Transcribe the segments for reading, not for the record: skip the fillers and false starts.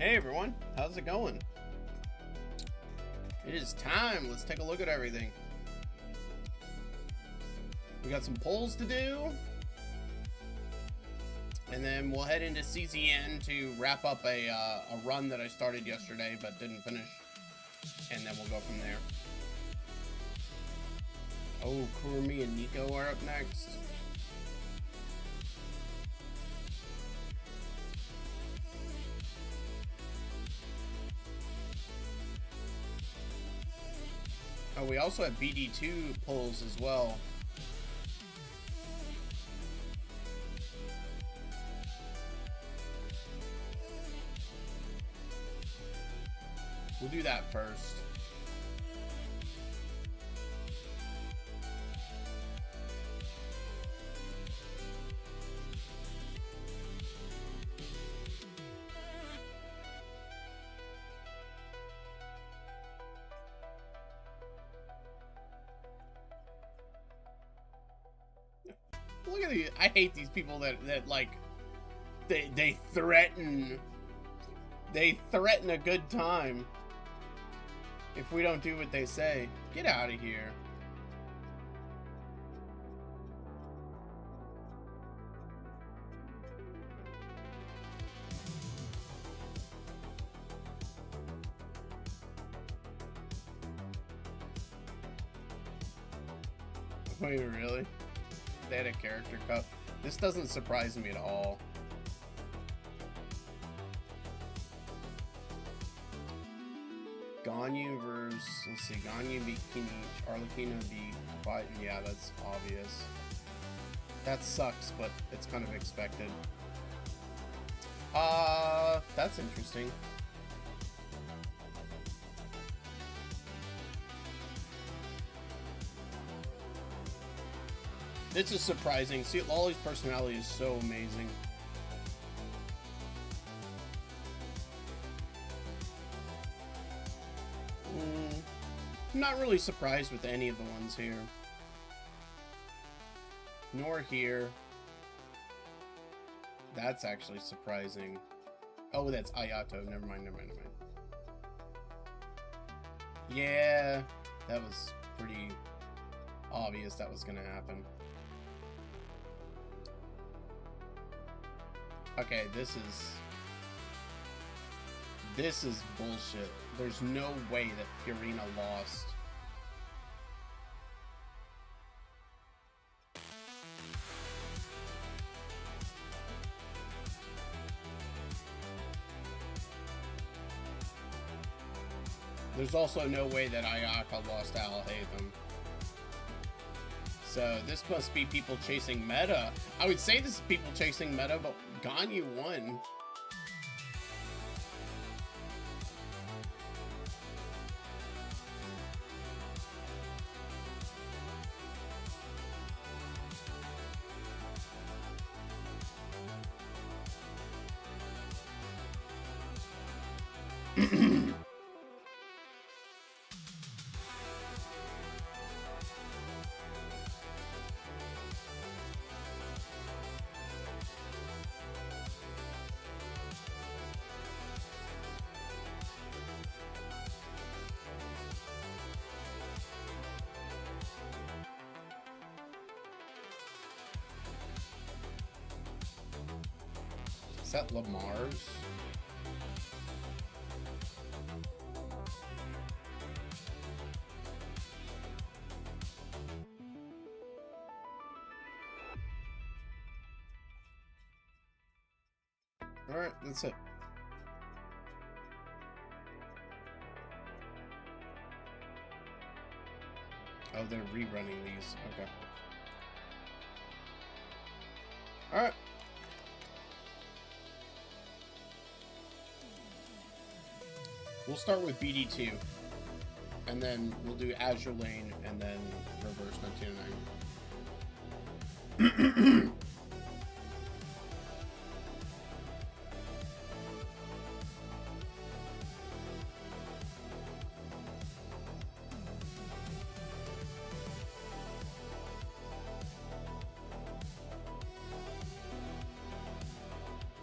Hey everyone, how's it going? It is time. Let's take a look at everything. We got some polls to do. And then we'll head into CZN to wrap up a run that I started yesterday but didn't finish. And then we'll go from there. Oh, Kurumi and Nico are up next. Oh, we also have BD2 polls as well. We'll do that first. Look at these. I hate these people that like they threaten a good time if we don't do what they say. Get out of here. Wait, really? They had a character cup. This doesn't surprise me at all. Ganyu versus, let's see, Ganyu beat Arlecchino beat Biden. Yeah, that's obvious. That sucks, but it's kind of expected. That's interesting. This is surprising. See, Lolly's personality is so amazing. I'm not really surprised with any of the ones here. Nor here. That's actually surprising. Oh, that's Ayato. Never mind. Yeah, that was pretty obvious that was gonna happen. Okay, this is bullshit. There's no way that Fiorina lost. There's also no way that Ayaka lost to Alhaitham. So this must be people chasing meta. I would say this is people chasing meta, but Ganyu won. Is that Lamar's? Alright, that's it. Oh, they're rerunning these. Okay. Alright. We'll start with BD2, and then we'll do Azure Lane, and then reverse 1909.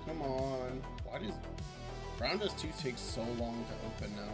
Come on. Why does Groundless 2 takes so long to open now.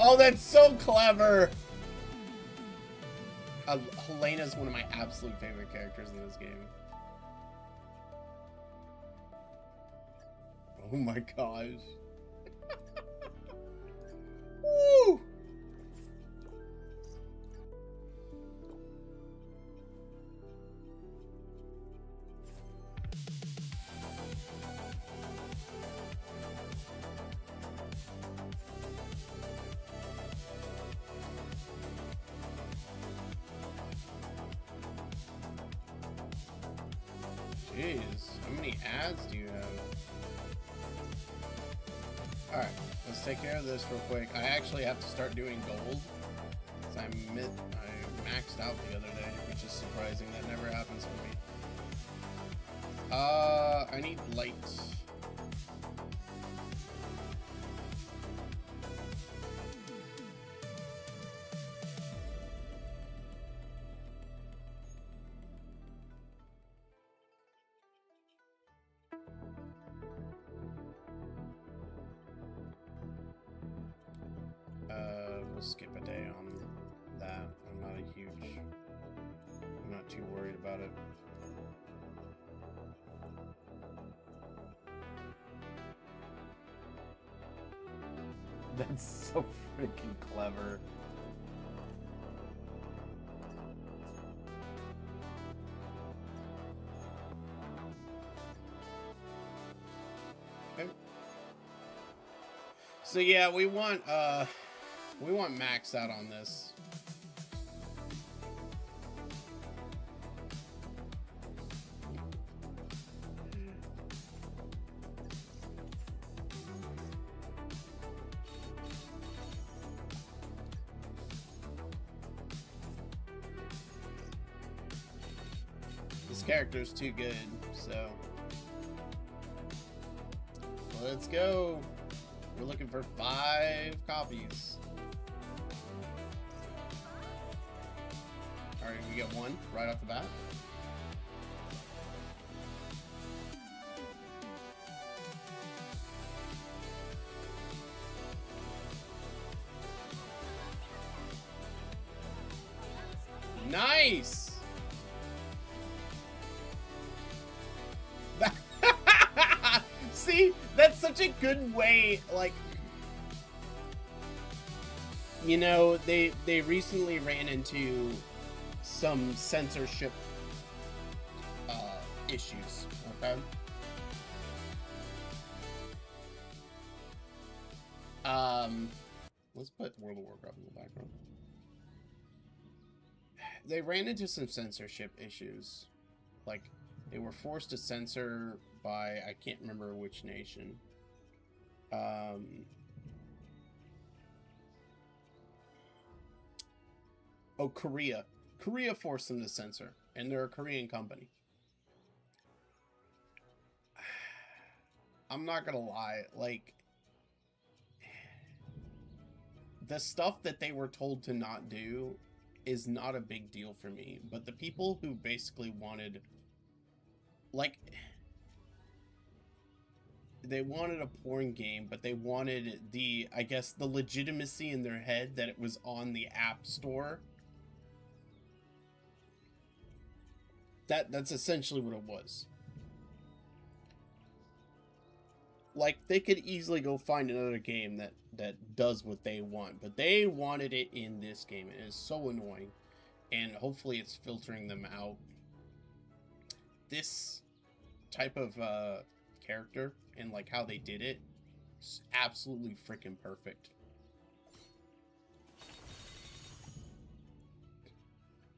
Oh, that's so clever! Helena's one of my absolute favorite characters in this game. Oh my gosh. Woo! Jeez, how many ads do you have? Alright, let's take care of this real quick. I actually have to start doing gold. Because I maxed out the other day, which is surprising. That never happens for me. I need light. We'll skip a day on that. I'm not too worried about it. That's so freaking clever. Okay. So yeah, we want max out on this. This character's too good, so let's go. We're looking for 5 copies. Alright, we get 1 right off the bat. Nice! See, that's such a good way, like, you know, they recently ran into some censorship issues, okay? Let's put World of Warcraft in the background. They ran into some censorship issues. Like, they were forced to censor by, I can't remember which nation. Oh, Korea. Korea forced them to censor, and they're a Korean company. I'm not gonna lie, like, the stuff that they were told to not do is not a big deal for me, but the people who basically wanted like, they wanted a porn game, but they wanted the, I guess, the legitimacy in their head that it was on the App Store. That's essentially what it was. Like, they could easily go find another game that does what they want, but they wanted it in this game, and it's so annoying. And hopefully it's filtering them out. This type of character and like how they did it is absolutely freaking perfect.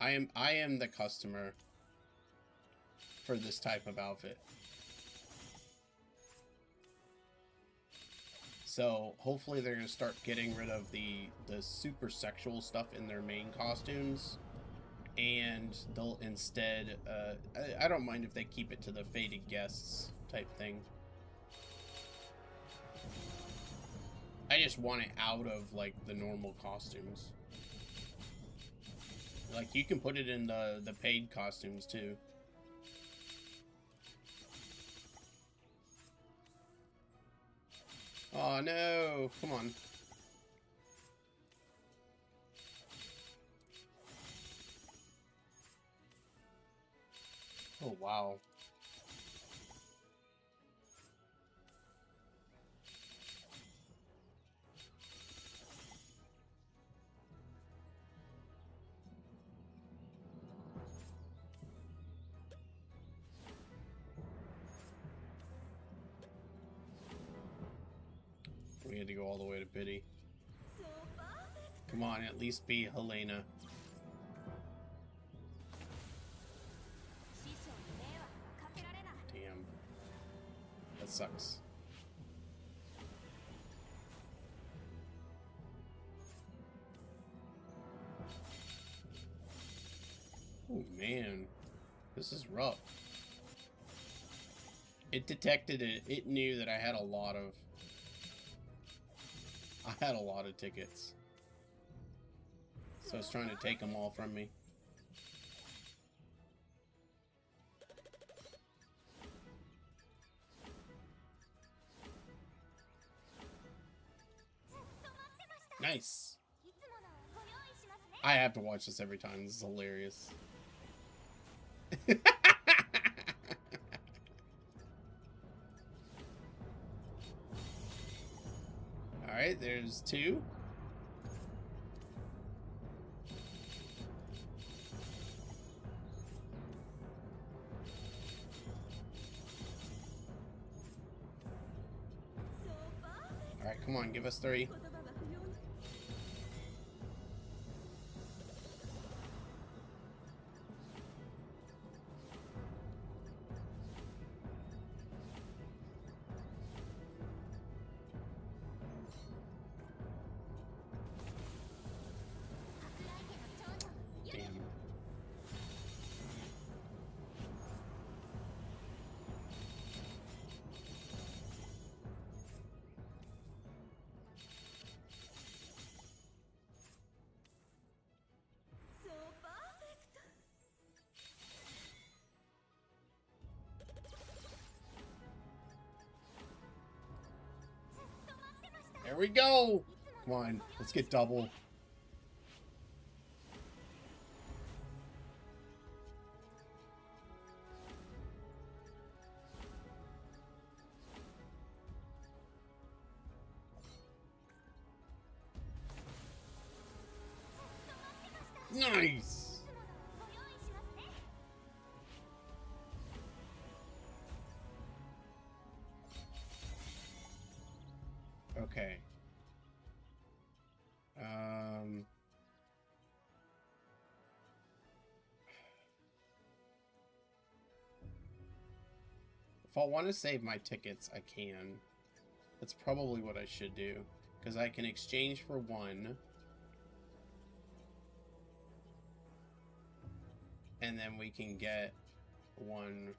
I am the customer for this type of outfit. So hopefully they're gonna start getting rid of the super sexual stuff in their main costumes, and they'll instead I don't mind if they keep it to the faded guests type thing. I just want it out of like the normal costumes. Like, you can put it in the paid costumes too. Oh no, come on. Oh wow. We had to go all the way to Biddy. Come on, at least be Helena. Damn. That sucks. Oh man. This is rough. It detected it. It knew that I had a lot of tickets. So it's trying to take them all from me. Nice. I have to watch this every time. This is hilarious. Alright, there's two. Alright, come on, give us three. There we go! Come on, let's get double. Nice! Okay. If I want to save my tickets, I can. That's probably what I should do, because I can exchange for one. And then we can get one.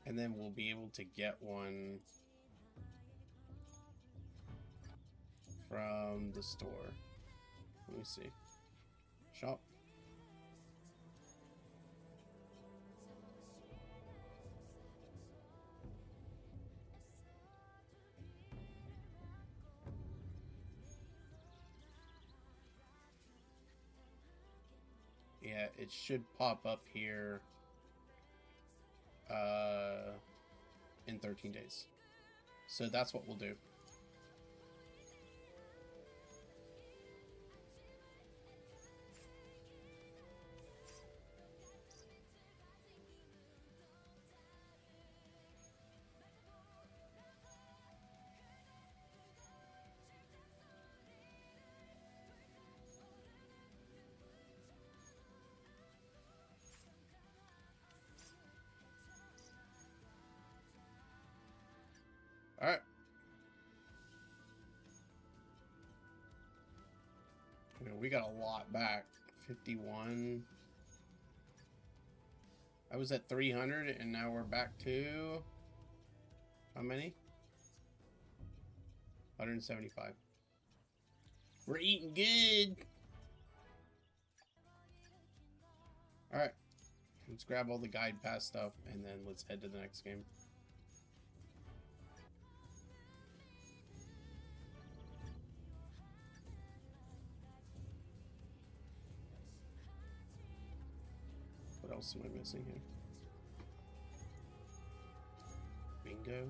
And then we'll be able to get one from the store. Let me see. Shop. Yeah, it should pop up here in 13 days. So that's what we'll do. All right. I mean, we got a lot back. 51. I was at 300 and now we're back to how many? 175. We're eating good. All right. Let's grab all the guide pass stuff and then let's head to the next game. What else am I missing here? Bingo.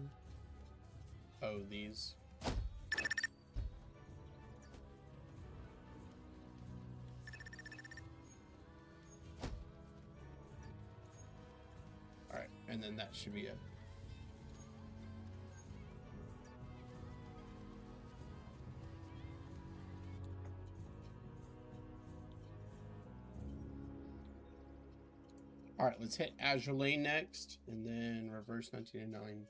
Oh, these. Alright, and then that should be it. Alright, let's hit Azur Lane next, and then reverse 1909.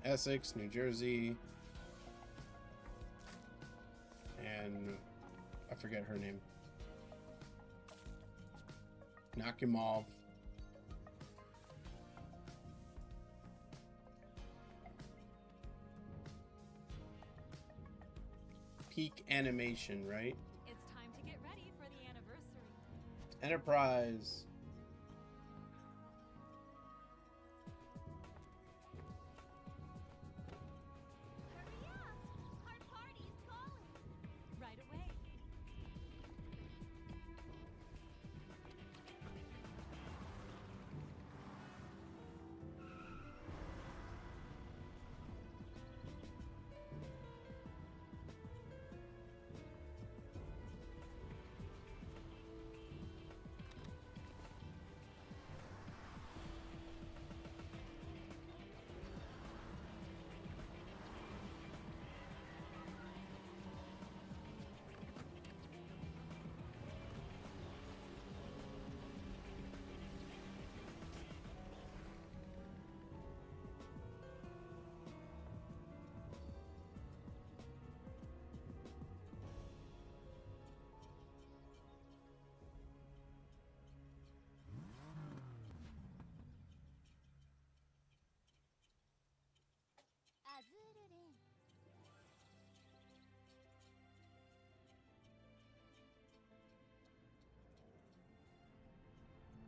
Essex, New Jersey, and I forget her name. Nakhimov. Peak animation, right? It's time to get ready for the anniversary. Enterprise. Hurry up! Our party's calling. Right away.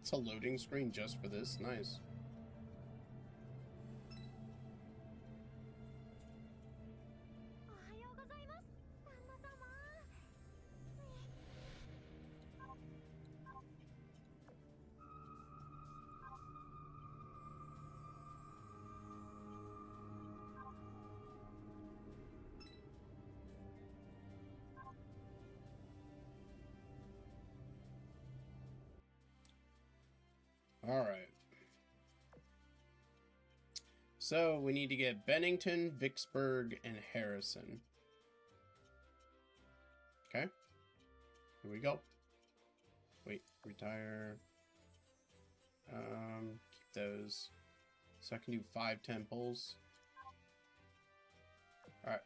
It's a loading screen just for this. Nice. Alright. So, we need to get Bennington, Vicksburg, and Harrison. Okay. Here we go. Wait, retire. Keep those. So I can do 5 temples. Alright.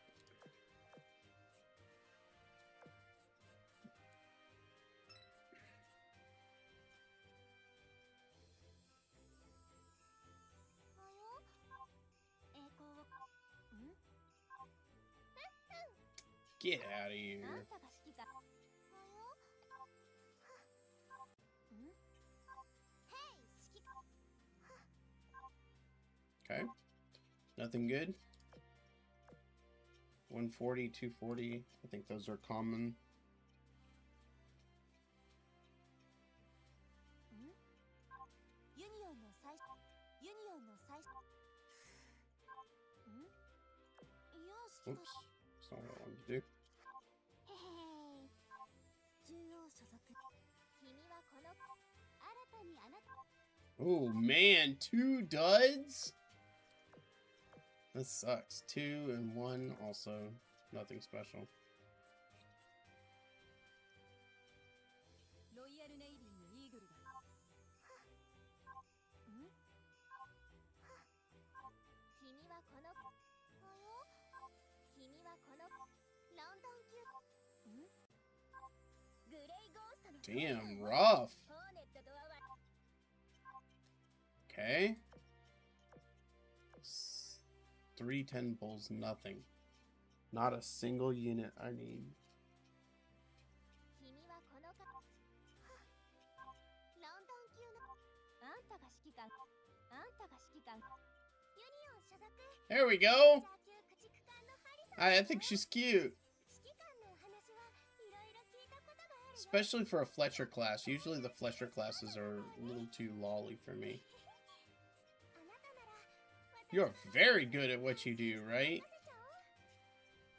Get out of here. Okay. Nothing good. 140, 240. I think those are common. Oops. That's not what I wanted to do. Oh man, 2 duds? That sucks. 2 and 1 also. Nothing special. Damn, rough. Okay. 3 temples, nothing. Not a single unit I need. There we go. I think she's cute. Especially for a Fletcher class. Usually the Fletcher classes are a little too lolly for me. You're very good at what you do, right?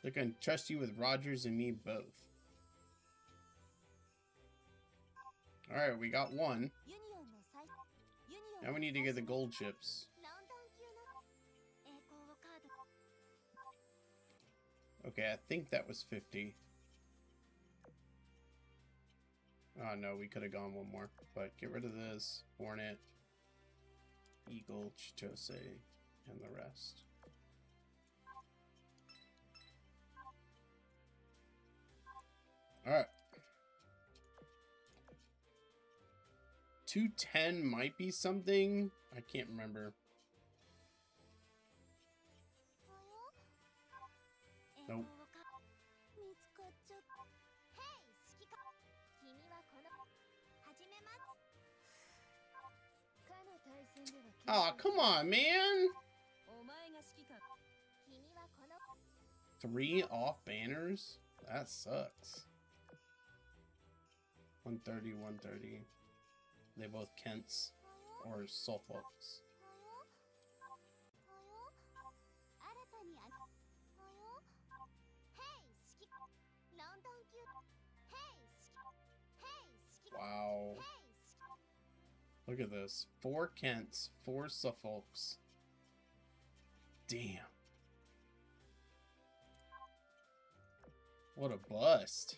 I can trust you with Rogers and me both. Alright, we got 1. Now we need to get the gold chips. Okay, I think that was 50. Oh no, we could have gone 1 more. But get rid of this. Hornet, Eagle, Chitose, and the rest. Alright. 210 might be something. I can't remember. Nope. Oh, come on, man! 3 off banners? That sucks. 130, 130. They both Kents or Suffolks. Wow. Look at this. 4 Kents, 4 Suffolks. Damn. What a bust.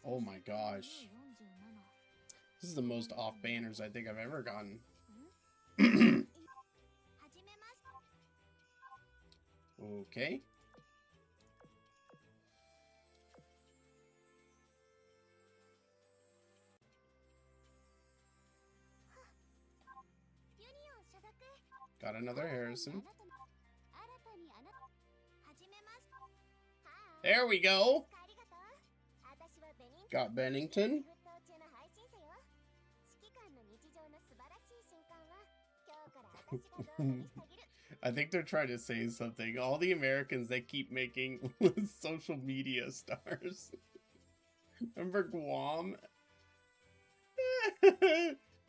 Oh my gosh. This is the most off banners I think I've ever gotten. Okay. Got another Harrison. There we go. Got Bennington. I think they're trying to say something. All the Americans they keep making social media stars. Remember Guam?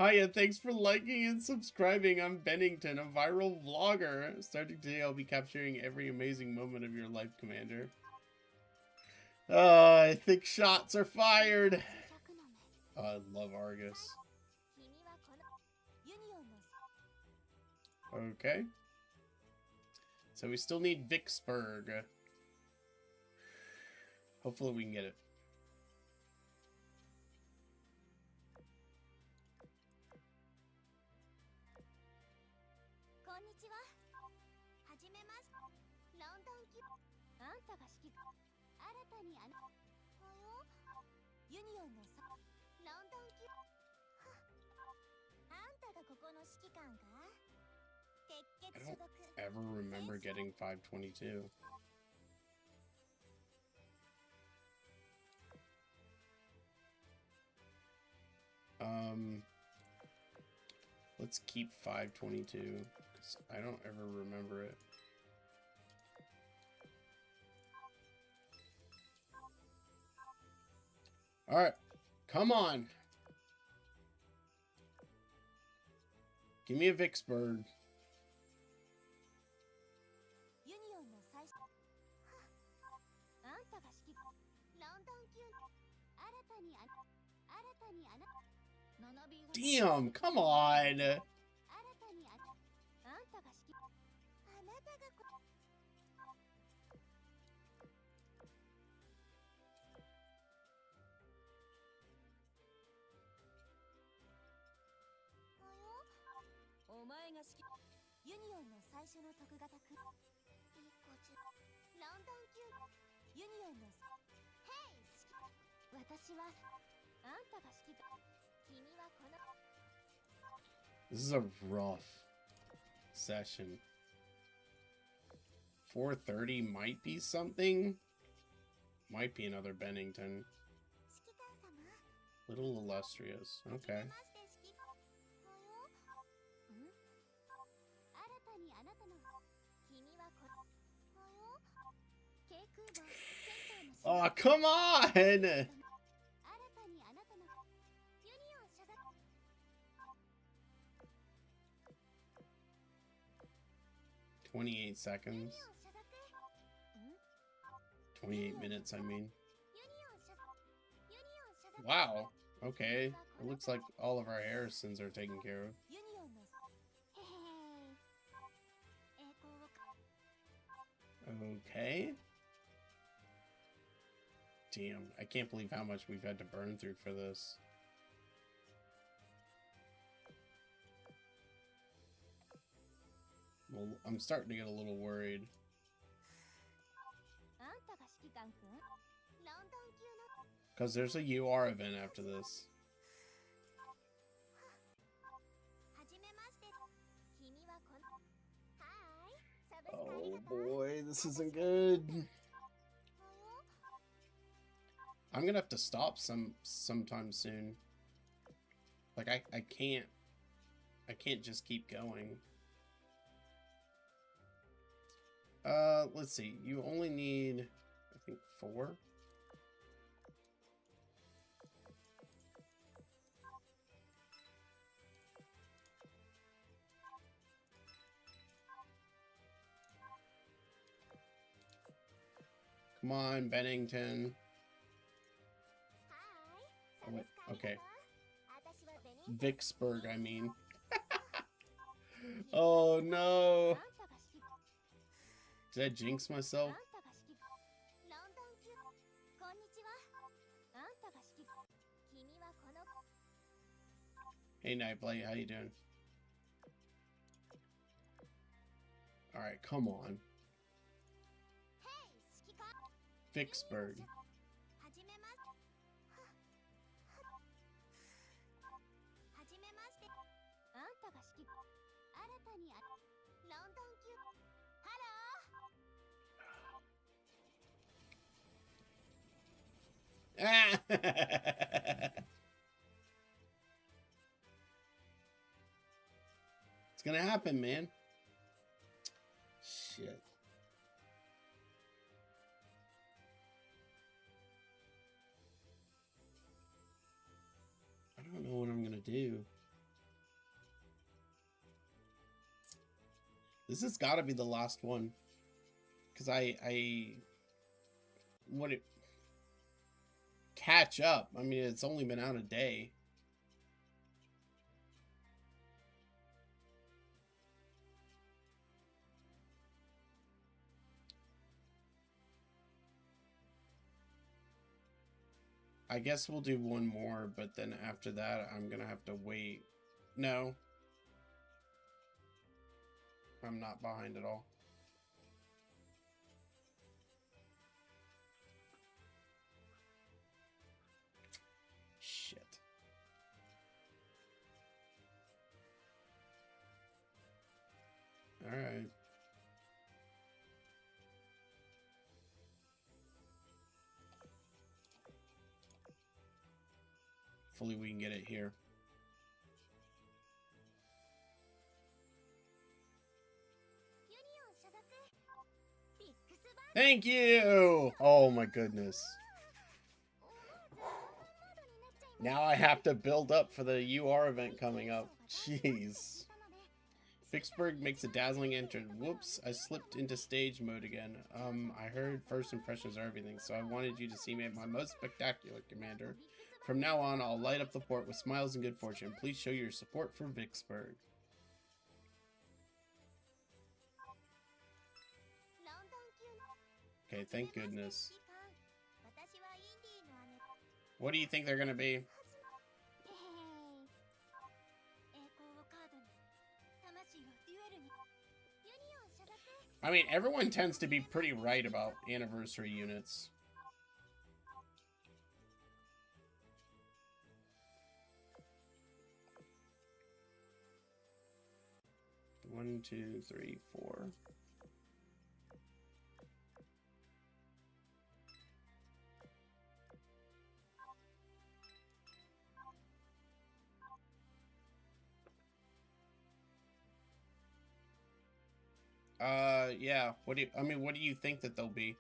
Hiya, thanks for liking and subscribing. I'm Bennington, a viral vlogger. Starting today, I'll be capturing every amazing moment of your life, Commander. I think shots are fired. Oh, I love Argus. Okay. So we still need Vicksburg. Hopefully we can get it. I don't ever remember getting 522. Let's keep 522 because I don't ever remember it. All right, come on. Give me a Vicksburg. Damn, come on. This is a rough session. 430 might be something. Might be another Bennington. Little illustrious. Okay. Oh, come on! 28 seconds. 28 minutes, I mean. Wow. Okay. It looks like all of our Harrisons are taken care of. Okay. Damn, I can't believe how much we've had to burn through for this. Well, I'm starting to get a little worried. Because there's a UR event after this. Oh boy, this isn't good. I'm gonna have to stop sometime soon. Like I can't just keep going. Let's see. You only need, I think, 4. Come on, Bennington. Oh, wait, okay. Vicksburg, I mean. Oh no. Did I jinx myself? Hey Nightblight, how you doing? Alright, come on. Vicksburg. ロンドン級ハロー It's gonna happen, man. Shit. I don't know what I'm gonna do. This has got to be the last one, because I what it catch up. I mean, it's only been out a day. I guess we'll do one more, but then after that, I'm gonna have to wait. No. I'm not behind at all. Shit. All right. Hopefully we can get it here. Thank you! Oh my goodness. Now I have to build up for the UR event coming up. Jeez. Vicksburg makes a dazzling entrance. Whoops, I slipped into stage mode again. I heard first impressions are everything, so I wanted you to see me at my most spectacular, Commander. From now on, I'll light up the port with smiles and good fortune. Please show your support for Vicksburg. Okay, thank goodness. What do you think they're gonna be? I mean, everyone tends to be pretty right about anniversary units. One, two, three, four. Yeah. What do you think that they'll be?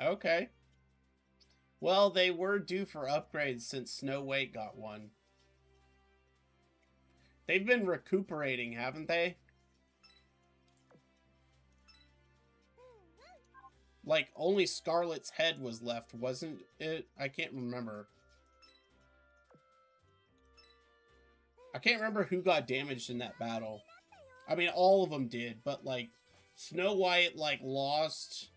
Okay. Well, they were due for upgrades since Snow White got one. They've been recuperating, haven't they? Like, only Scarlet's head was left, wasn't it? I can't remember. I can't remember who got damaged in that battle. I mean, all of them did, but, like, Snow White, like, lost...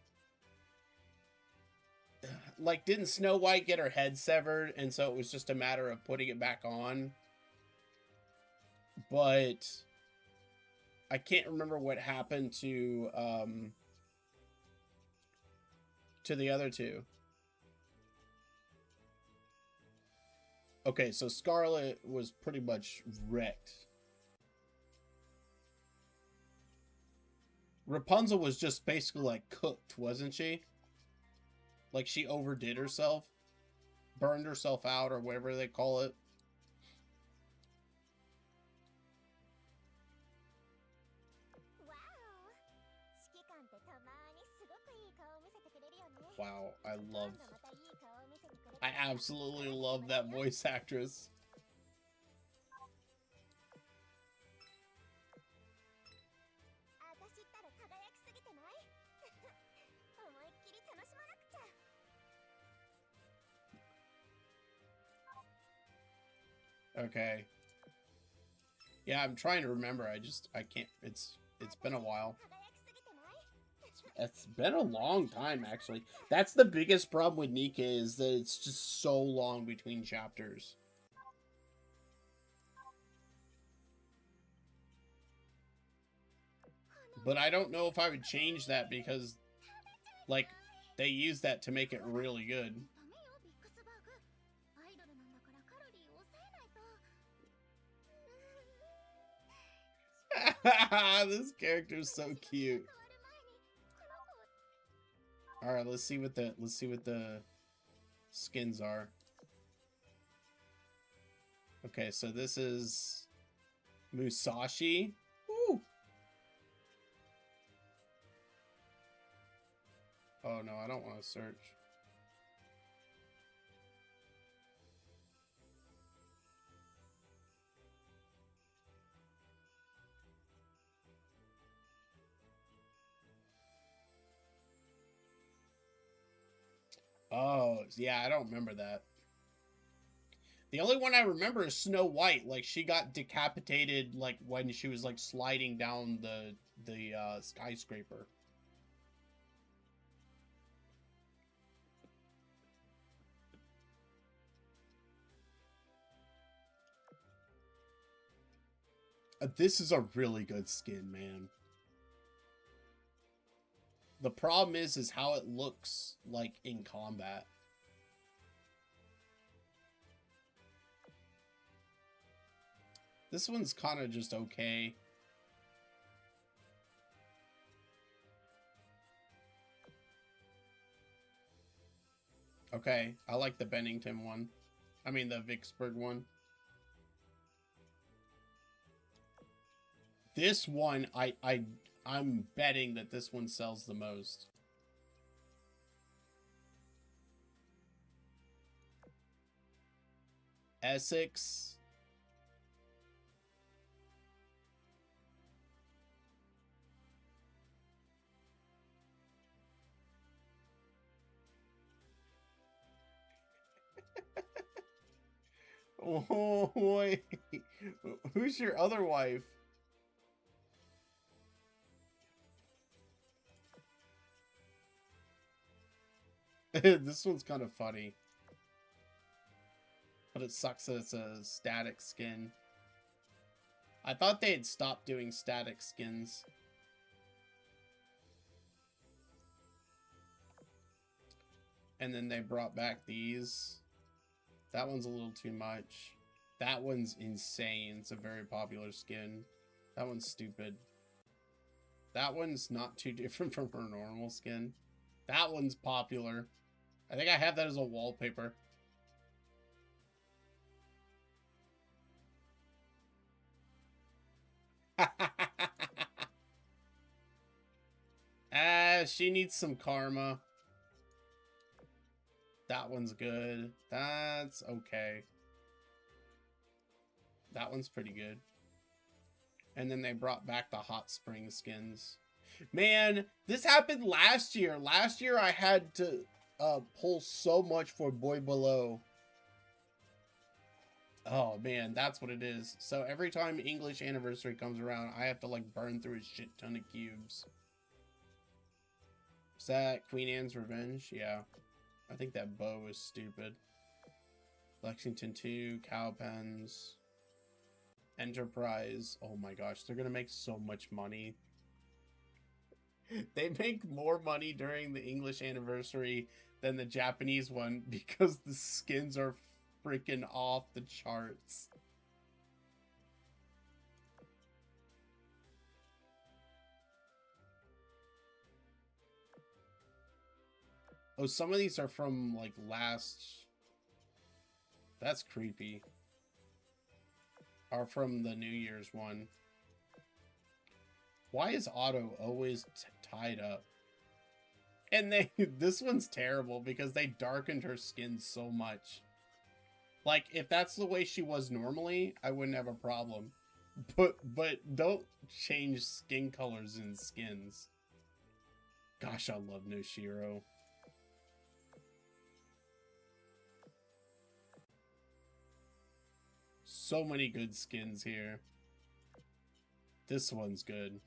Like, didn't Snow White get her head severed, and so it was just a matter of putting it back on? But... I can't remember what happened to the other two. Okay, so Scarlet was pretty much wrecked. Rapunzel was just basically, like, cooked, wasn't she? Like, she overdid herself. Burned herself out, or whatever they call it. Wow, I absolutely love that voice actress. Okay. Yeah, I'm trying to remember. I can't. It's been a while. It's been a long time, actually. That's the biggest problem with Nika, is that it's just so long between chapters. But I don't know if I would change that because, like, they use that to make it really good. This character's so cute. All right, let's see what the skins are. Okay, so this is Musashi. Woo. Oh no, I don't want to search. Oh, yeah, I don't remember that. The only one I remember is Snow White. Like, she got decapitated, like, when she was, like, sliding down the skyscraper. This is a really good skin, man. The problem is how it looks, like, in combat. This one's kind of just okay. Okay, I like the Bennington one. I mean, the Vicksburg one. This one, I'm betting that this one sells the most. Essex. Oh, wait. Who's your other wife? This one's kind of funny. But it sucks that it's a static skin. I thought they had stopped doing static skins. And then they brought back these. That one's a little too much. That one's insane. It's a very popular skin. That one's stupid. That one's not too different from her normal skin. That one's popular. I think I have that as a wallpaper. She needs some karma. That one's good. That's okay. That one's pretty good. And then they brought back the hot spring skins. Man, this happened last year. Last year I had to pull so much for Boy Below. Oh man, that's what it is. So every time English Anniversary comes around, I have to like burn through a shit ton of cubes. Is that Queen Anne's Revenge? Yeah. I think that bow is stupid. Lexington 2, Cowpens, Enterprise. Oh my gosh, they're gonna make so much money. They make more money during the English Anniversary than the Japanese one because the skins are freaking off the charts. Oh, some of these are from like last. That's creepy. Are from the New Year's one. Why is Otto always tied up? And this one's terrible because they darkened her skin so much. Like, if that's the way she was normally, I wouldn't have a problem. But don't change skin colors in skins. Gosh, I love Noshiro. so many good skins here. This one's good.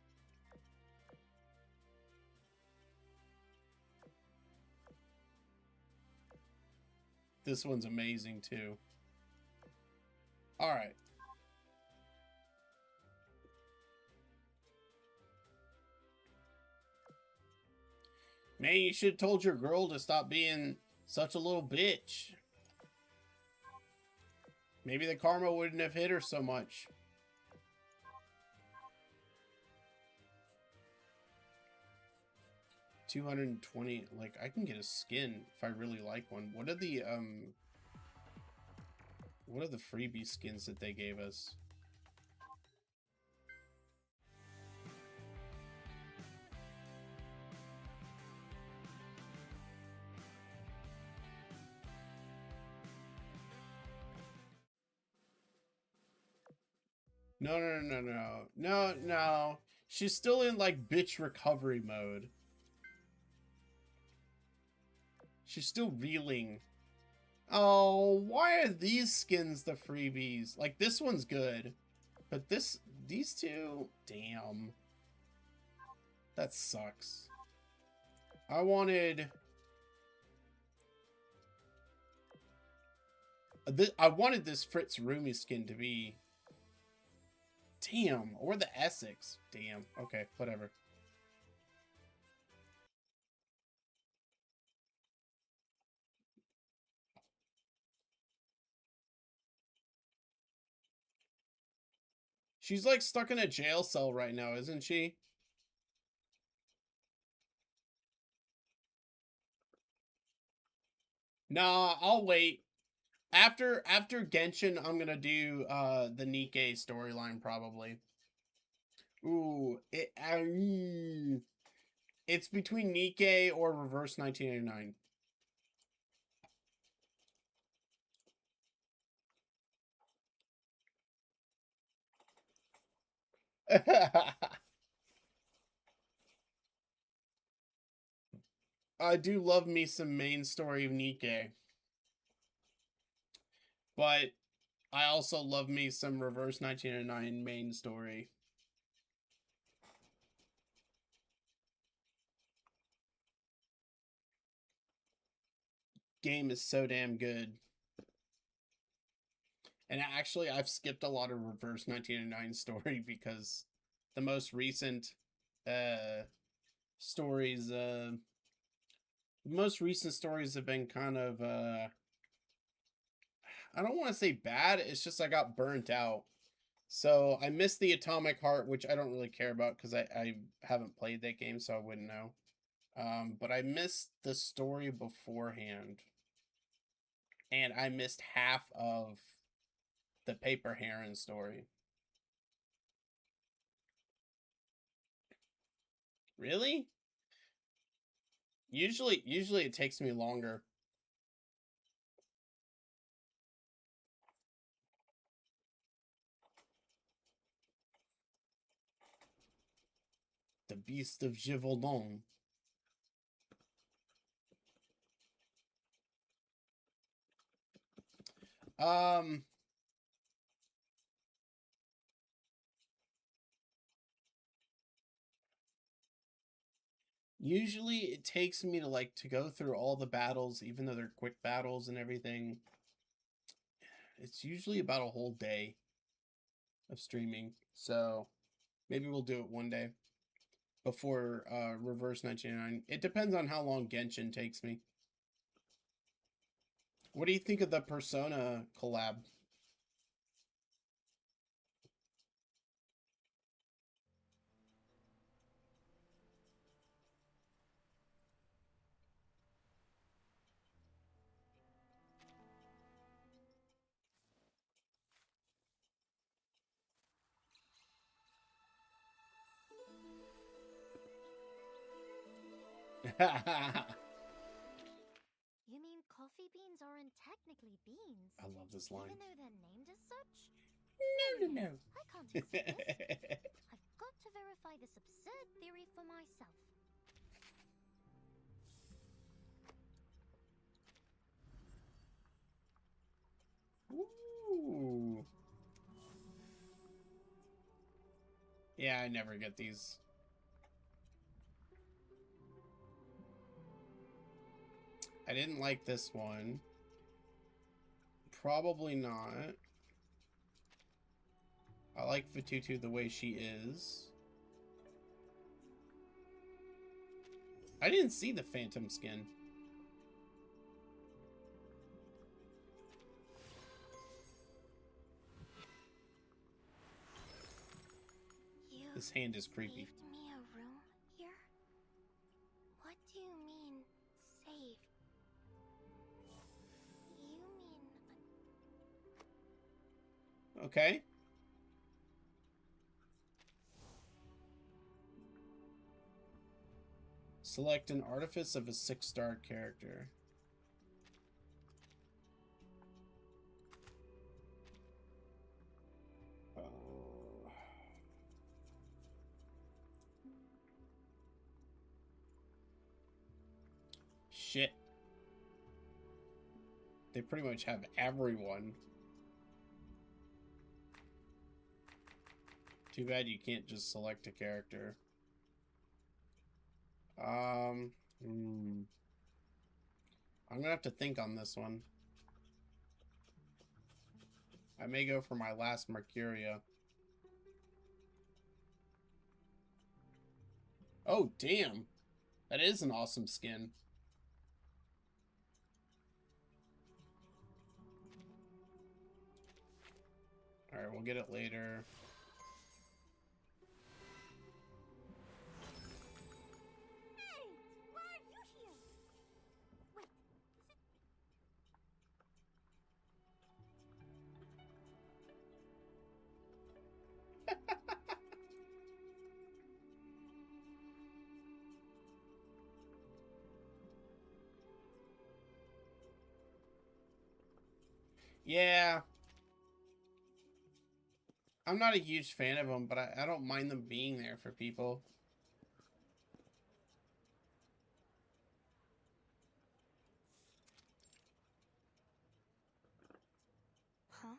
This one's amazing too. Alright. Man, you should have told your girl to stop being such a little bitch. Maybe the karma wouldn't have hit her so much. $220. Like, I can get a skin if I really like one. What are the freebie skins that they gave us? No. She's still in, like, bitch recovery mode. She's still reeling. Oh, why are these skins the freebies? Like, this one's good. But these two, damn. That sucks. I wanted this Fritz Roomy skin to be... Damn, or the Essex. Damn, okay, whatever. She's like stuck in a jail cell right now, isn't she? Nah, I'll wait. After Genshin, I'm gonna do the Nikkei storyline probably. Ooh, it's between Nikkei or Reverse 1989. I do love me some main story of Nikkei. But I also love me some Reverse 1989 main story. Game is so damn good. And actually, I've skipped a lot of Reverse 1989 story because the most recent stories have been kind of I don't want to say bad, it's just I got burnt out. So I missed the Atomic Heart, which I don't really care about because I haven't played that game, so I wouldn't know. But I missed the story beforehand. And I missed half of the Paper Heron story. Really? Usually it takes me longer. The Beast of Givaudan. Usually it takes me to go through all the battles, even though they're quick battles and everything. It's usually about a whole day of streaming. So maybe we'll do it one day before Reverse 1989. It depends on how long Genshin takes me. What do you think of the Persona collab? You mean coffee beans aren't technically beans? I love this line. Even though they're named as such? No. I can't accept this. I've got to verify this absurd theory for myself. Ooh. Yeah, I never get these. I didn't like this one. Probably not. I like Fatutu the way she is. I didn't see the Phantom skin. You This hand is creepy. saved me a room here? What do you mean, save? You mean Okay. Select an artifice of a 6-star character. Shit. They pretty much have everyone. Too bad you can't just select a character. I'm gonna have to think on this one. I may go for my last Mercuria. Oh, damn. That is an awesome skin. Alright, we'll get it later. Hey! Why are you here? Wait, Yeah. I'm not a huge fan of them, but I don't mind them being there for people. huh?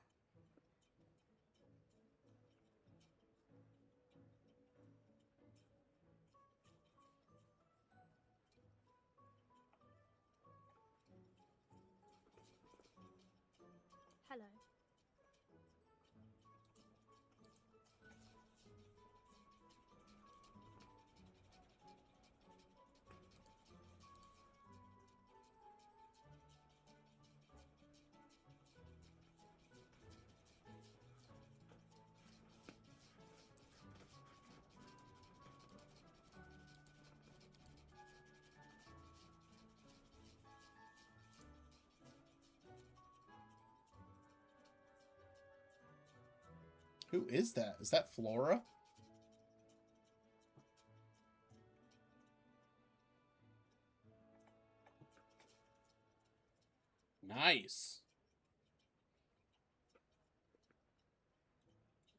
Hello. Who is that? Is that Flora? Nice.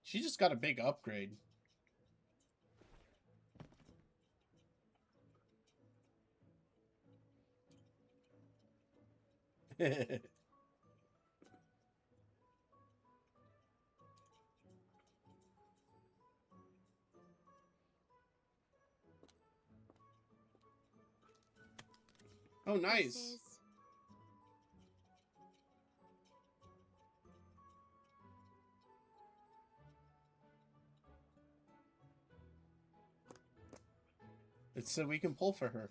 She just got a big upgrade. Oh, nice. This is... It's so we can pull for her.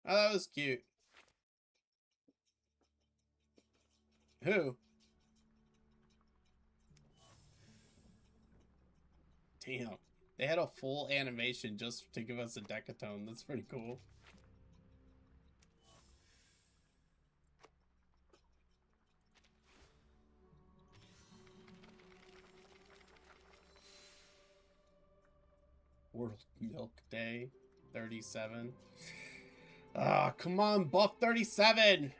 Oh, that was cute. Who? Damn. They had a full animation just to give us a decatone. That's pretty cool. World Milk Day 37. Ah, come on, buff 37.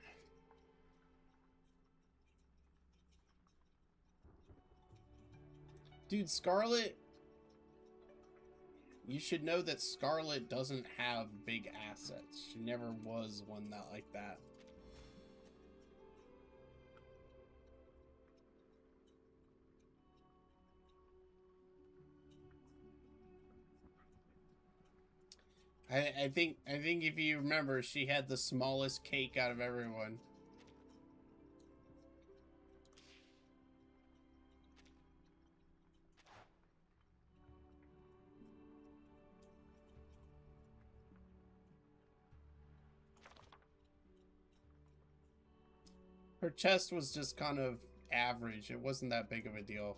Dude, Scarlet, You should know that Scarlet doesn't have big assets. She never was one that like that. I think if you remember, she had the smallest cake out of everyone. Her chest was just kind of average. It wasn't that big of a deal.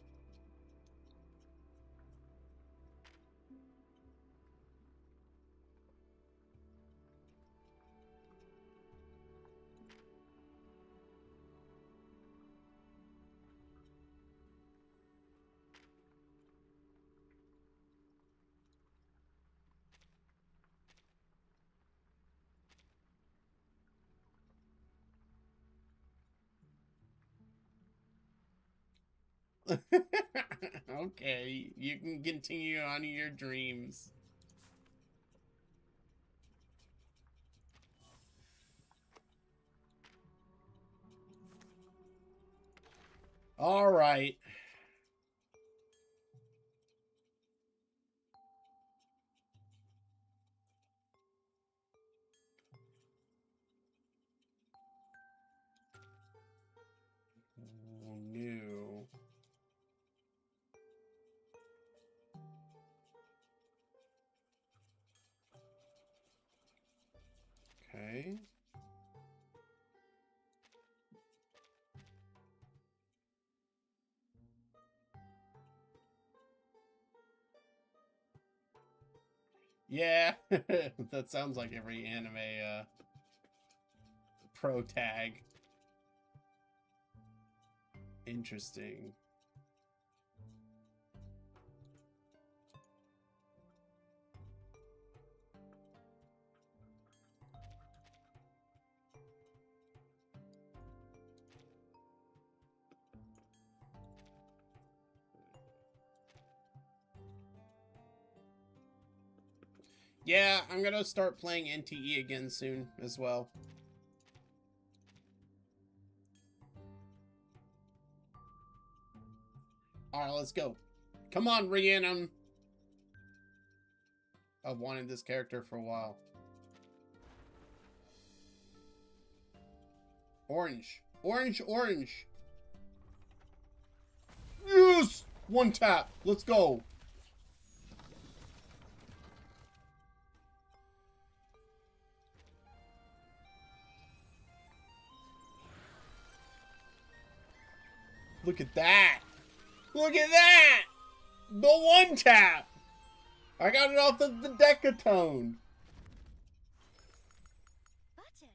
Okay, you can continue on your dreams. All right. Oh, no. Okay. Yeah, that sounds like every anime pro tag. Interesting. Yeah, I'm gonna start playing NTE again soon as well. Alright, let's go. Come on, Rhiannon. I've wanted this character for a while. Orange. Orange, orange. Yes! One tap. Let's go. Look at that. Look at that. The one tap. I got it off of the Decatone. Button,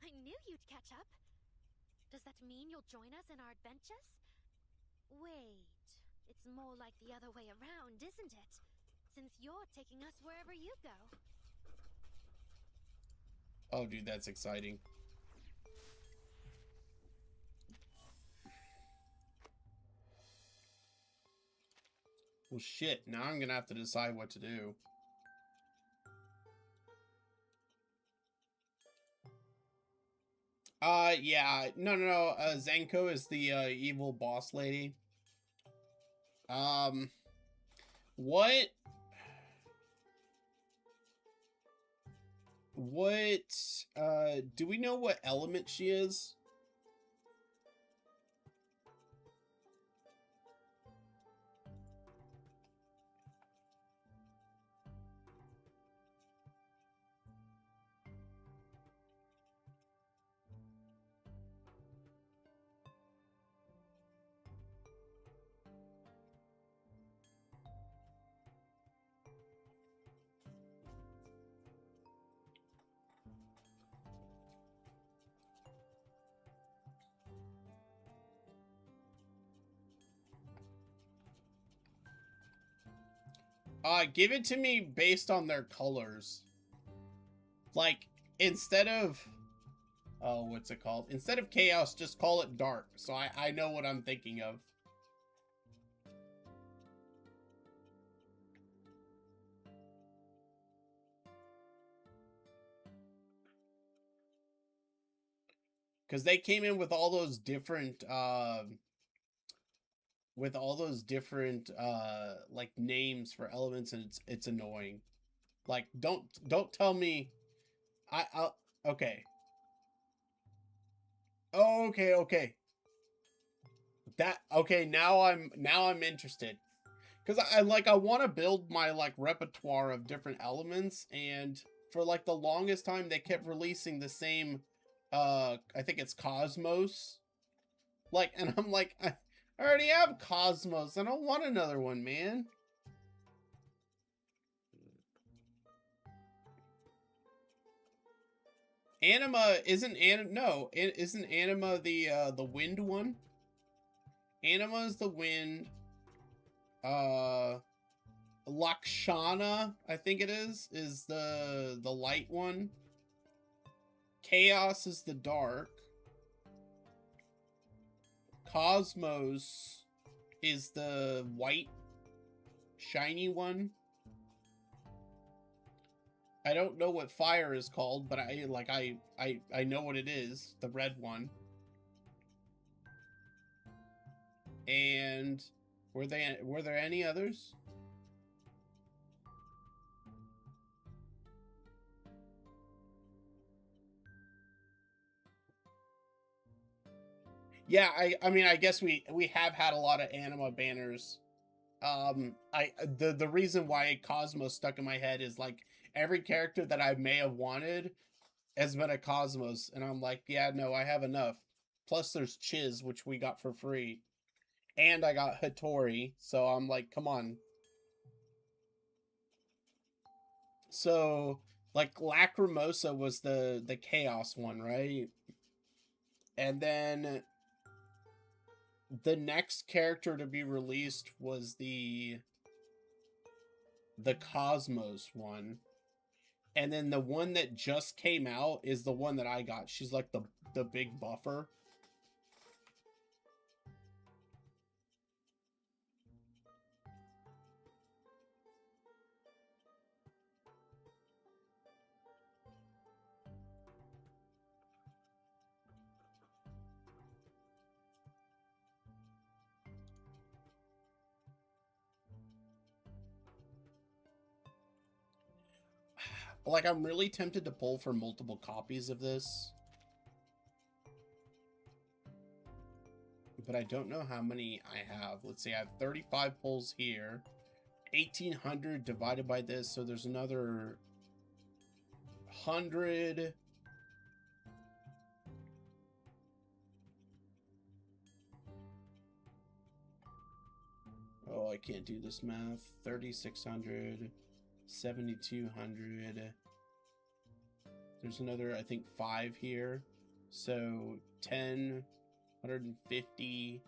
I knew you'd catch up. Does that mean you'll join us in our adventures? Wait, it's more like the other way around, isn't it? Since you're taking us wherever you go. Oh, dude, that's exciting. Well, shit. Now I'm gonna have to decide what to do. Yeah. No. Zenko is the, evil boss lady. What? Do we know what element she is? Give it to me based on their colors. Like, instead of... Oh, what's it called? Instead of chaos, just call it dark. So I know what I'm thinking of. Because they came in with all those different, like names for elements, and it's annoying. Like, don't tell me, okay, okay. Okay. Now I'm interested. Because I want to build my like repertoire of different elements, and for like the longest time they kept releasing the same I think it's Cosmos. Like, and I'm like, I already have Cosmos. I don't want another one, man. Anima isn't isn't Anima the wind one? Anima is the wind. Lakshana, I think it is the light one. Chaos is the dark. Cosmos is the white, shiny one. I don't know what fire is called, but I know what it is. The red one. And were there any others? Yeah, I mean, I guess we have had a lot of anima banners. The reason why Cosmos stuck in my head is like every character that I may have wanted has been a Cosmos, and I'm like, yeah, no, I have enough. Plus, there's Chiz, which we got for free, and I got Hattori, so I'm like, come on. So, like, Lacrimosa was the Chaos one, right? And then the next character to be released was the Cosmos one. And then the one that just came out is the one that I got. She's like the big buffer. Like, I'm really tempted to pull for multiple copies of this. But I don't know how many I have. Let's see, I have 35 pulls here. 1,800 divided by this, so there's another 100. Oh, I can't do this math. 3,600, 7,200. There's another, I think, 5 here. So 10, 150.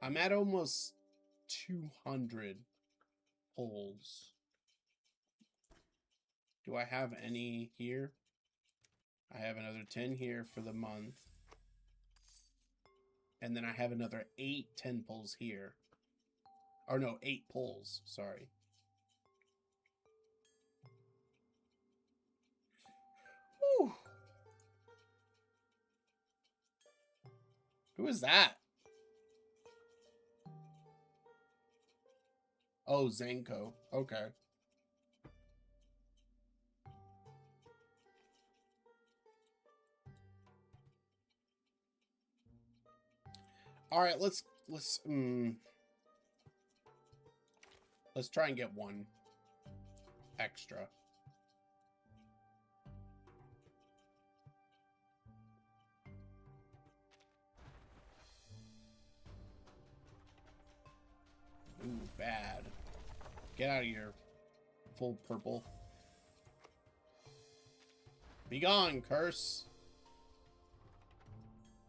I'm at almost 200 pulls. Do I have any here? I have another 10 here for the month. And then I have another 10 pulls here. Or no, 8 pulls, sorry. Whew. Who is that? Oh, Zenko. Okay. All right, let's try and get one extra. Ooh, bad. Get out of here, full purple. Be gone, curse.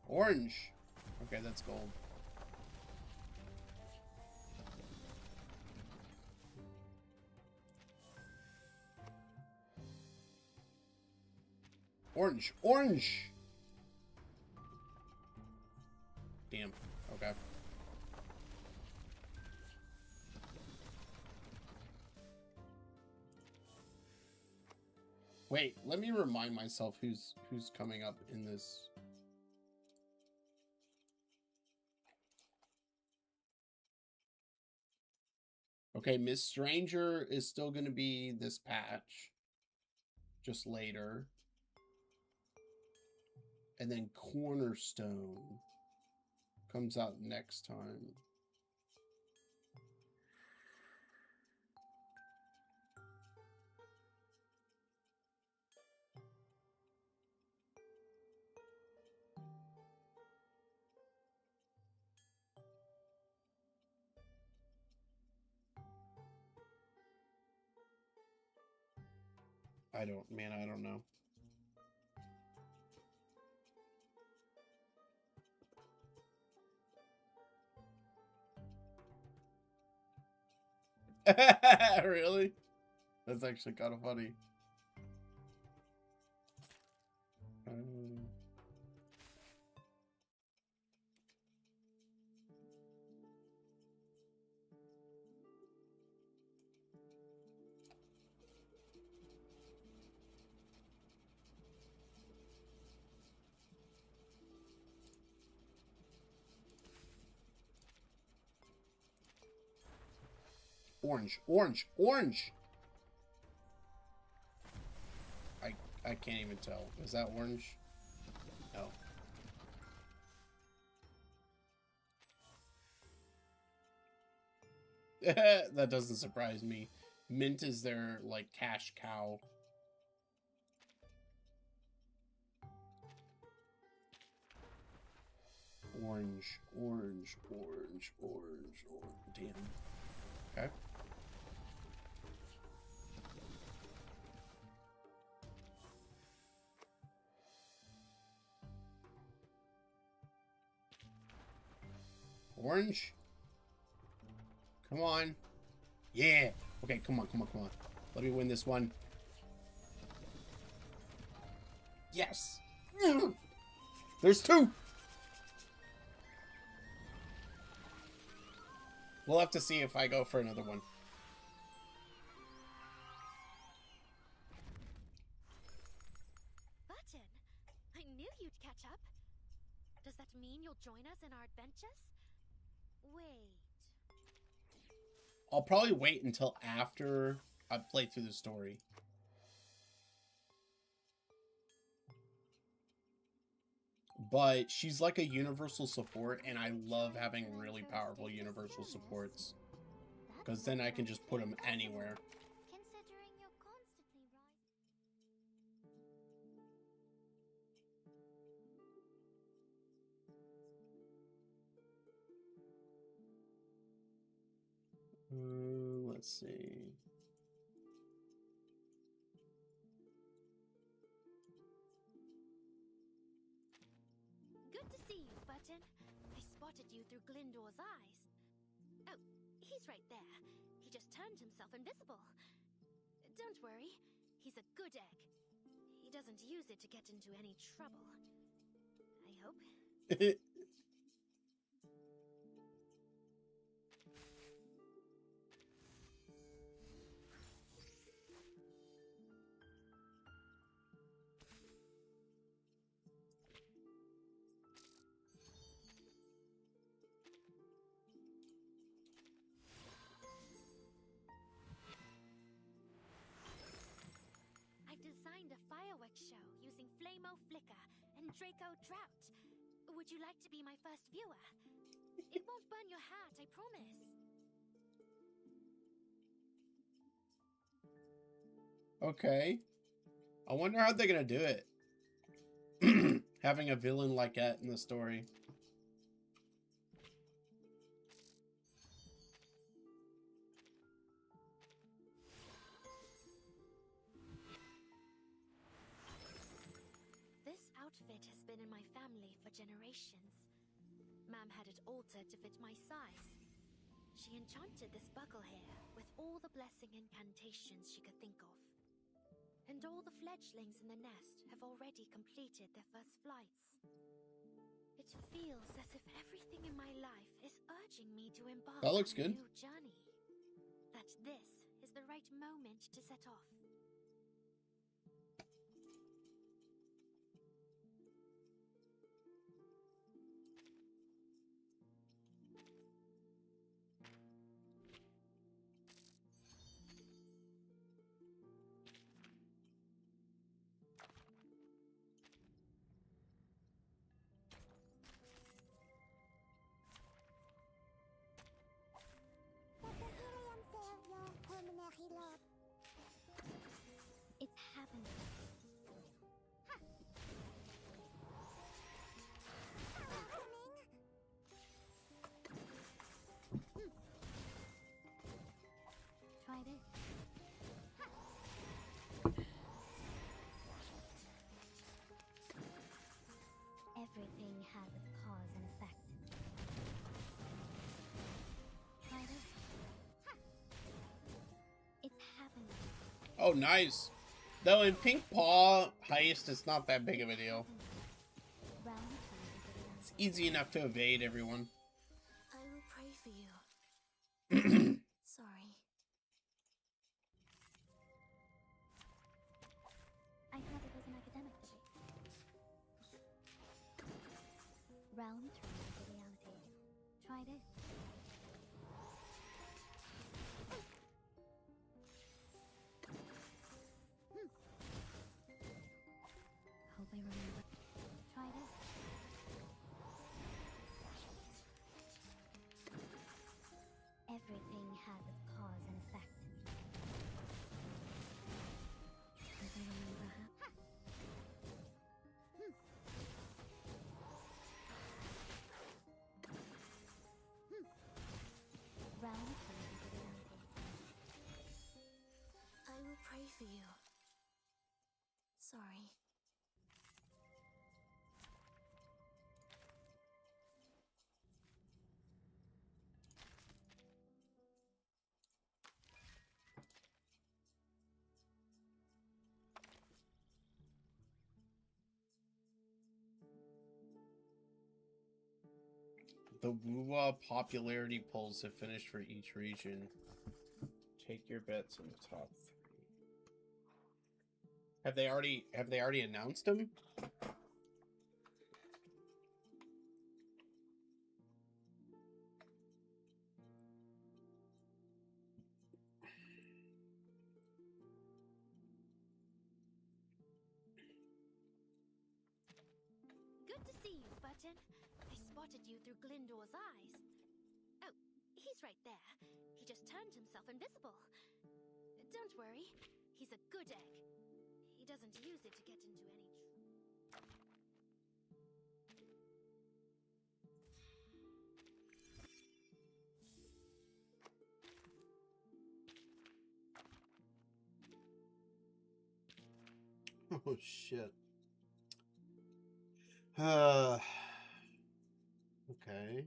Orange. Okay, that's gold. Orange. Orange! Damn. Okay. Wait, let me remind myself who's coming up in this. Okay, Miss Stranger is still going to be this patch. Just later. And then Cornerstone comes out next time. I don't know. Really? That's actually kind of funny. Orange, orange, orange! I can't even tell. Is that orange? No. That doesn't surprise me. Mint is their, like, cash cow. Orange, orange, orange, orange, orange. Damn. Okay. Orange? Come on. Yeah. Okay, come on, come on, come on. Let me win this one. Yes. There's two. We'll have to see if I go for another one. Button, I knew you'd catch up. Does that mean you'll join us in our adventures? Wait. I'll probably wait until after I've played through the story. But she's like a universal support, and I love having really powerful universal supports. Because then I can just put them anywhere. Considering you're constantly Let's see. Good to see you, Button. I spotted you through Glyndor's eyes. Oh, he's right there. He just turned himself invisible. Don't worry, he's a good egg. He doesn't use it to get into any trouble. I hope. Designed a fireworks show using Flamo Flicker and Draco Drought. Would you like to be my first viewer? It won't burn your hat, I promise. Okay. I wonder how they're gonna do it. Having a villain like that in the story. Outfit has been in my family for generations. Ma'am had it altered to fit my size. She enchanted this buckle here with all the blessing incantations she could think of. And all the fledglings in the nest have already completed their first flights. It feels as if everything in my life is urging me to embark that looks on good. a new journey. That this is the right moment to set off. Oh, nice. Though in Pink Paw Heist, it's not that big of a deal. It's easy enough to evade everyone. I will pray for you. Sorry. I thought it was an academic debate. Realm turned into reality. Try this. Hope I remember. Try this. Everything has its cause and effect. Hope I remember how. Realm turned into reality. I will pray for you. Sorry. The WUWA popularity polls have finished for each region. Take your bets on the top 3. Have they already announced them? Good to see you, Button. I spotted you through Glyndor's eyes. Oh, he's right there. He just turned himself invisible. Don't worry, he's a good egg. He doesn't use it to get into any Oh shit. Okay.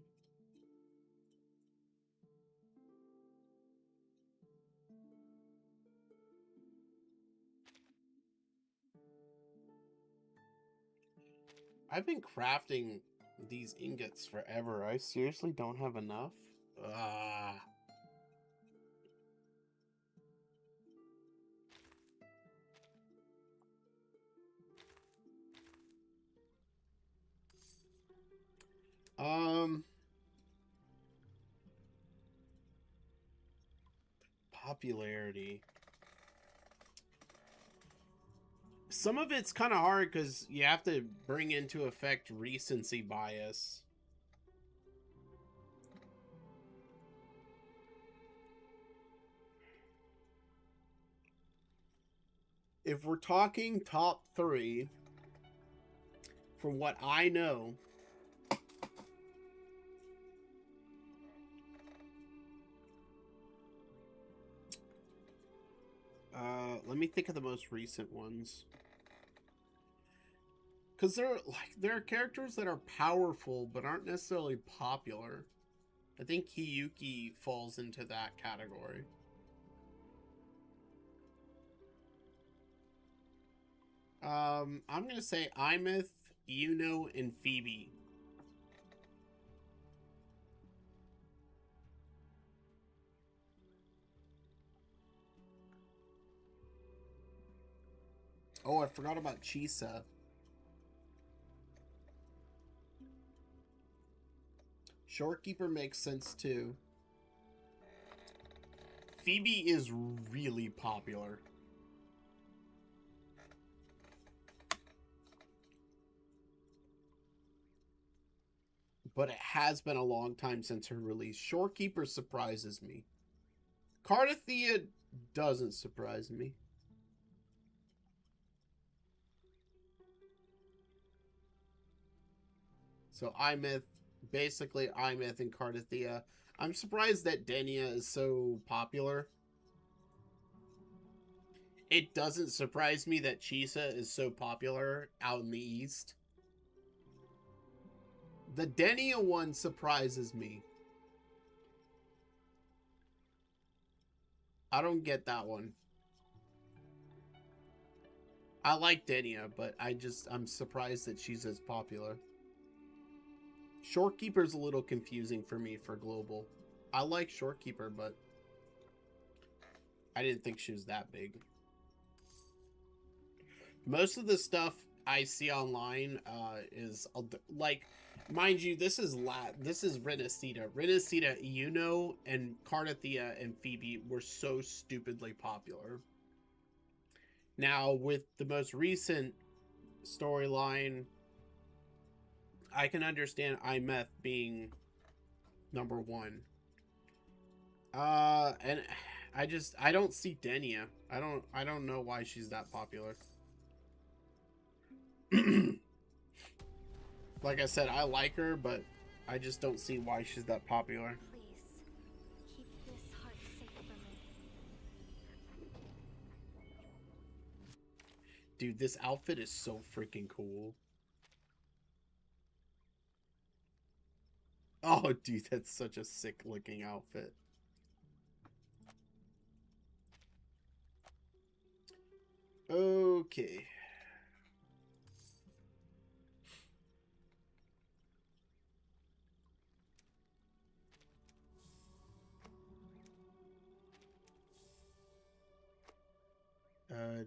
I've been crafting these ingots forever. I seriously don't have enough. Ah. Popularity. Some of it's kind of hard because you have to bring into effect recency bias. If we're talking top 3, from what I know, let me think of the most recent ones. Because there are characters that are powerful but aren't necessarily popular. I think Hiyuki falls into that category. I'm gonna say Imeth, Yuno, and Phoebe. Oh, I forgot about Chisa. Shorekeeper makes sense too. Phoebe is really popular. But it has been a long time since her release. Shorekeeper surprises me. Cardathea doesn't surprise me. So Imeth, basically Imeth and Cardathea. I'm surprised that Denia is so popular. It doesn't surprise me that Chisa is so popular out in the East. The Denia one surprises me. I don't get that one. I like Denia, but I'm surprised that she's as popular. Shorekeeper's a little confusing for me for global. I like Shorekeeper, but I didn't think she was that big. Most of the stuff I see online is like, mind you, this is Renacita. Renacita, and Cardathea and Phoebe were so stupidly popular. Now with the most recent storyline, I can understand Imeth being number one. And I don't see Denia. I don't know why she's that popular. Like I said, I like her, but I just don't see why she's that popular. Please, keep this heart safe for me. Dude, this outfit is so freaking cool. Oh, dude, that's such a sick looking outfit. Okay.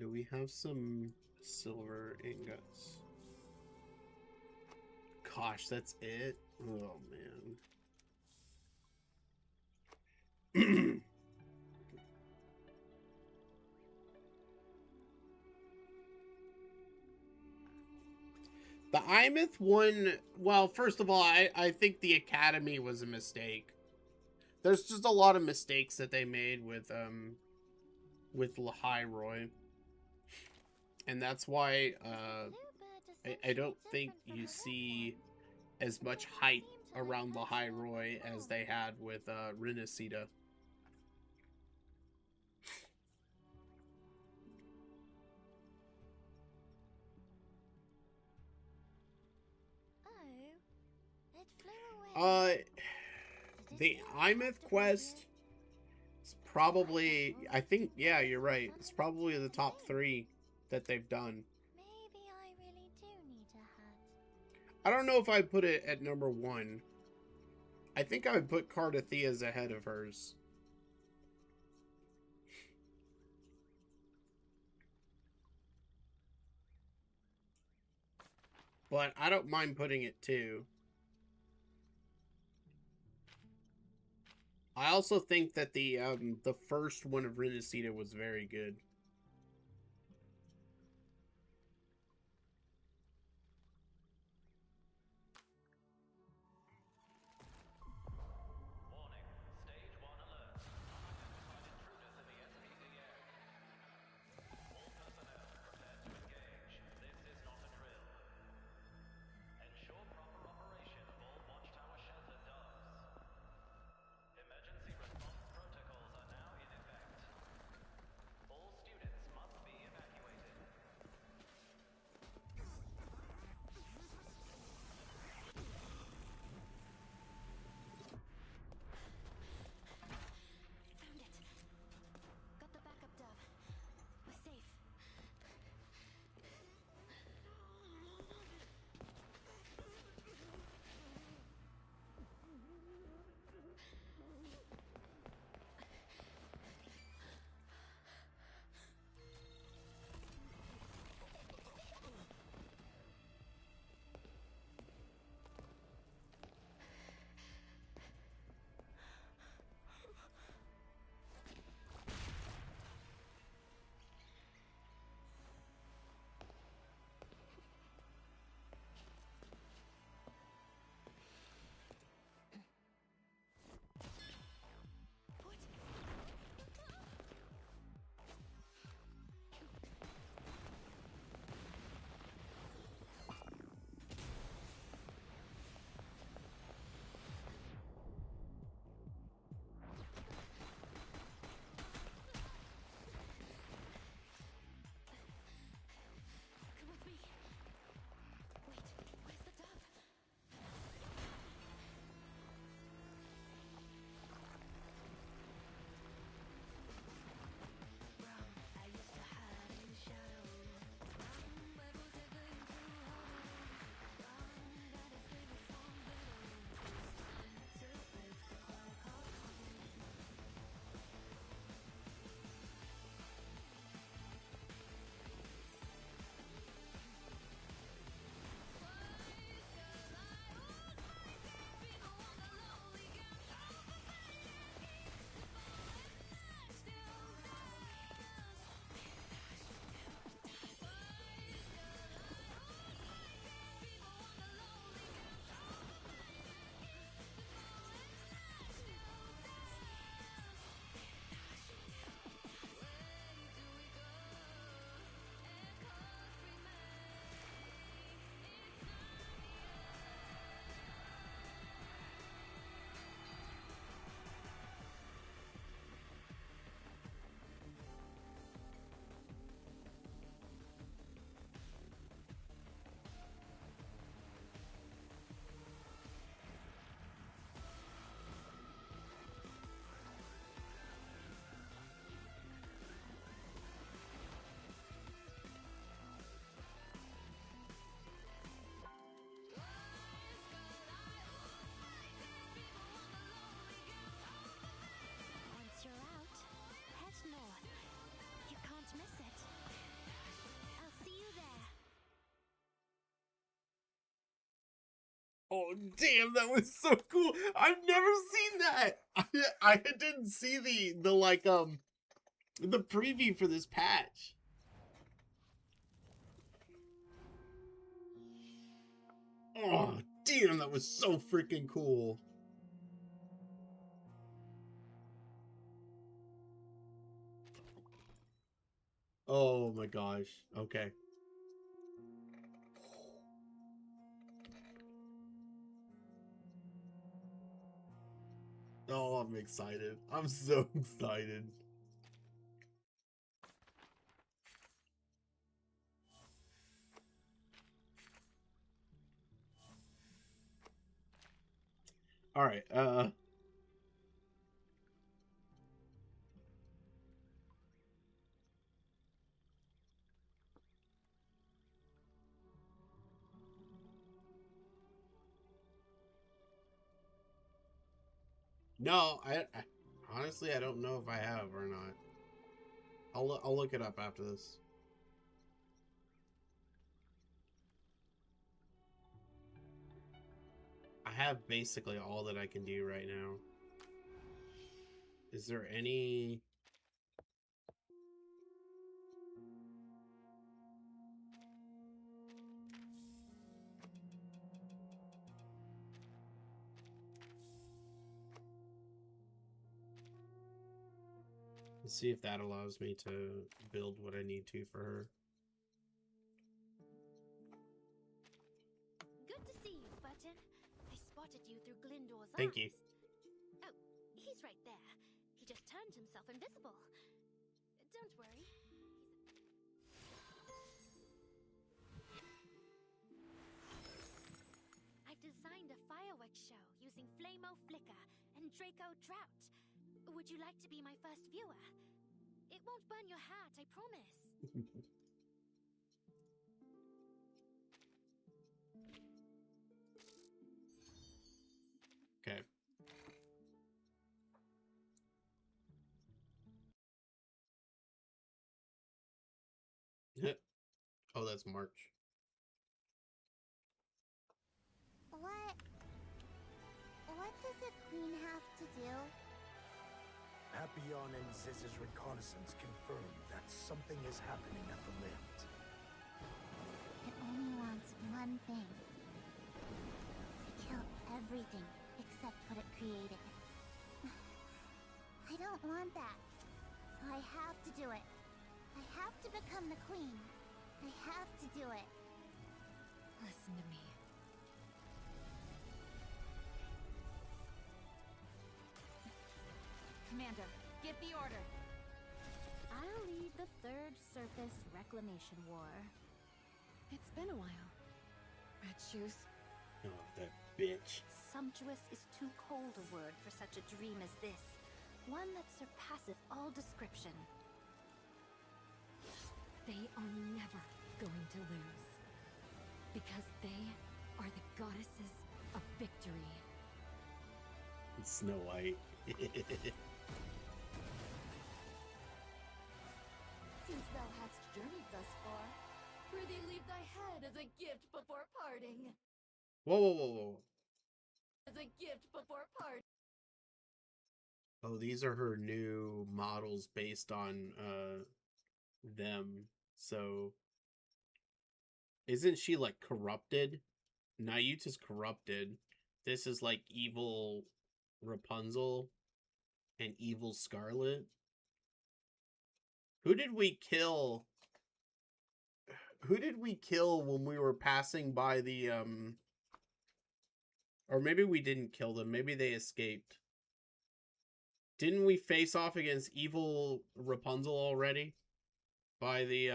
Do we have some silver ingots? Gosh, that's it? Oh, man. The Imeth one, well, first of all, I think the Academy was a mistake. There's just a lot of mistakes that they made with Lahai Roy. And that's why I don't think you see as much hype around Lahai Roy as they had with Renacita. The Imeth quest is probably, I think, yeah, you're right. It's probably the top 3 that they've done. Maybe I really do need a hat. I don't know if I'd put it at number 1. I think I would put Cardathea's ahead of hers. But I don't mind putting it 2. I also think that the first one of Renacita was very good. Oh, damn, that was so cool. I've never seen that. I didn't see the like, the preview for this patch. Oh, damn, that was so freaking cool. Oh my gosh. Okay. Oh, I'm excited. I'm so excited. All right. No, I honestly I don't know if I have or not. I'll look it up after this. I have basically all that I can do right now. Is there any... Let's see if that allows me to build what I need to for her. Good to see you, Button. I spotted you through Glyndor's eyes. Thank you. Oh, he's right there. He just turned himself invisible. Don't worry. I've designed a fireworks show using Flamo Flicker and Draco Trout. Would you like to be my first viewer? It won't burn your hat, I promise. Okay. Oh, that's March. What does a queen have to do? Papillon and Ziz's reconnaissance confirmed that something is happening at the lift. It only wants one thing. To kill everything except what it created. I don't want that. So I have to do it. I have to become the queen. I have to do it. Listen to me. Commander, give the order. I'll lead the Third Surface Reclamation War. It's been a while. Red Shoes. Oh, that bitch. Sumptuous is too cold a word for such a dream as this. One that surpasseth all description. They are never going to lose. Because they are the goddesses of victory. It's Snow White. Since thou hast journeyed thus far, prithee leave thy head as a gift before parting. Whoa, whoa, whoa, whoa. As a gift before parting. Oh, these are her new models based on them. So isn't she like corrupted? Nayuta's corrupted. This is like evil Rapunzel and evil Scarlet. Who did we kill? Who did we kill when we were passing by the or maybe we didn't kill them. Maybe they escaped. Didn't we face off against evil Rapunzel already? By the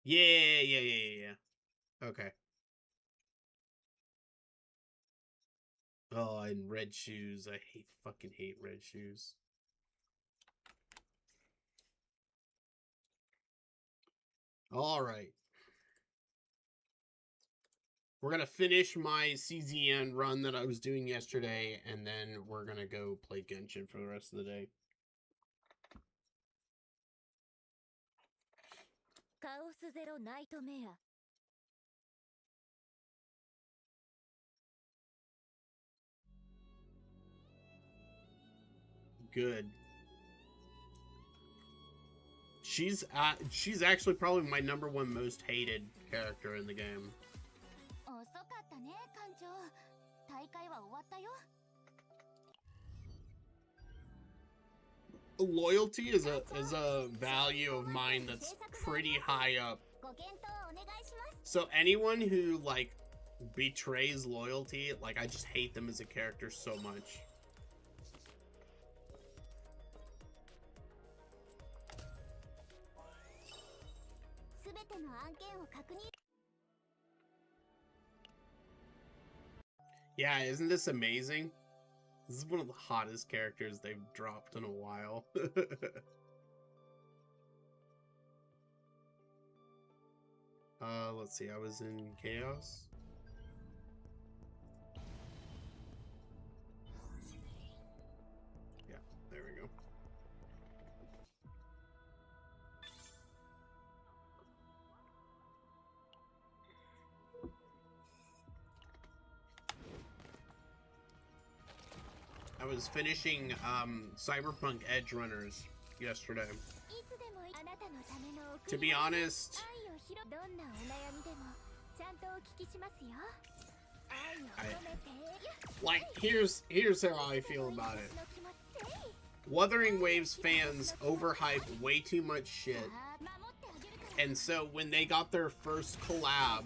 Yeah. Okay. Oh, and Red Shoes. I fucking hate Red Shoes. All right. We're going to finish my CZN run that I was doing yesterday, and then we're going to go play Genshin for the rest of the day. Chaos Zero Nightmare. good. She's actually probably my #1 most hated character in the game. 遅かったね、艦長。大会は終わったよ。 Loyalty is a value of mine that's pretty high up. ご検討お願いします。 So anyone who like betrays loyalty, like I just hate them as a character so much. Yeah, isn't this amazing? This is one of the hottest characters they've dropped in a while. Let's see, I was in Chaos. Yeah, there we go. I was finishing Cyberpunk Edge Runners yesterday. To be honest, like here's how I feel about it. Wuthering Waves fans overhype way too much shit. And so when they got their first collab,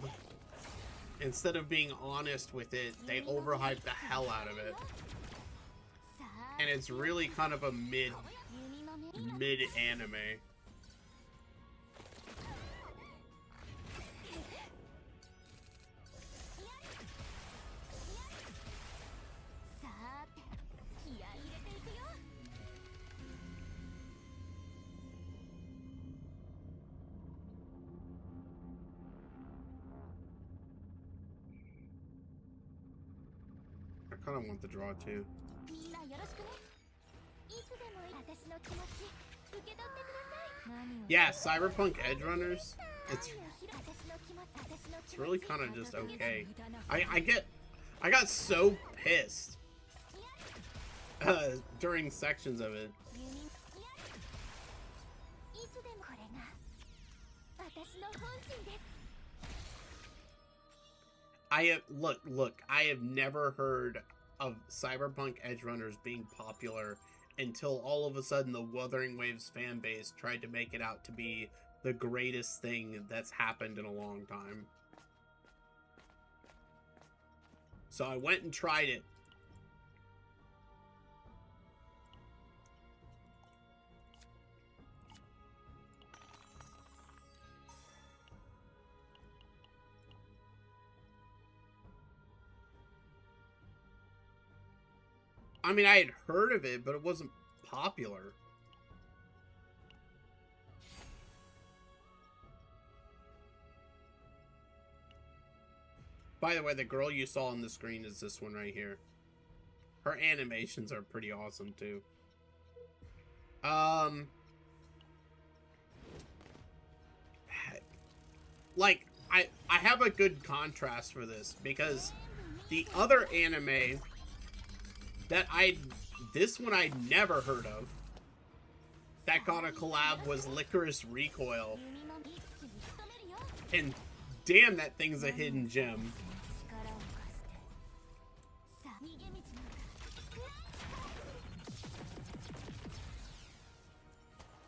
instead of being honest with it, they overhyped the hell out of it. And it's really kind of a mid anime. I kind of want the draw too. Yeah, Cyberpunk Edge Runners. It's really kind of just okay. I got so pissed during sections of it. Look, I have never heard of Cyberpunk Edge Runners being popular until all of a sudden the Wuthering Waves fan base tried to make it out to be the greatest thing that's happened in a long time. So I went and tried it. I mean, I had heard of it, but it wasn't popular. By the way, the girl you saw on the screen is this one right here. Her animations are pretty awesome, too. Like, I have a good contrast for this, because the other anime that this one I'd never heard of, that got a collab, was Licorice Recoil. And damn, that thing's a hidden gem.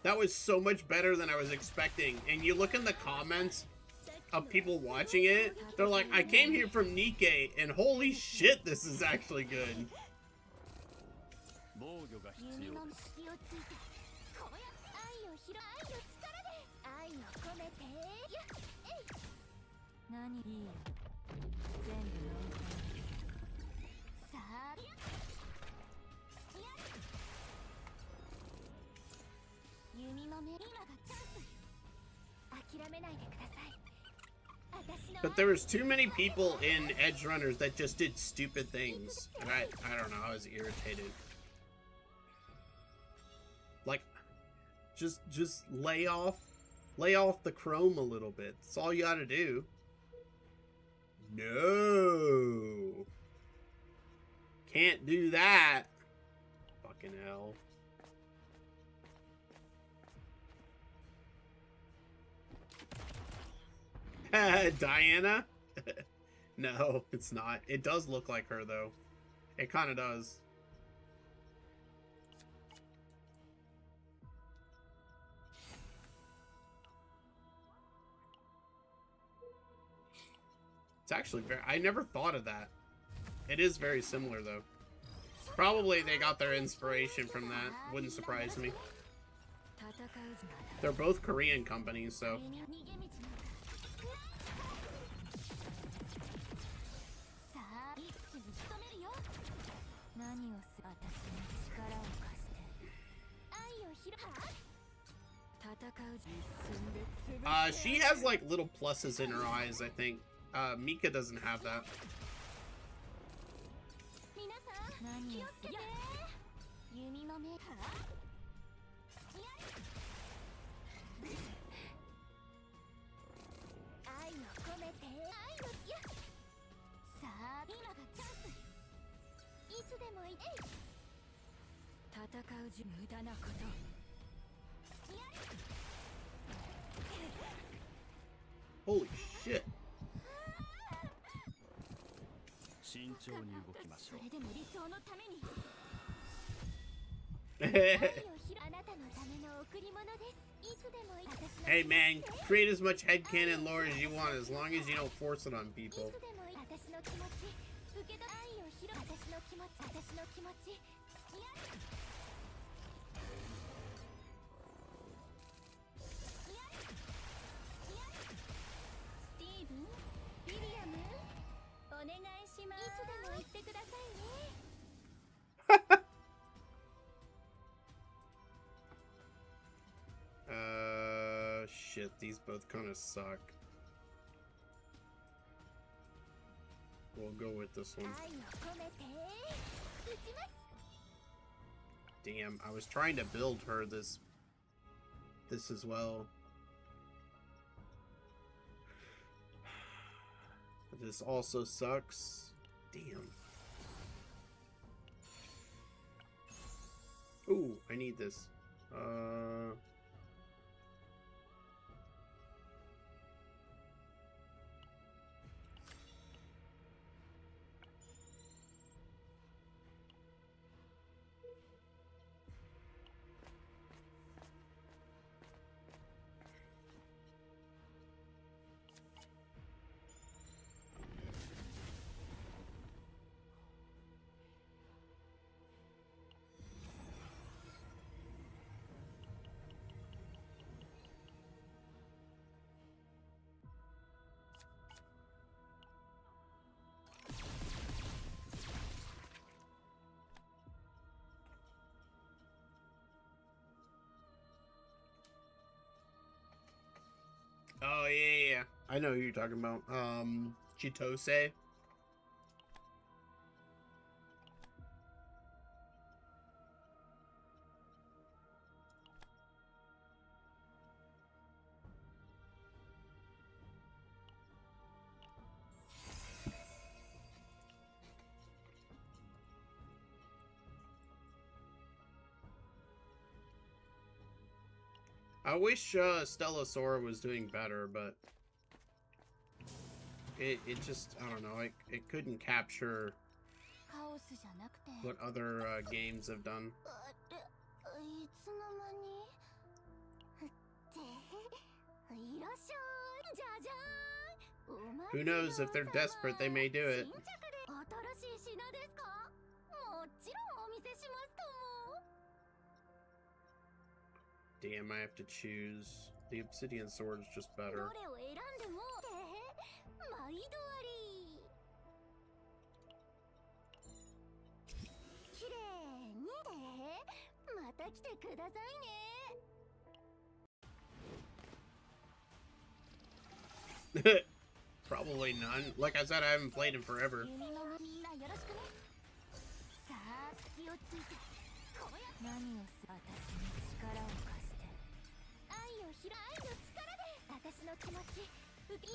That was so much better than I was expecting. And you look in the comments of people watching it, they're like, I came here from Nikkei, and holy shit, this is actually good. But there was too many people in Edge Runners that just did stupid things. And I don't know, I was irritated. Like, just lay off the chrome a little bit. That's all you gotta do. No. Can't do that. Fucking hell. Diana? No, it's not. It does look like her, though. It kind of does. It's actually very... I never thought of that. It is very similar, though. Probably they got their inspiration from that. Wouldn't surprise me. They're both Korean companies, so... She has, like, little pluses in her eyes, I think. Mika doesn't have that. Holy shit. Hey man, create as much headcanon lore as you want, as long as you don't force it on people. Shit, these both kind of suck. We'll go with this one. Damn, I was trying to build her this as well. This also sucks. Damn. Ooh, I need this. Oh, yeah. I know who you're talking about. Chitose. I wish Stellasaur was doing better, but it just, I don't know, it couldn't capture what other games have done. Who knows, if they're desperate, they may do it. Damn, I have to choose. The obsidian sword is just better. Probably none. Like I said, I haven't played in forever.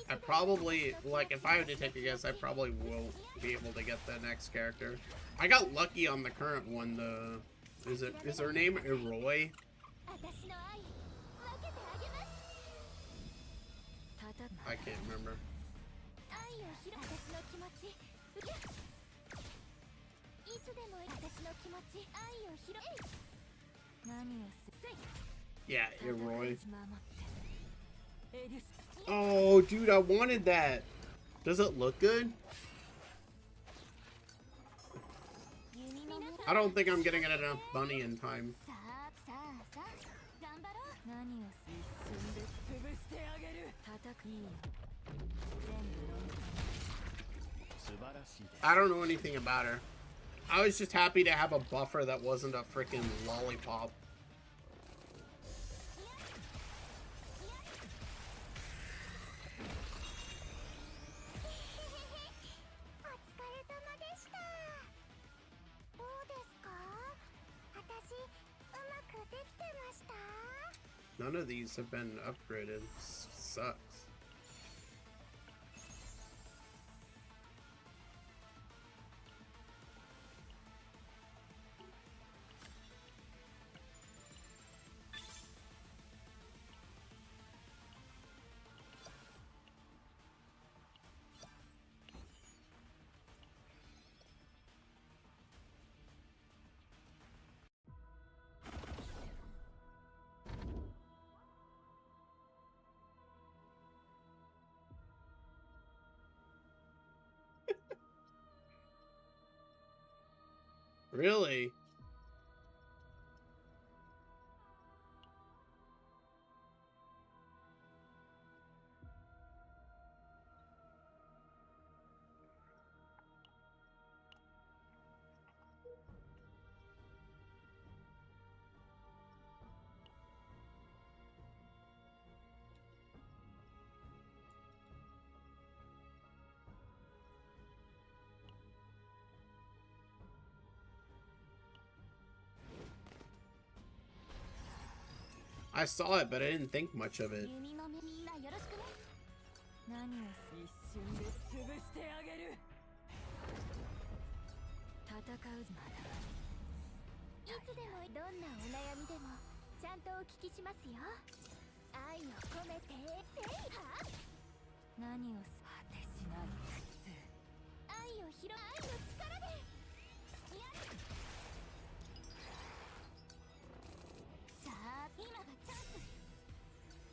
I probably, like, if I had to take a guess, I probably won't be able to get the next character. I got lucky on the current one, is her name Eroi? I can't remember. 愛を広私の気持ちいつでも私の気持ち愛を広い何をすい Yeah, Roy. Oh, dude, I wanted that. Does it look good? I don't think I'm getting enough money in time. さあさあさあ頑張ろう何を一瞬で潰してあげる叩くいいよ全部飲み I don't know anything about her. I was just happy to have a buffer that wasn't a freaking lollipop. None of these have been upgraded. Sucks. Really? I saw it, but I didn't think much of it. 弓のみんなよろしくね何を一瞬で潰してあげる戦うまだいつでもどんなお悩みでもちゃんとお聞きしますよ愛を込めてせいは何を果てしない苦痛愛を広愛の力でやるさあ今がチャンス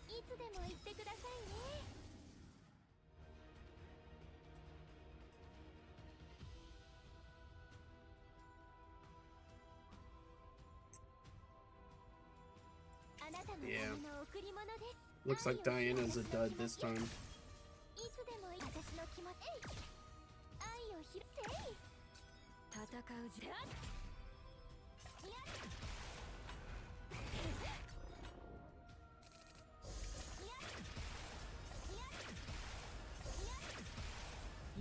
いつでも言ってくださいねあなたのための贈り物です Looks like Diana's a dud this time. いつでも私の気持ち愛を広せい戦う時間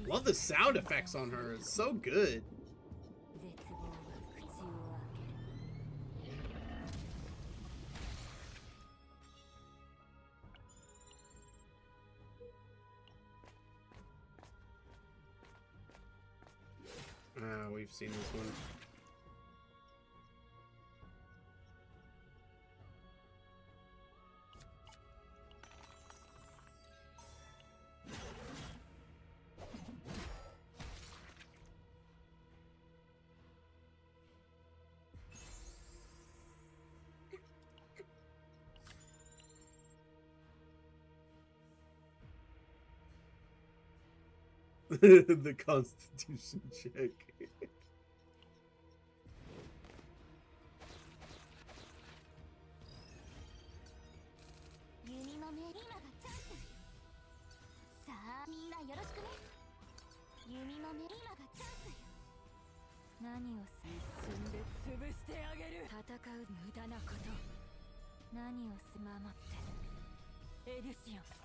Love the sound effects on her. It's so good. 絶望が口を開ける We've seen this one. The Constitution check. 弓の目今がチャンスさあみんなよろしくね弓の目今がチャンス何を一瞬で潰してあげる戦う無駄なこと何を守ってエルシオン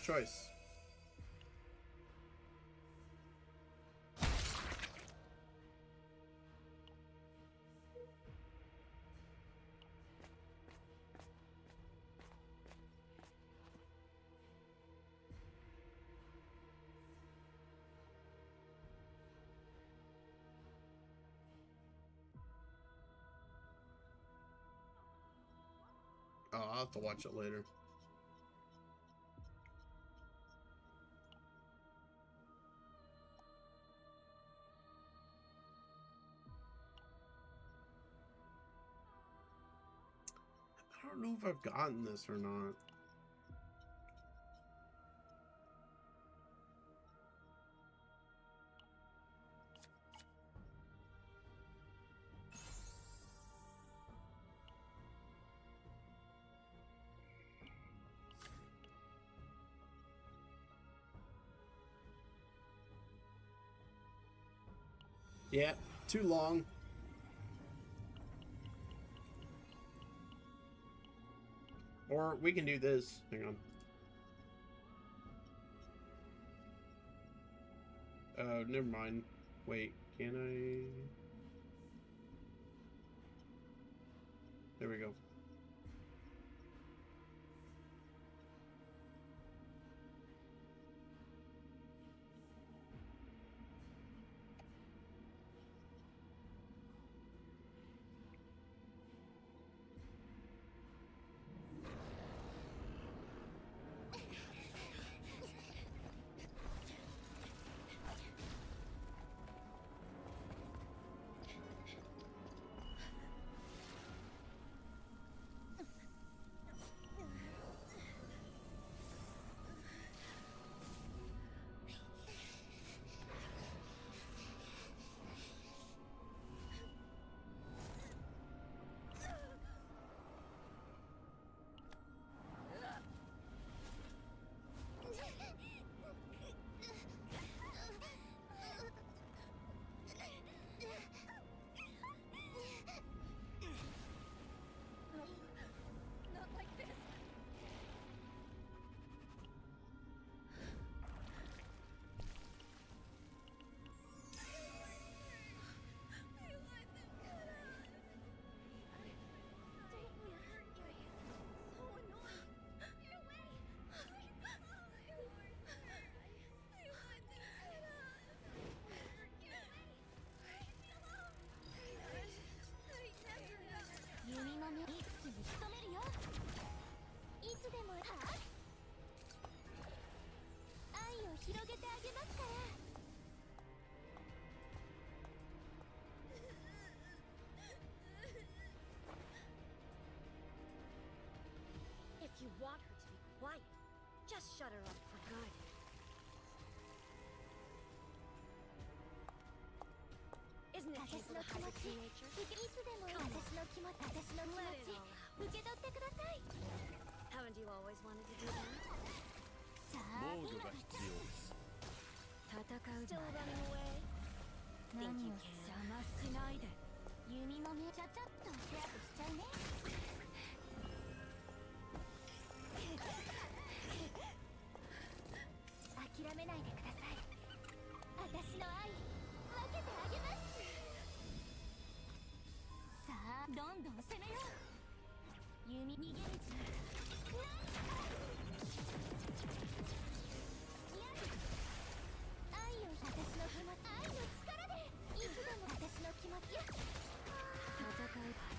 choice. Oh, I'll have to watch it later. I don't know if I've gotten this or not. Yeah, too long. Or we can do this. Hang on. Oh, never mind. Wait, can I? There we go. Not like this. I want them cut off. I don't want to hurt you. So annoying. Get away. I want them cut off. I want them cut off. Get away. Leave me alone. I never know. 弓の目一気に仕留めるよ。いつでもは愛を広げてあげますから。 If you want her to be quiet, just shut her up for good. Isn't it 私 hateful の to 気 hide 持 a ち、 teenager? いつでも私の気持ち、受け取ってください。 Haven't you always wanted to do that? さあ、防御が必要です。戦う Still running away? 何を Think you 邪 can? 魔しないで。弓の目ちゃちゃっとシェアしちゃうね。諦めないでください。私の愛、分けてあげます。さあ、どんどん攻めよう。弓逃げ道。愛を私の気持ち、愛の力でいつでも私の気持ち。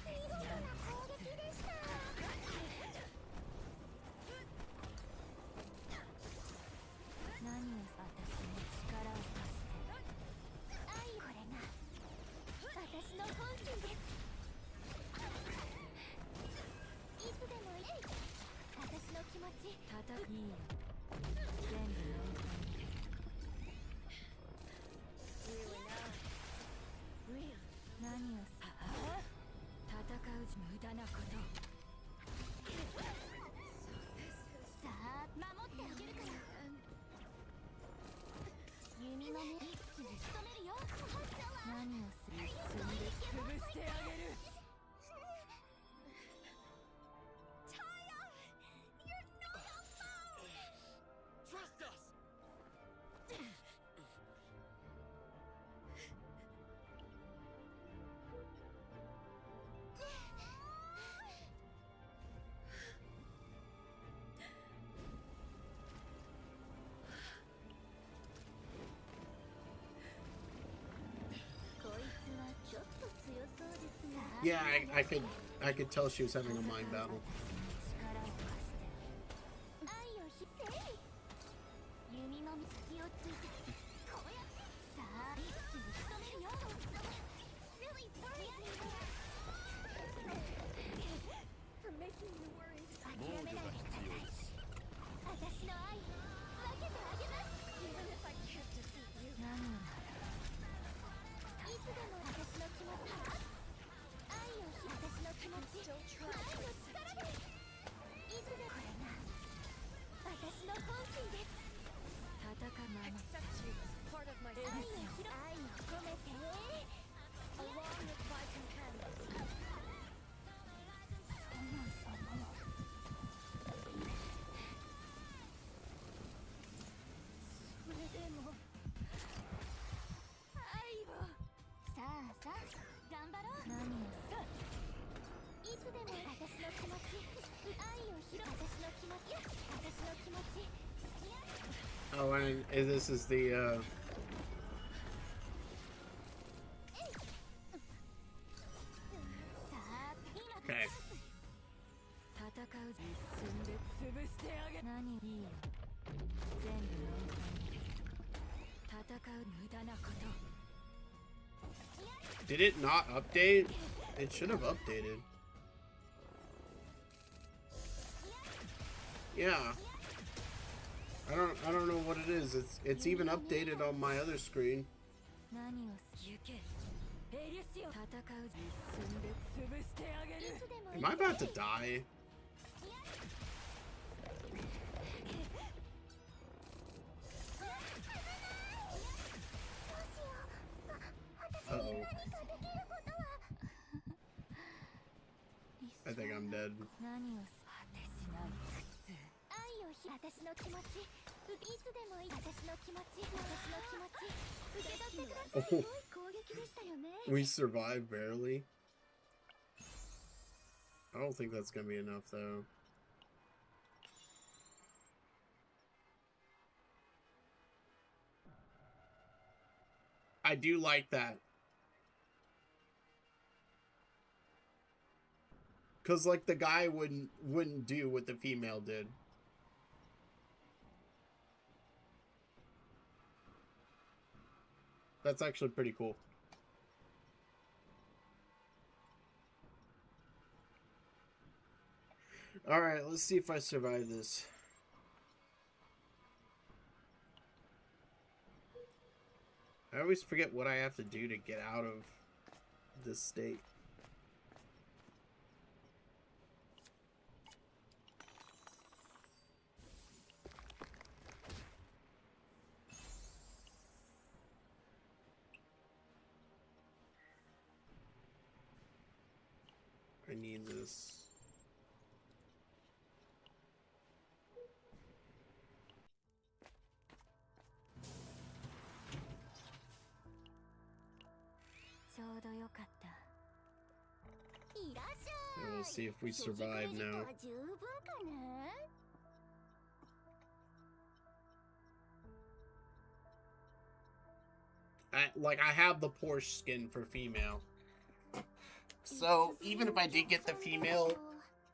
見事な攻撃でした。何を私に力を貸して愛、これが私の本心です。いつでもいい。私の気持ち。叩くいいよ。全部飲み込む。 Really now? Real. 何を戦う無駄なこと。さあ、守ってあげるから。弓の目一気に仕留めるよ。何をする。一瞬で潰してあげる。Taya, you're not alone. Yeah, I could tell she was having a mind battle. 弓の隙をついてこうやってさあ一気に仕留めるよ Really worried me For making me worried. 諦めないでください私の愛分けてあげます Even if I can't defeat you. 何をいつでも私の気持ち愛を私の気持ち Still try 愛 to の accept 力で you. いつでこれが私の本心です Accept you as part of my 愛を family. 込めて Along with my companions. それでも愛をさあさあ頑張ろう何をいつでも私の気持ち愛を広私の気持ち私の気持ち Oh, and this is the Okay. 戦う一瞬で潰してあげ何いいよ全部飲み込み戦う無駄なこと Did it not update? It should have updated. Yeah. I don't know what it is. It's even updated on my other screen. 何を行けエリュシオ戦う一瞬で潰してあげる Am I about to die? Uh-oh. I think I'm dead. 何を果てしない苦痛愛を私の気持ちいつでもいい私の気持ち私の気持ち受け取ってくださいすごい攻撃でしたよね We survived barely. I don't think that's gonna be enough though. I do like that. Cause like the guy wouldn't do what the female did. That's actually pretty cool. Alright, let's see if I survive this. I always forget what I have to do to get out of this state. I need this. And we'll see if we survive now. I have the Porsche skin for female. So, even if I did get the female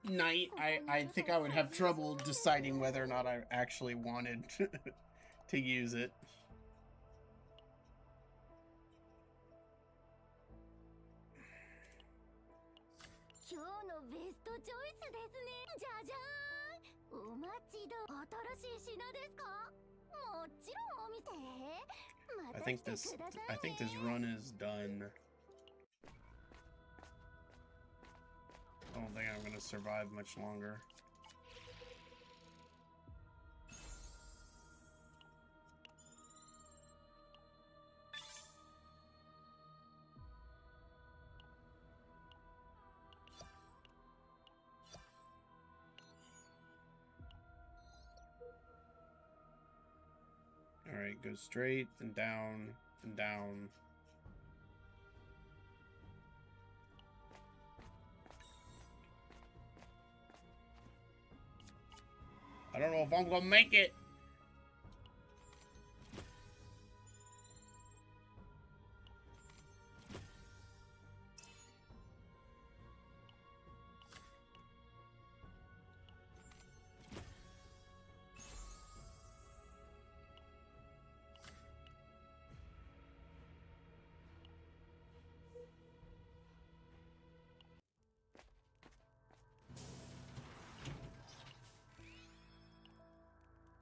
knight, I think I would have trouble deciding whether or not I actually wanted to use it. I think this run is done. I don't think I'm gonna survive much longer. Alright, go straight and down and down. I don't know if I'm gonna make it.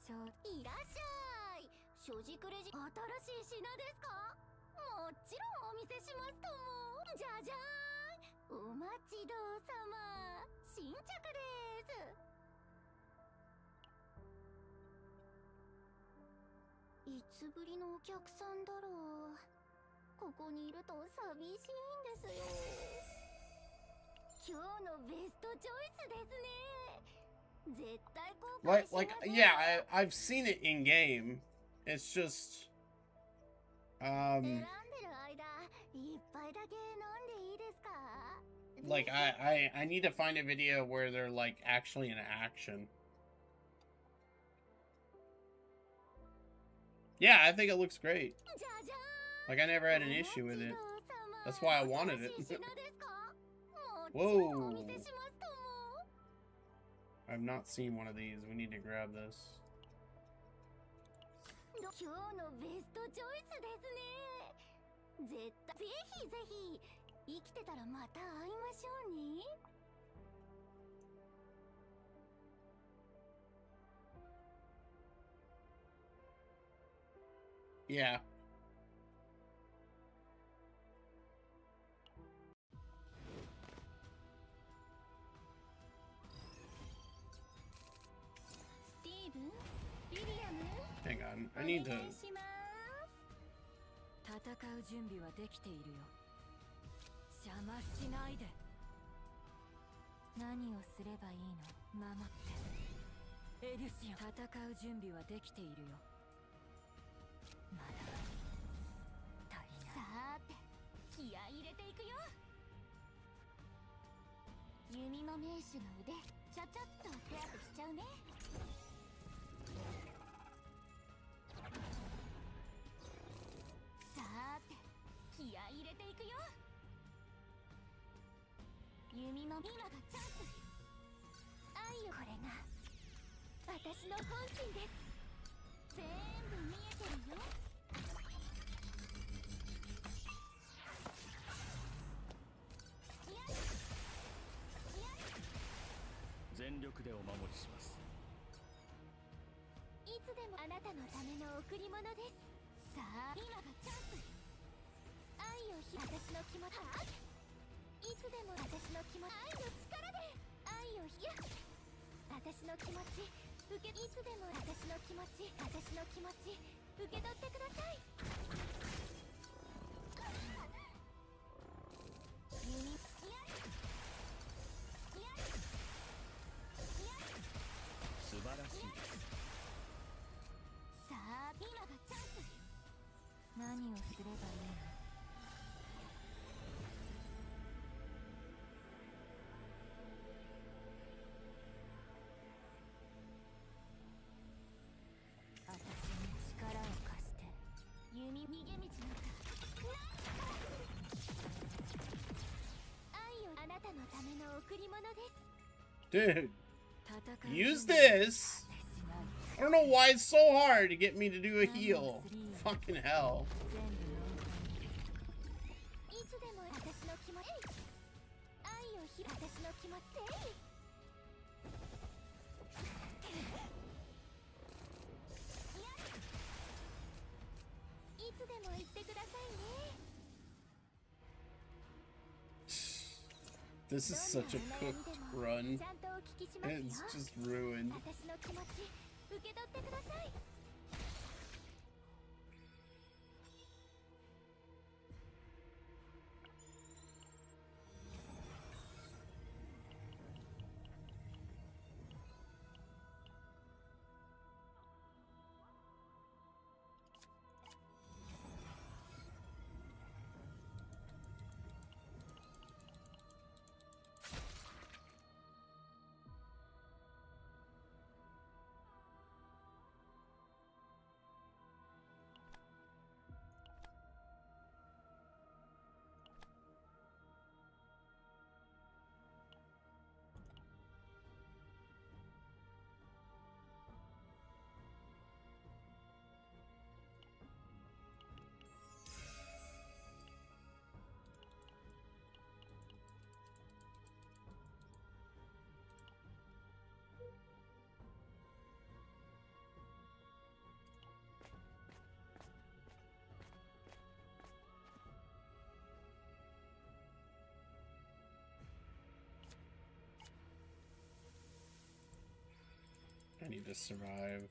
いらっしゃい。所持クレジ新しい品ですか？もちろんお見せしますとも。じゃじゃーん、お待ちどうさま。新着です。いつぶりのお客さんだろう。ここにいると寂しいんですよ。今日のベストチョイスですね。絶対後悔しません。 yeah, I've seen it in game. It's just, 選んでる間一杯だけ飲んでいいですか？ like I need to find a video where they're like actually in action. Yeah, I think it looks great. Like I never had an issue with it. That's why I wanted it. Whoa. I've not seen one of these. We need to grab this. 今日のベストチョイスですね。絶対ぜひぜひ生きてたらまた会いましょうね。Yeah. Hang on, I need to. 戦う準備はできているよ。邪魔しないで。何をすればいいの？守って。エリュシアン、戦う準備はできているよ。まだ足りない。さーて、気合い入れていくよ。弓の名手の腕、ちゃちゃっと手当てしちゃうね。さーて、気合い入れていくよ。弓の今がチャンス。愛よ、これが私の本心です。全部見えてるよ。全力でお守りします。いつでもあなたのための贈り物です。さあ、今がチャンス。愛を私の気持ち。いつでも私の気持ち。愛の力で愛を私の気持ち受け。いつでも私の気持ち。私の気持ち受け取ってください。素晴らしいです。さあ、今がチャンス。何をすればいいの？私に力を貸して。弓逃げ道なんか。愛をあなたのための贈り物です。 Dude, use this. I don't know why it's so hard to get me to do a heal. Fucking hell. いつでも私の気持ち。愛を私の気持ち。いつでも言ってくださいね。 This is such a cooked run. ちゃんとお聞きしますよ。 It's just ruined. 私の気持ち受け取ってください。I need to survive.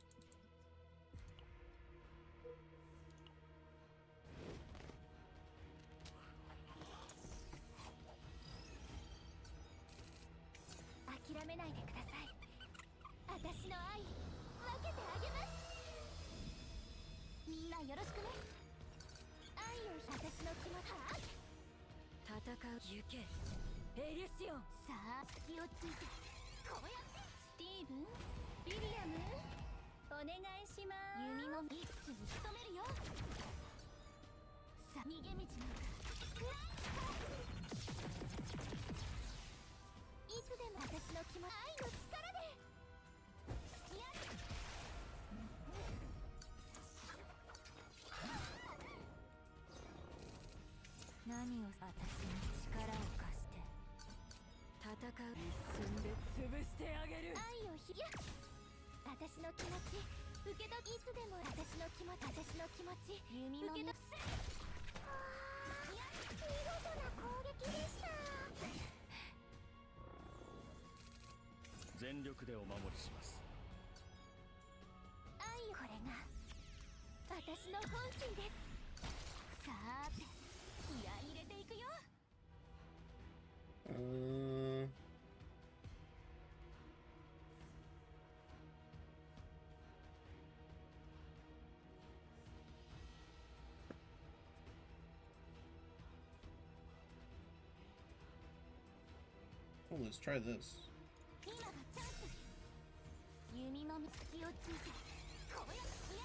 全力でお守りします。これが私の本心です。さーて、気合い入れていくよ。Well, let's try this. 今がチャンス。弓の隙をついて、こうやってや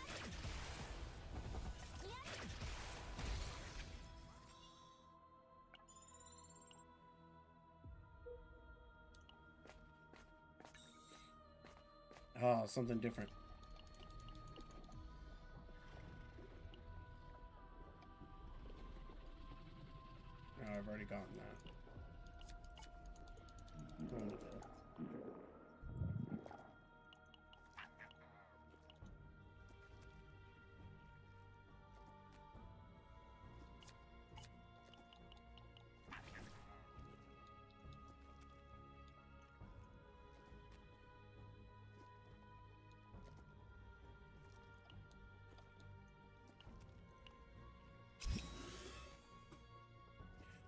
る。Ah, something different. Oh, I've already gotten that. Going with that.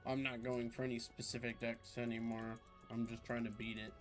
I'm not going for any specific decks anymore. I'm just trying to beat it.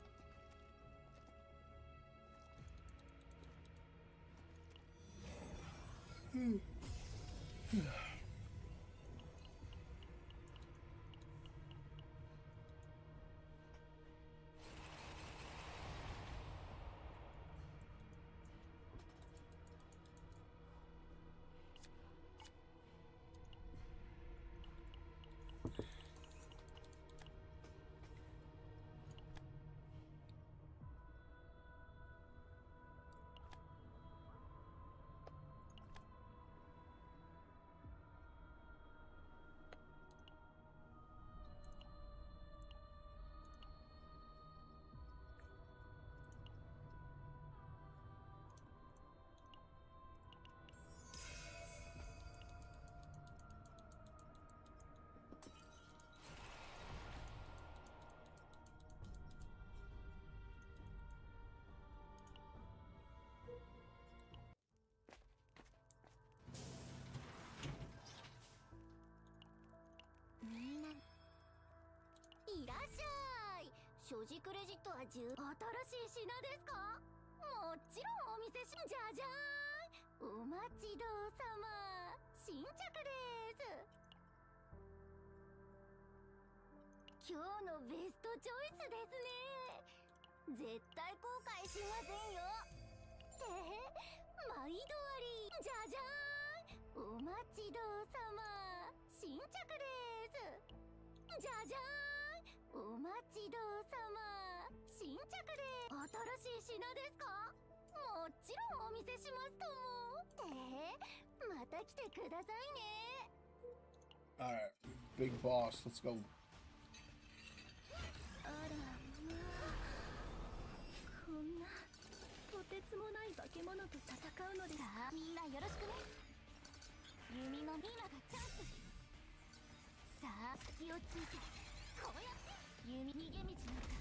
みんないらっしゃい。所持クレジットは新しい品ですか？もちろんお見せしじゃじゃーん。お待ちどうさま。新着です。今日のベストチョイスですね。絶対後悔しませんよ。てへ、毎度ありじゃじゃーん。お待ちどうさま。新着です。じゃじゃーん。お待ちどうさま。新着で新しい品ですか？もちろんお見せしますとも。また来てくださいね。 Alright, big boss, let's go. あらまあ、こんなとてつもない化け物と戦うのです。さあみんなよろしくね。弓の今がチャンス。さあ隙をついて、こうやって弓逃げ道なんか。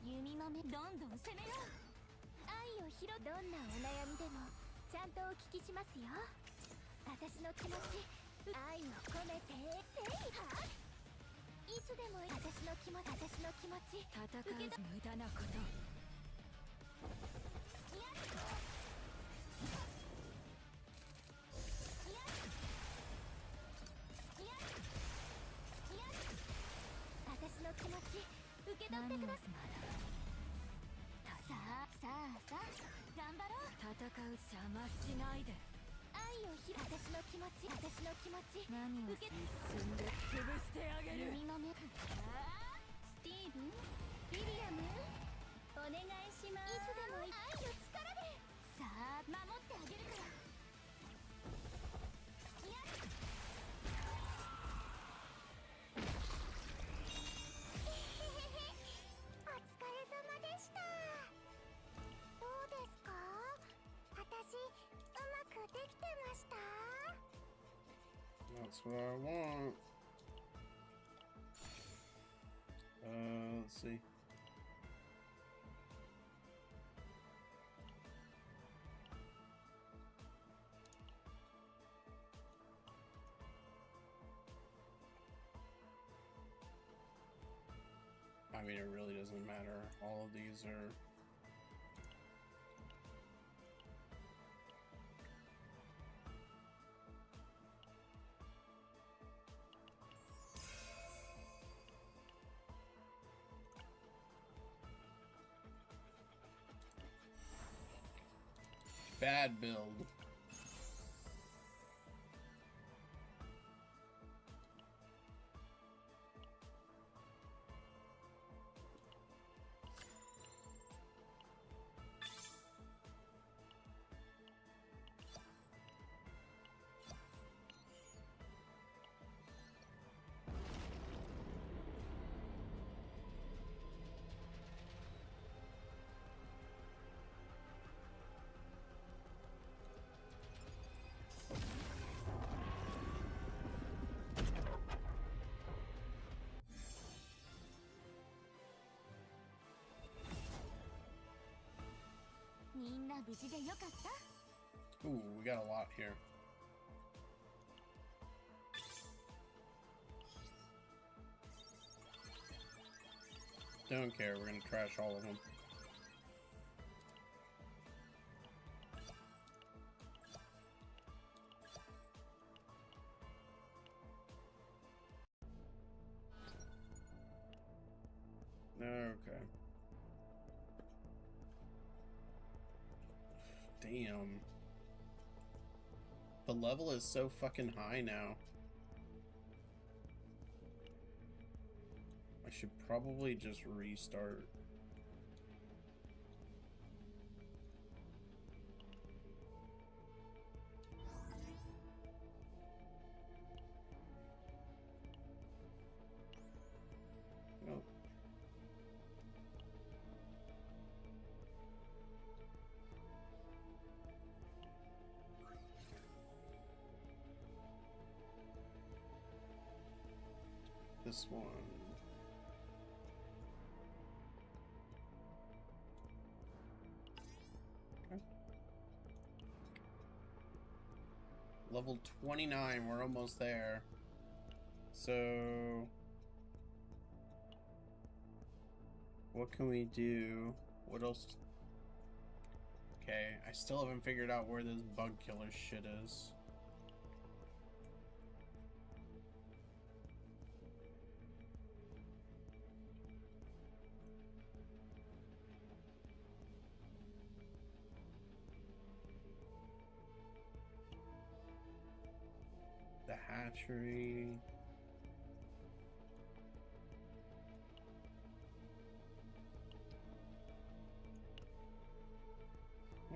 弓豆どんどん攻めよう。愛を拾どんなお悩みでもちゃんとお聞きしますよ。私の気持ち愛を込めてせいはいつでも私の気持ち戦う無駄なこと私の気持ち受け取ってください。さあ頑張ろう。戦う邪魔しないで。愛を私の気持ち何を受け一瞬で潰してあげる。弓の目スティーブンウィリアムお願いします。いつでも愛の力でさあ守ってあげるから。お疲れ様でした。どうですか？私うまくできてました？ That's what I want. Let's see. I mean, it really doesn't matter. All of these are... bad build. Ooh, we got a lot here. Don't care, we're gonna trash all of them. Okay. Damn. The level is so fucking high now. I should probably just restart. Oh. This one. Okay. Level 29, we're almost there. So what can we do? What else? Okay, I still haven't figured out where this bug killer shit is. The hatchery.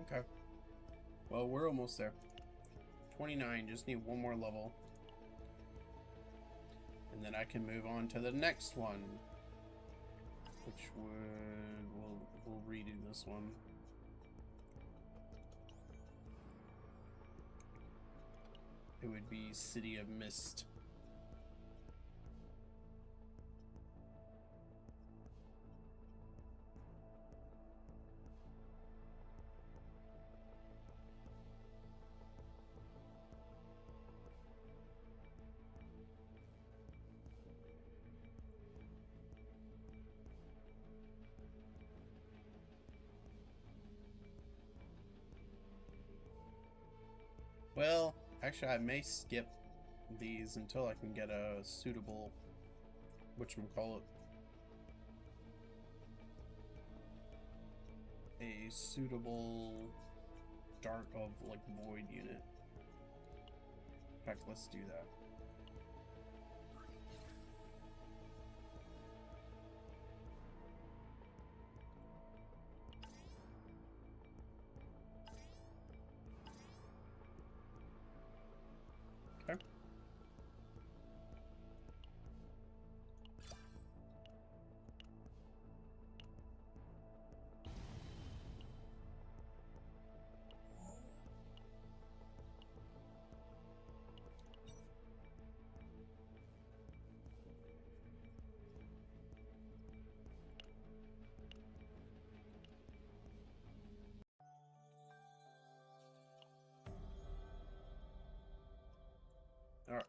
Okay. Well, we're almost there. 29, just need one more level. And then I can move on to the next one. Which would... We'll redo this one. It would be City of Mist. Well, actually, I may skip these until I can get a suitable, whatchamacallit, a suitable Dart of, like, Void unit. In fact, let's do that. Okay. All right.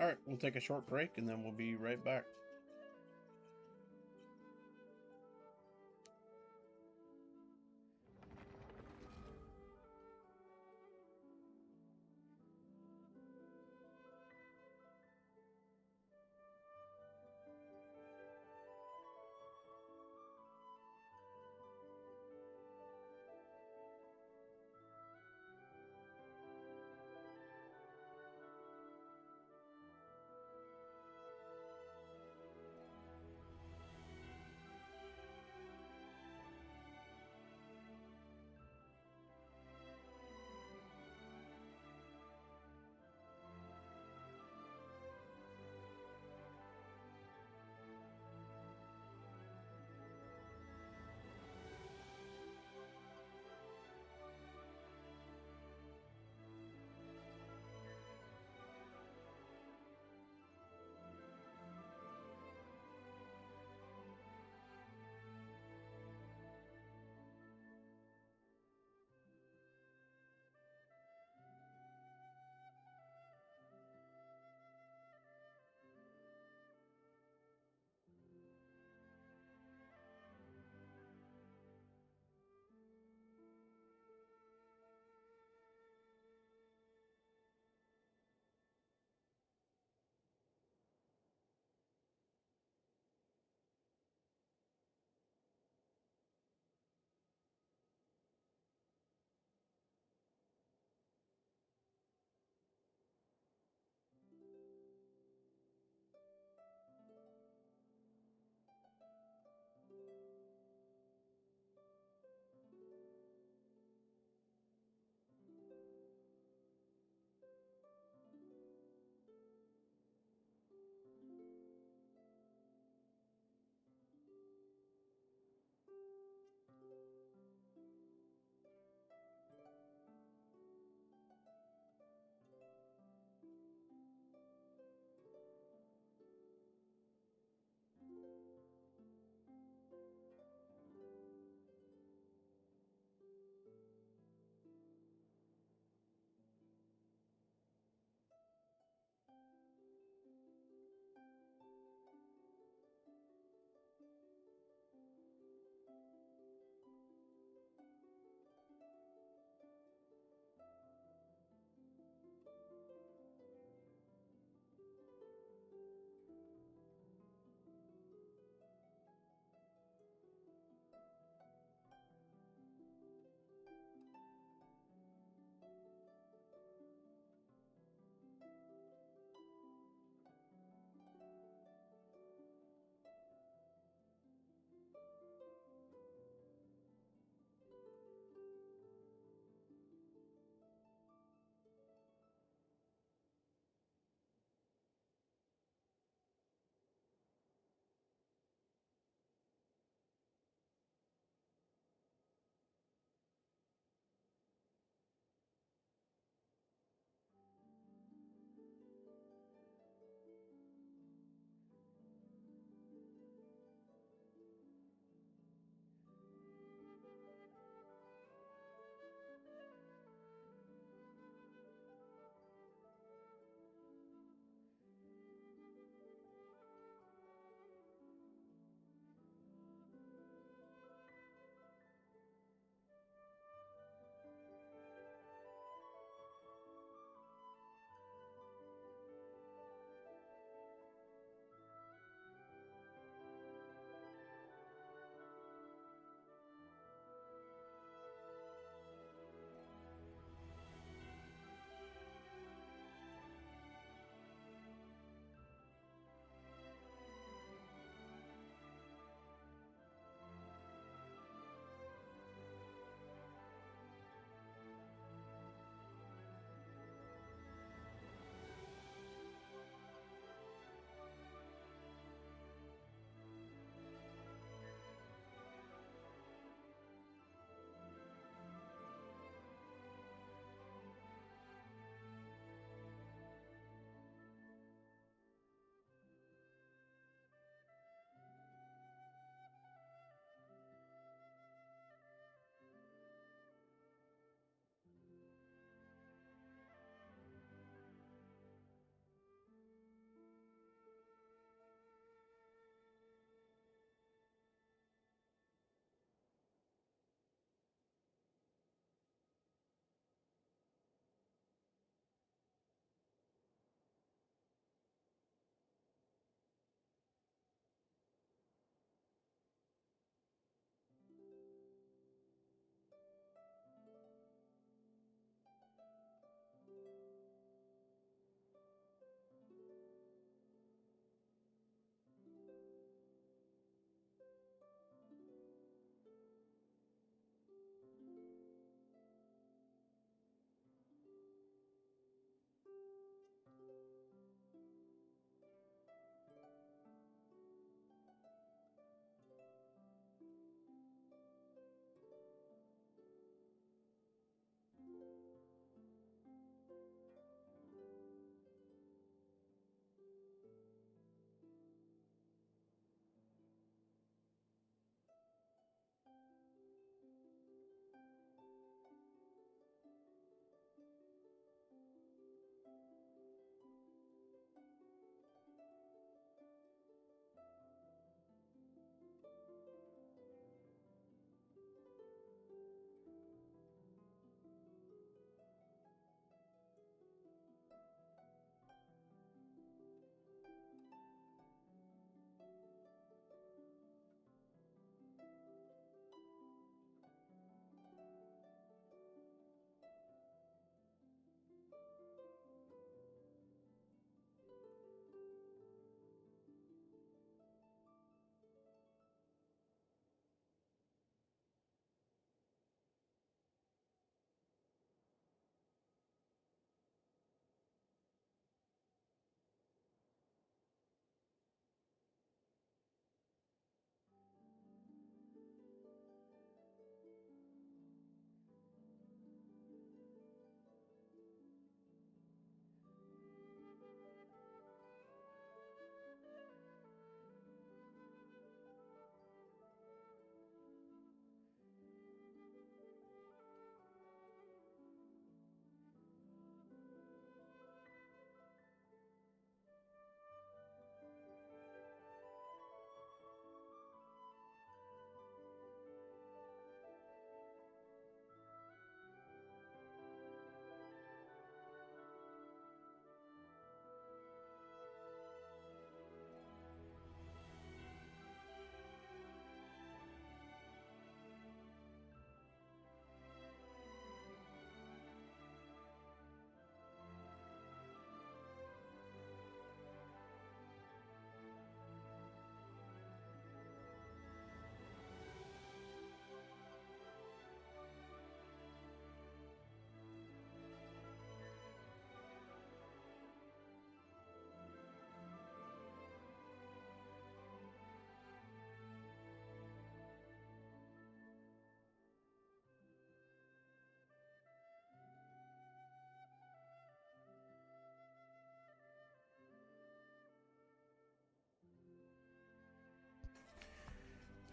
All right, we'll take a short break and then we'll be right back.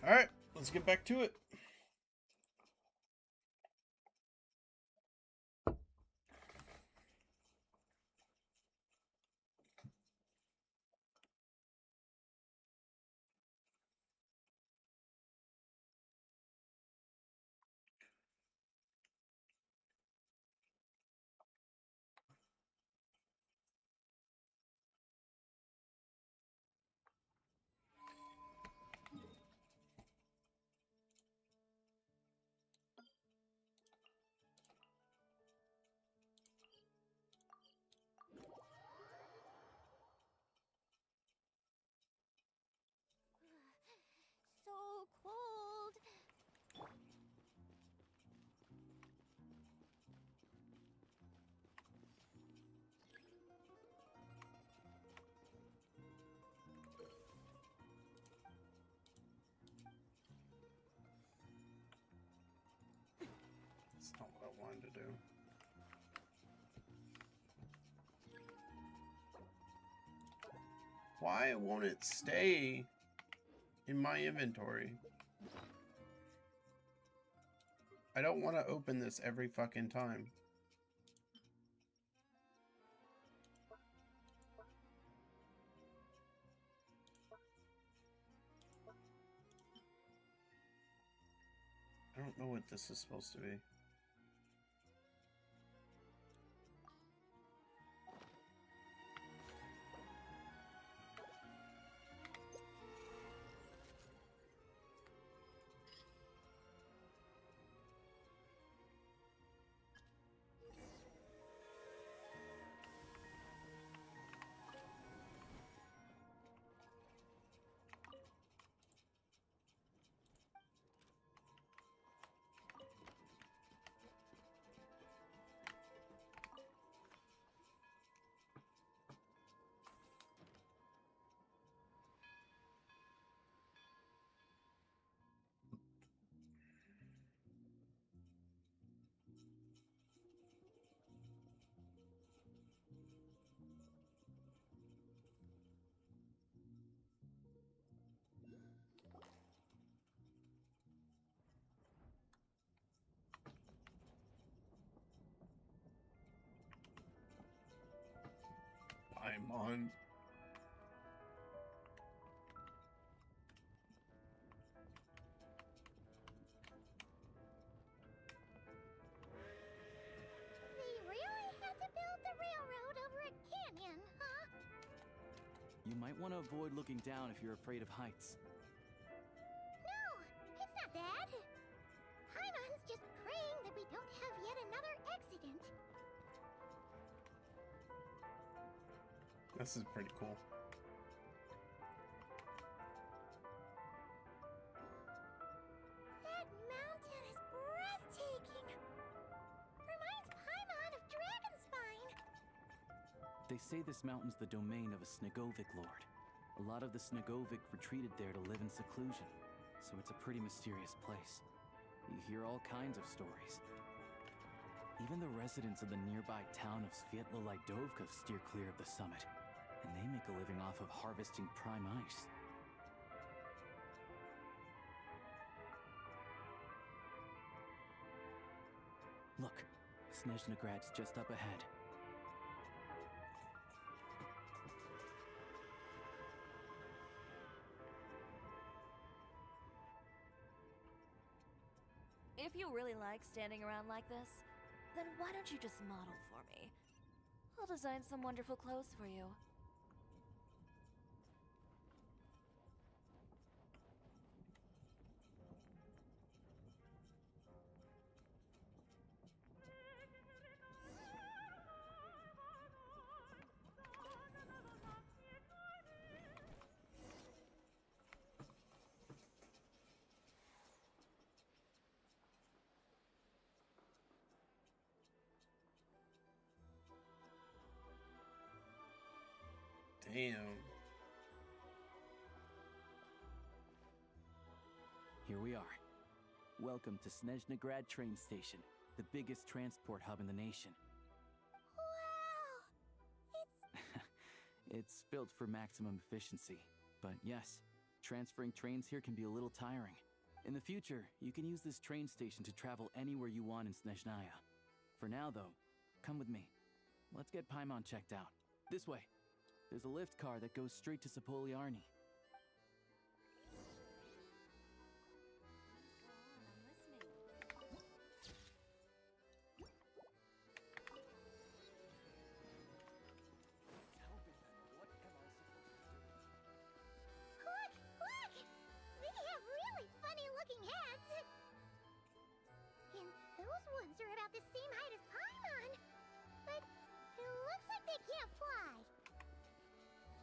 Alright, let's get back to it. So cold. That's not what I wanted to do. Why won't it stay in my inventory? I don't want to open this every fucking time. I don't know what this is supposed to be. I'm on. They really had to build the railroad over a canyon, huh? You might want to avoid looking down if you're afraid of heights. No, it's not that. Paimon's just praying that we don't have yet another accident. This is pretty cool. That mountain is breathtaking. Reminds Paimon of Dragonspine. They say this mountain's the domain of a Snegovic lord. A lot of the Snegovic retreated there to live in seclusion, so it's a pretty mysterious place. You hear all kinds of stories. Even the residents of the nearby town of Svietlo-Lidovka steer clear of the summit, and they make a living off of harvesting prime ice. Look, Snezhnagrad's just up ahead. If you really like standing around like this, then why don't you just model for me? I'll design some wonderful clothes for you. Damn. Here we are. Welcome to Snezhnagrad train station, the biggest transport hub in the nation. Wow! It's built for maximum efficiency, but yes, transferring trains here can be a little tiring. In the future, you can use this train station to travel anywhere you want in Snezhnaya. For now, though, come with me. Let's get Paimon checked out. This way. There's a lift car that goes straight to Sapoliarni. Look! Look! They have really funny-looking heads! And those ones are about the same height as Paimon! But it looks like they can't fly!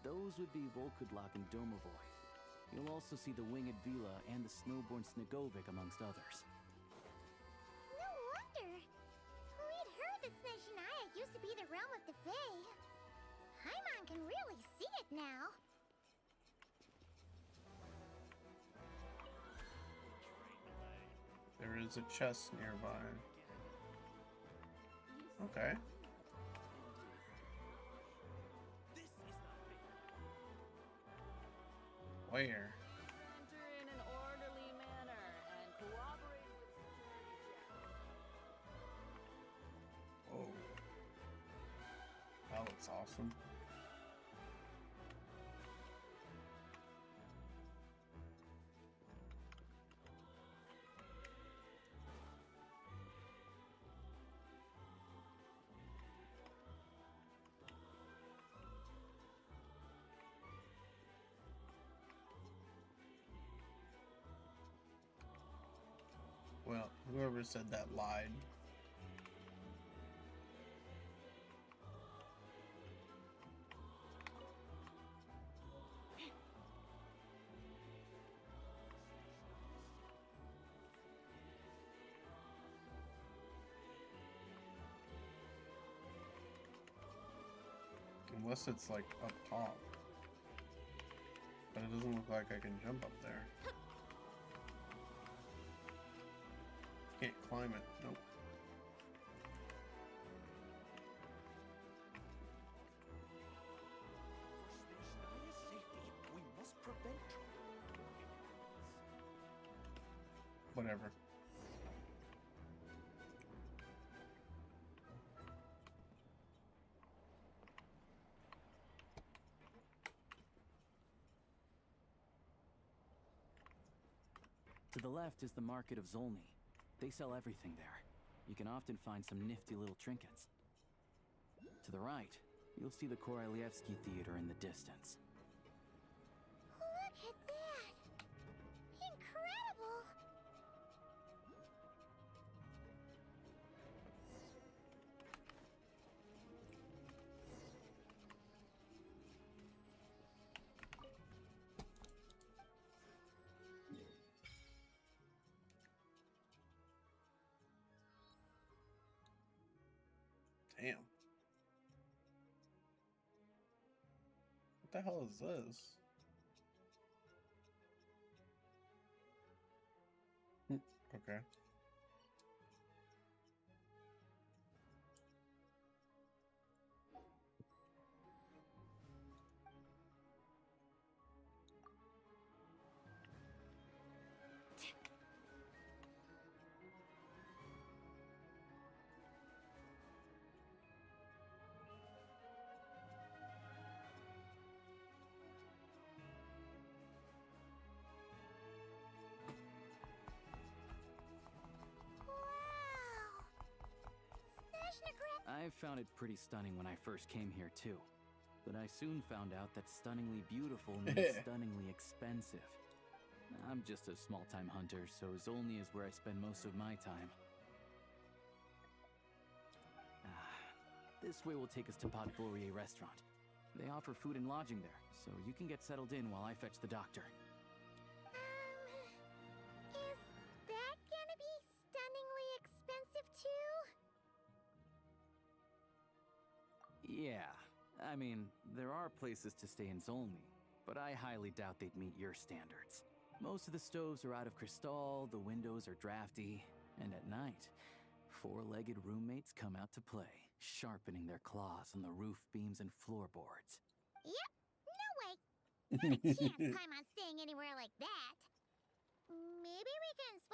Those would be Volkudlak and Domovoy. You'll also see the winged Vila and the snowborn Snegovic amongst others. No wonder! We'd heard that Snezhnaya used to be the realm of the Fae. Paimon can really see it now. There is a chest nearby. Okay. Where? Enter in an orderly manner and cooperate with security checks. Whoa. That looks awesome. Well, whoever said that lied. Unless it's like up top. But it doesn't look like I can jump up there. Can't climb it. Nope. For Snezhnaya's safety, we must prevent trouble. Whatever. To the left is the market of Zolny. They sell everything there. You can often find some nifty little trinkets. To the right, you'll see the Korolyevsky Theater in the distance. Look at that! Incredible! Damn. What the hell is this? Okay. Wow! Snezhnaya! I found it pretty stunning when I first came here too. But I soon found out that stunningly beautiful means stunningly expensive. I'm just a small-time hunter, so Zolny is where I spend most of my time. This way will take us to Podvorier restaurant. They offer food and lodging there, so you can get settled in while I fetch the doctor. Is that gonna be stunningly expensive too? Yeah, I mean, there are places to stay in Zolny, but I highly doubt they'd meet your standards. Most of the stoves are out of crystal, the windows are drafty, and at night, four-legged roommates come out to play, sharpening their claws on the roof beams and floorboards. Yep, no way. Not a chance Paimon's staying anywhere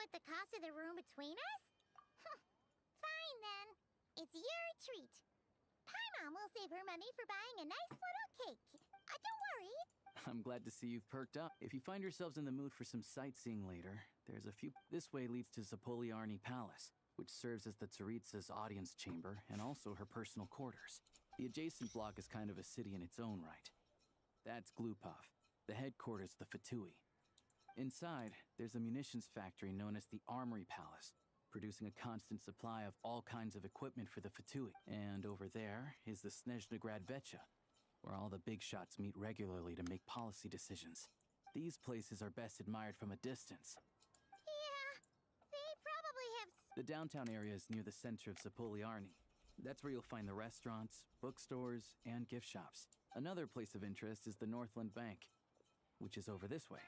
split the cost of the room between us? Fine then. It's your treat. Paimon will save her money for buying a nice little cake. Don't worry. I'm glad to see you've perked up. If you find yourselves in the mood for some sightseeing later, there's a few. This way leads to Zapoliarni Palace, which serves as the Tsaritsa's audience chamber and also her personal quarters. The adjacent block is kind of a city in its own right. That's Glupov, the headquarters of the Fatui. Inside, there's a munitions factory known as the Armory Palace, producing a constant supply of all kinds of equipment for the Fatui. And over there is the Snezhnaya Vecha, where all the big shots meet regularly to make policy decisions. These places are best admired from a distance. Yeah, they probably have. The downtown area is near the center of Zapoliarni. That's where you'll find the restaurants, bookstores, and gift shops. Another place of interest is the Northland Bank, which is over this way.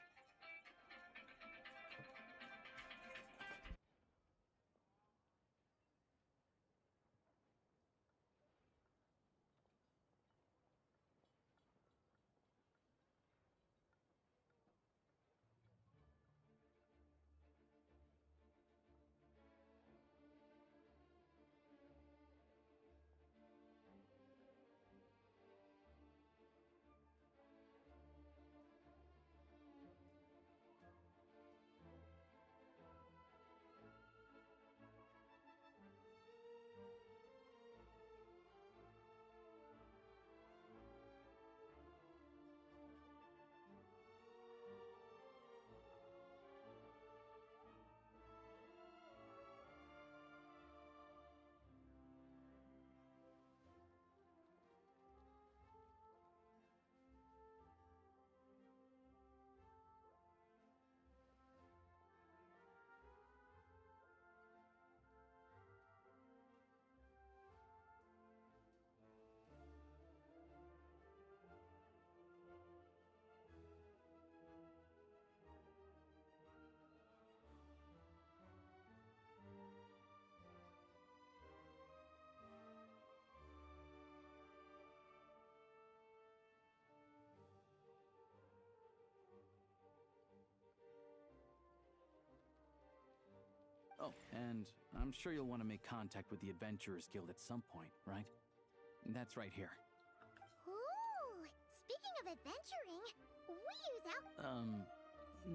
Oh, and I'm sure you'll want to make contact with the Adventurers Guild at some point, right? That's right here. Ooh, speaking of adventuring, we use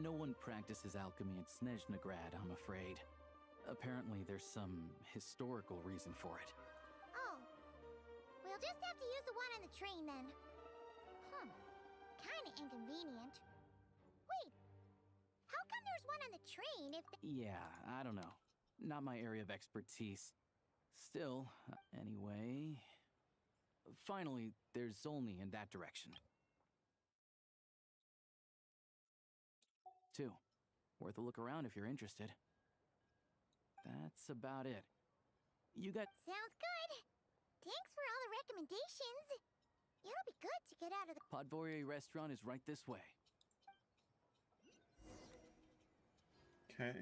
No one practices alchemy at Snezhnaya, I'm afraid. Apparently there's some historical reason for it. Oh, we'll just have to use the one on the train then. Kinda inconvenient. Wait, how come there's one on the train if Yeah, I don't know. Not my area of expertise. Still, anyway... Finally, there's Zolny in that direction. 2. Worth a look around if you're interested. That's about it. You got... Sounds good. Thanks for all the recommendations. It'll be good to get out of the... Podvorye restaurant is right this way. Okay.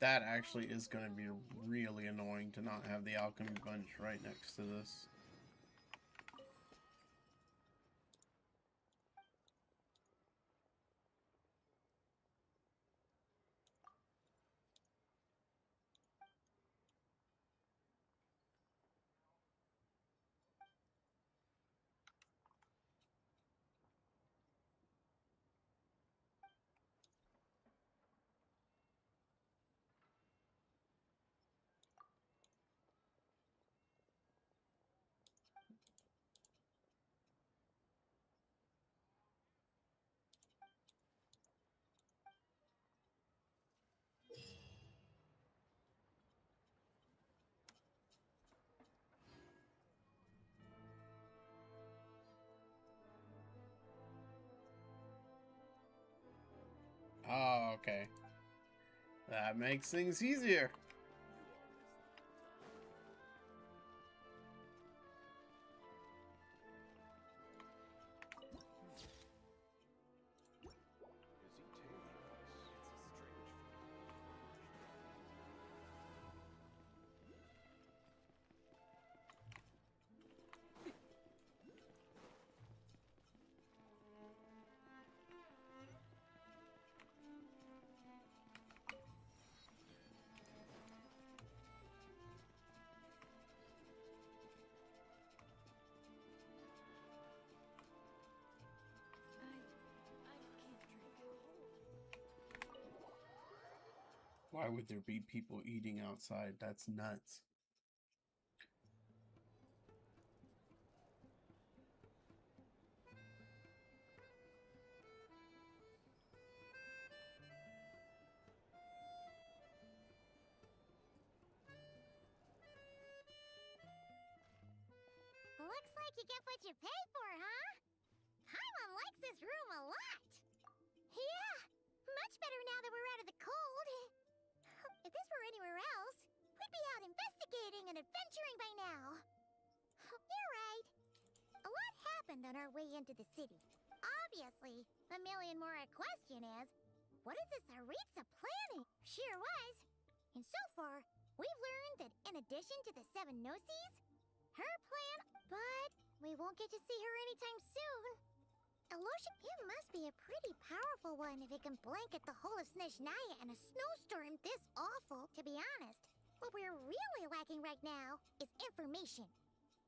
That actually is going to be really annoying to not have the alchemy bunch right next to this. Oh, okay. That makes things easier. Why would there be people eating outside? That's nuts. Looks like you get what you pay for, huh? Paimon likes this room a lot. Yeah, much better now that we're out of the cold. If this were anywhere else, we'd be out investigating and adventuring by now. You're right. A lot happened on our way into the city. Obviously, the million-more question is, what is this Aritza planning? Sure was. And so far, we've learned that in addition to the 7 Gnosis, her plan... But we won't get to see her anytime soon. Alosha, it must be a pretty powerful one if it can blanket the whole of Snezhnaya in a snowstorm this awful. To be honest, what we're really lacking right now is information.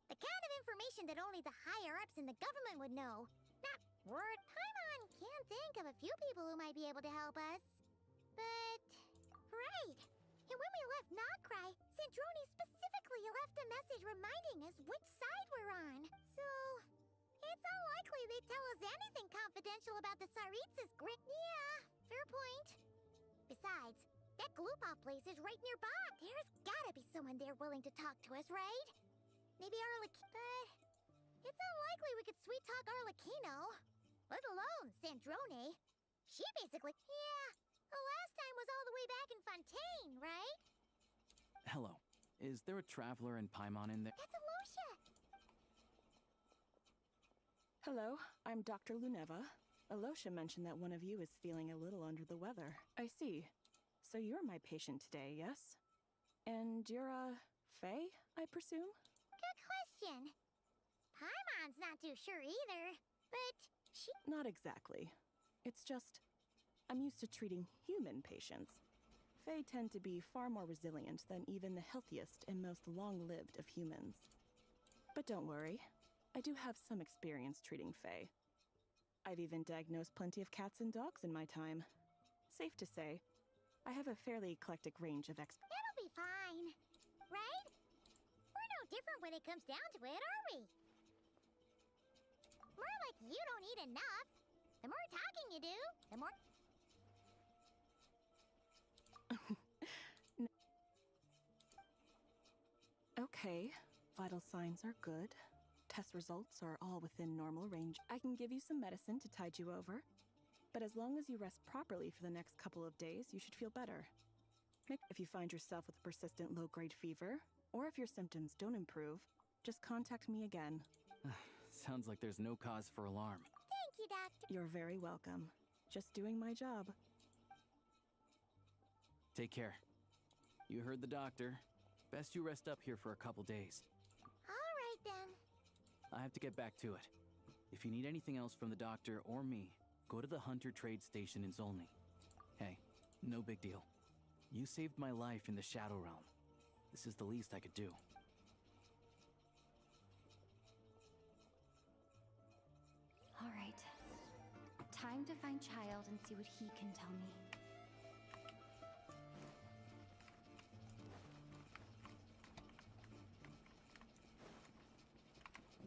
The kind of information that only the higher-ups in the government would know. Not word. Paimon can think of a few people who might be able to help us. But... right. And when we left Nokrai, Sandrone specifically left a message reminding us which side we're on. So... it's unlikely they'd tell us anything confidential about the Tsaritsas grit. Yeah, fair point. Besides, that Glupov place is right nearby. There's gotta be someone there willing to talk to us, right? Maybe But it's unlikely we could sweet-talk Arlecchino. Let alone Sandrone. She basically... Yeah, the last time was all the way back in Fontaine, right? Hello. Is there a traveler in Paimon in there? That's Alosha! Hello, I'm Dr. Luneva. Alosha mentioned that one of you is feeling a little under the weather. I see. So you're my patient today, yes? And you're, Faye, I presume? Good question. Paimon's not too sure either, but she... Not exactly. It's just, I'm used to treating human patients. Fae tend to be far more resilient than even the healthiest and most long-lived of humans. But don't worry, I do have some experience treating Fae. I've even diagnosed plenty of cats and dogs in my time. Safe to say, I have a fairly eclectic range of It'll be fine, right? We're no different when it comes down to it, are we? More like you don't eat enough. The more talking you do, the more... Okay, vital signs are good. Test results are all within normal range. I can give you some medicine to tide you over. But as long as you rest properly for the next couple of days, you should feel better. If you find yourself with persistent low-grade fever, or if your symptoms don't improve, just contact me again. Sounds like there's no cause for alarm. Thank you, Doctor. You're very welcome. Just doing my job. Take care. You heard the doctor. Best you rest up here for a couple days. All right, then. I have to get back to it. If you need anything else from the doctor or me, go to the Hunter Trade Station in Zolny. Hey, no big deal. You saved my life in the Shadow Realm. This is the least I could do. All right. Time to find Child and see what he can tell me.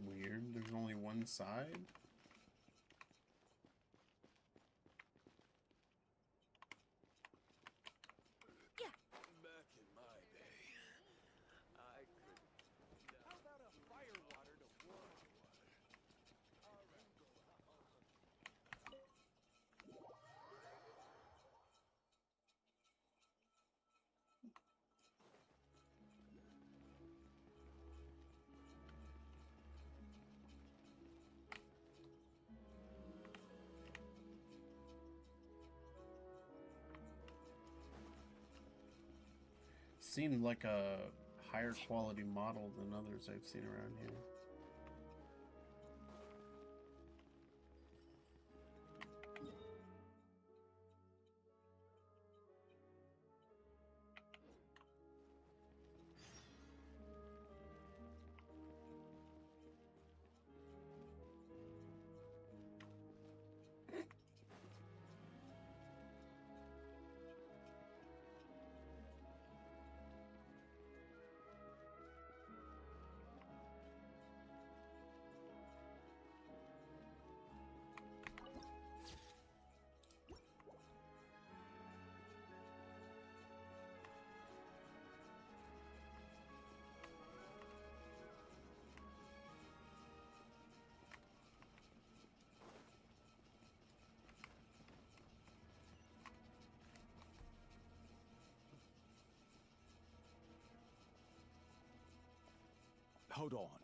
Weird, there's only one side? Back in my day, I could... How about a fire water to warm water? All right. Seemed like a higher quality model than others I've seen around here. Hold on.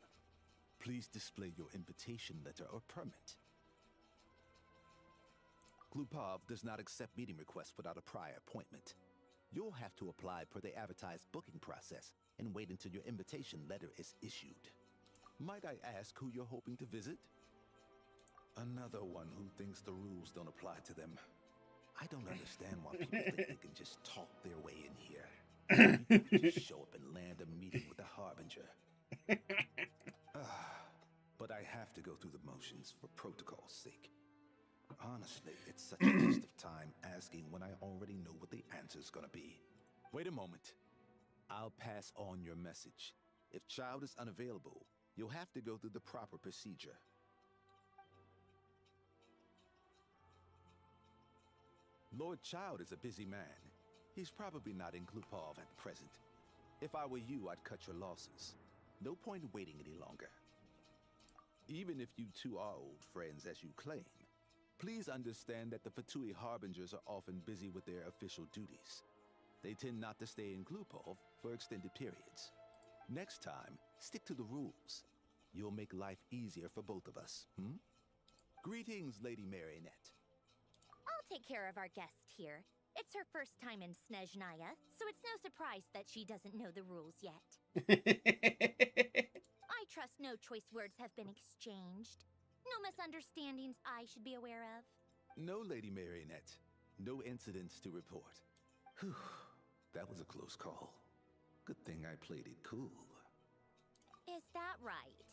Please display your invitation letter or permit. Glupov does not accept meeting requests without a prior appointment. You'll have to apply per the advertised booking process and wait until your invitation letter is issued. Might I ask who you're hoping to visit? Another one who thinks the rules don't apply to them. I don't understand why people think they can just talk their way in here. You can just show up and land a meeting with the Harbinger. But I have to go through the motions for protocol's sake. Honestly, it's such a waste of time asking when I already know what the answer's gonna be. Wait a moment. I'll pass on your message. If Child is unavailable, you'll have to go through the proper procedure. Lord Child is a busy man. He's probably not in Glupov at present. If I were you, I'd cut your losses. No point in waiting any longer. Even if you two are old friends as you claim, please understand that the Fatui Harbingers are often busy with their official duties. They tend not to stay in Glupov for extended periods. Next time, stick to the rules. You'll make life easier for both of us, Greetings, Lady Marionette. I'll take care of our guest here. It's her first time in Snezhnaya, so it's no surprise that she doesn't know the rules yet. I trust no choice words have been exchanged. No misunderstandings I should be aware of. No, Lady Marionette. No incidents to report. Whew, that was a close call. Good thing I played it cool. Is that right?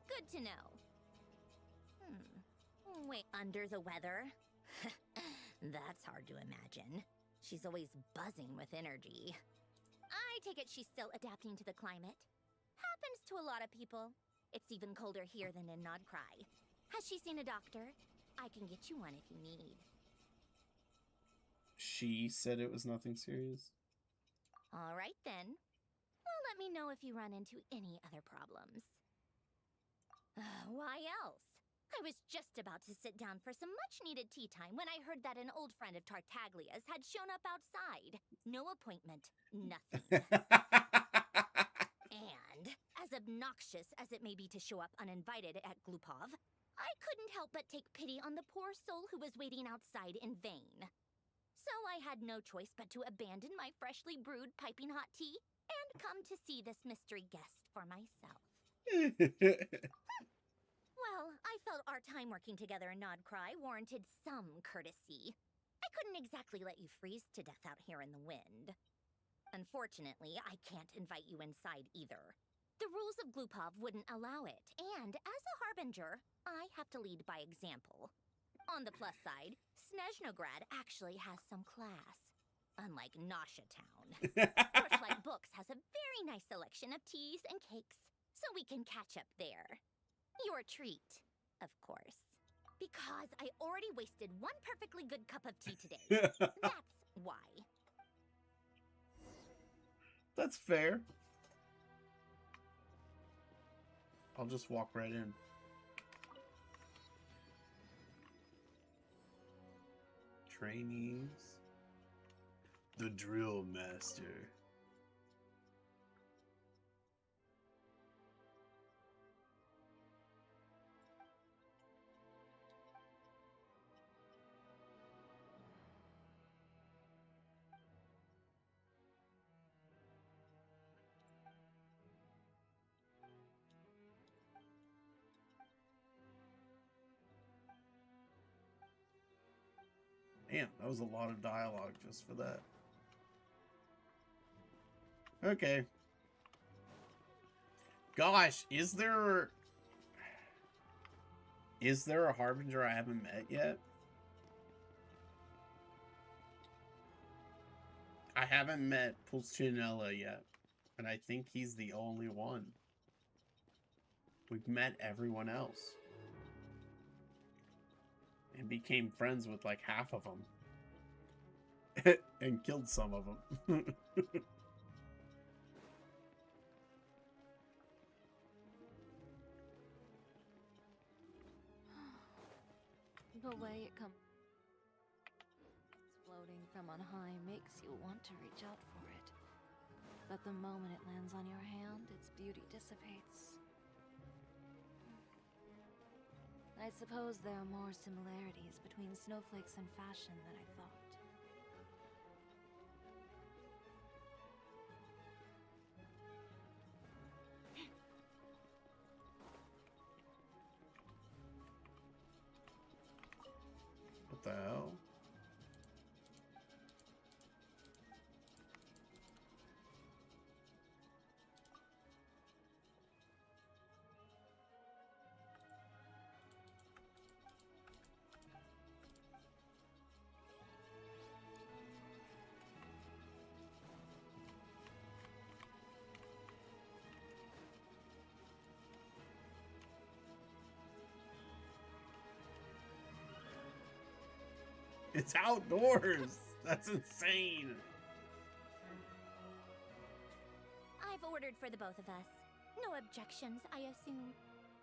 Good to know. Wait, under the weather? That's hard to imagine. She's always buzzing with energy. I take it she's still adapting to the climate. Happens to a lot of people. It's even colder here than in Nodcry. Has she seen a doctor? I can get you one if you need. She said it was nothing serious. All right then. Well, let me know if you run into any other problems. Why else? I was just about to sit down for some much-needed tea time when I heard that an old friend of Tartaglia's had shown up outside. No appointment, nothing. And, as obnoxious as it may be to show up uninvited at Glupov, I couldn't help but take pity on the poor soul who was waiting outside in vain. So I had no choice but to abandon my freshly brewed piping hot tea and come to see this mystery guest for myself. Well, I felt our time working together in Nodcry warranted some courtesy. I couldn't exactly let you freeze to death out here in the wind. Unfortunately, I can't invite you inside either. The rules of Glupov wouldn't allow it, and as a Harbinger, I have to lead by example. On the plus side, Snezhnograd actually has some class. Unlike Nasha Town. Torchlight Books has a very nice selection of teas and cakes, so we can catch up there. Your treat, of course. Because I already wasted one perfectly good cup of tea today. That's why. That's fair. I'll just walk right in. Trainees. The Drill Master. Damn, that was a lot of dialogue just for that. Okay. Gosh, is there a Harbinger I haven't met yet? I haven't met Pulcinella yet, and I think he's the only one. We've met everyone else. And became friends with like half of them. And killed some of them. The way it comes floating from on high makes you want to reach out for it. But the moment it lands on your hand, its beauty dissipates. I suppose there are more similarities between snowflakes and fashion than I thought. What the hell? It's outdoors. That's insane. I've ordered for the both of us. No objections, I assume.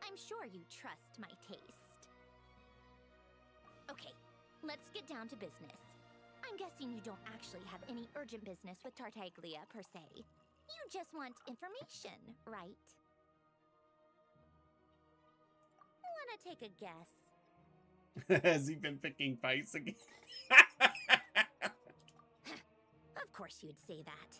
I'm sure you trust my taste. Okay, let's get down to business. I'm guessing you don't actually have any urgent business with Tartaglia, per se. You just want information, right? Wanna take a guess? Has he been picking fights again? Of course you'd say that.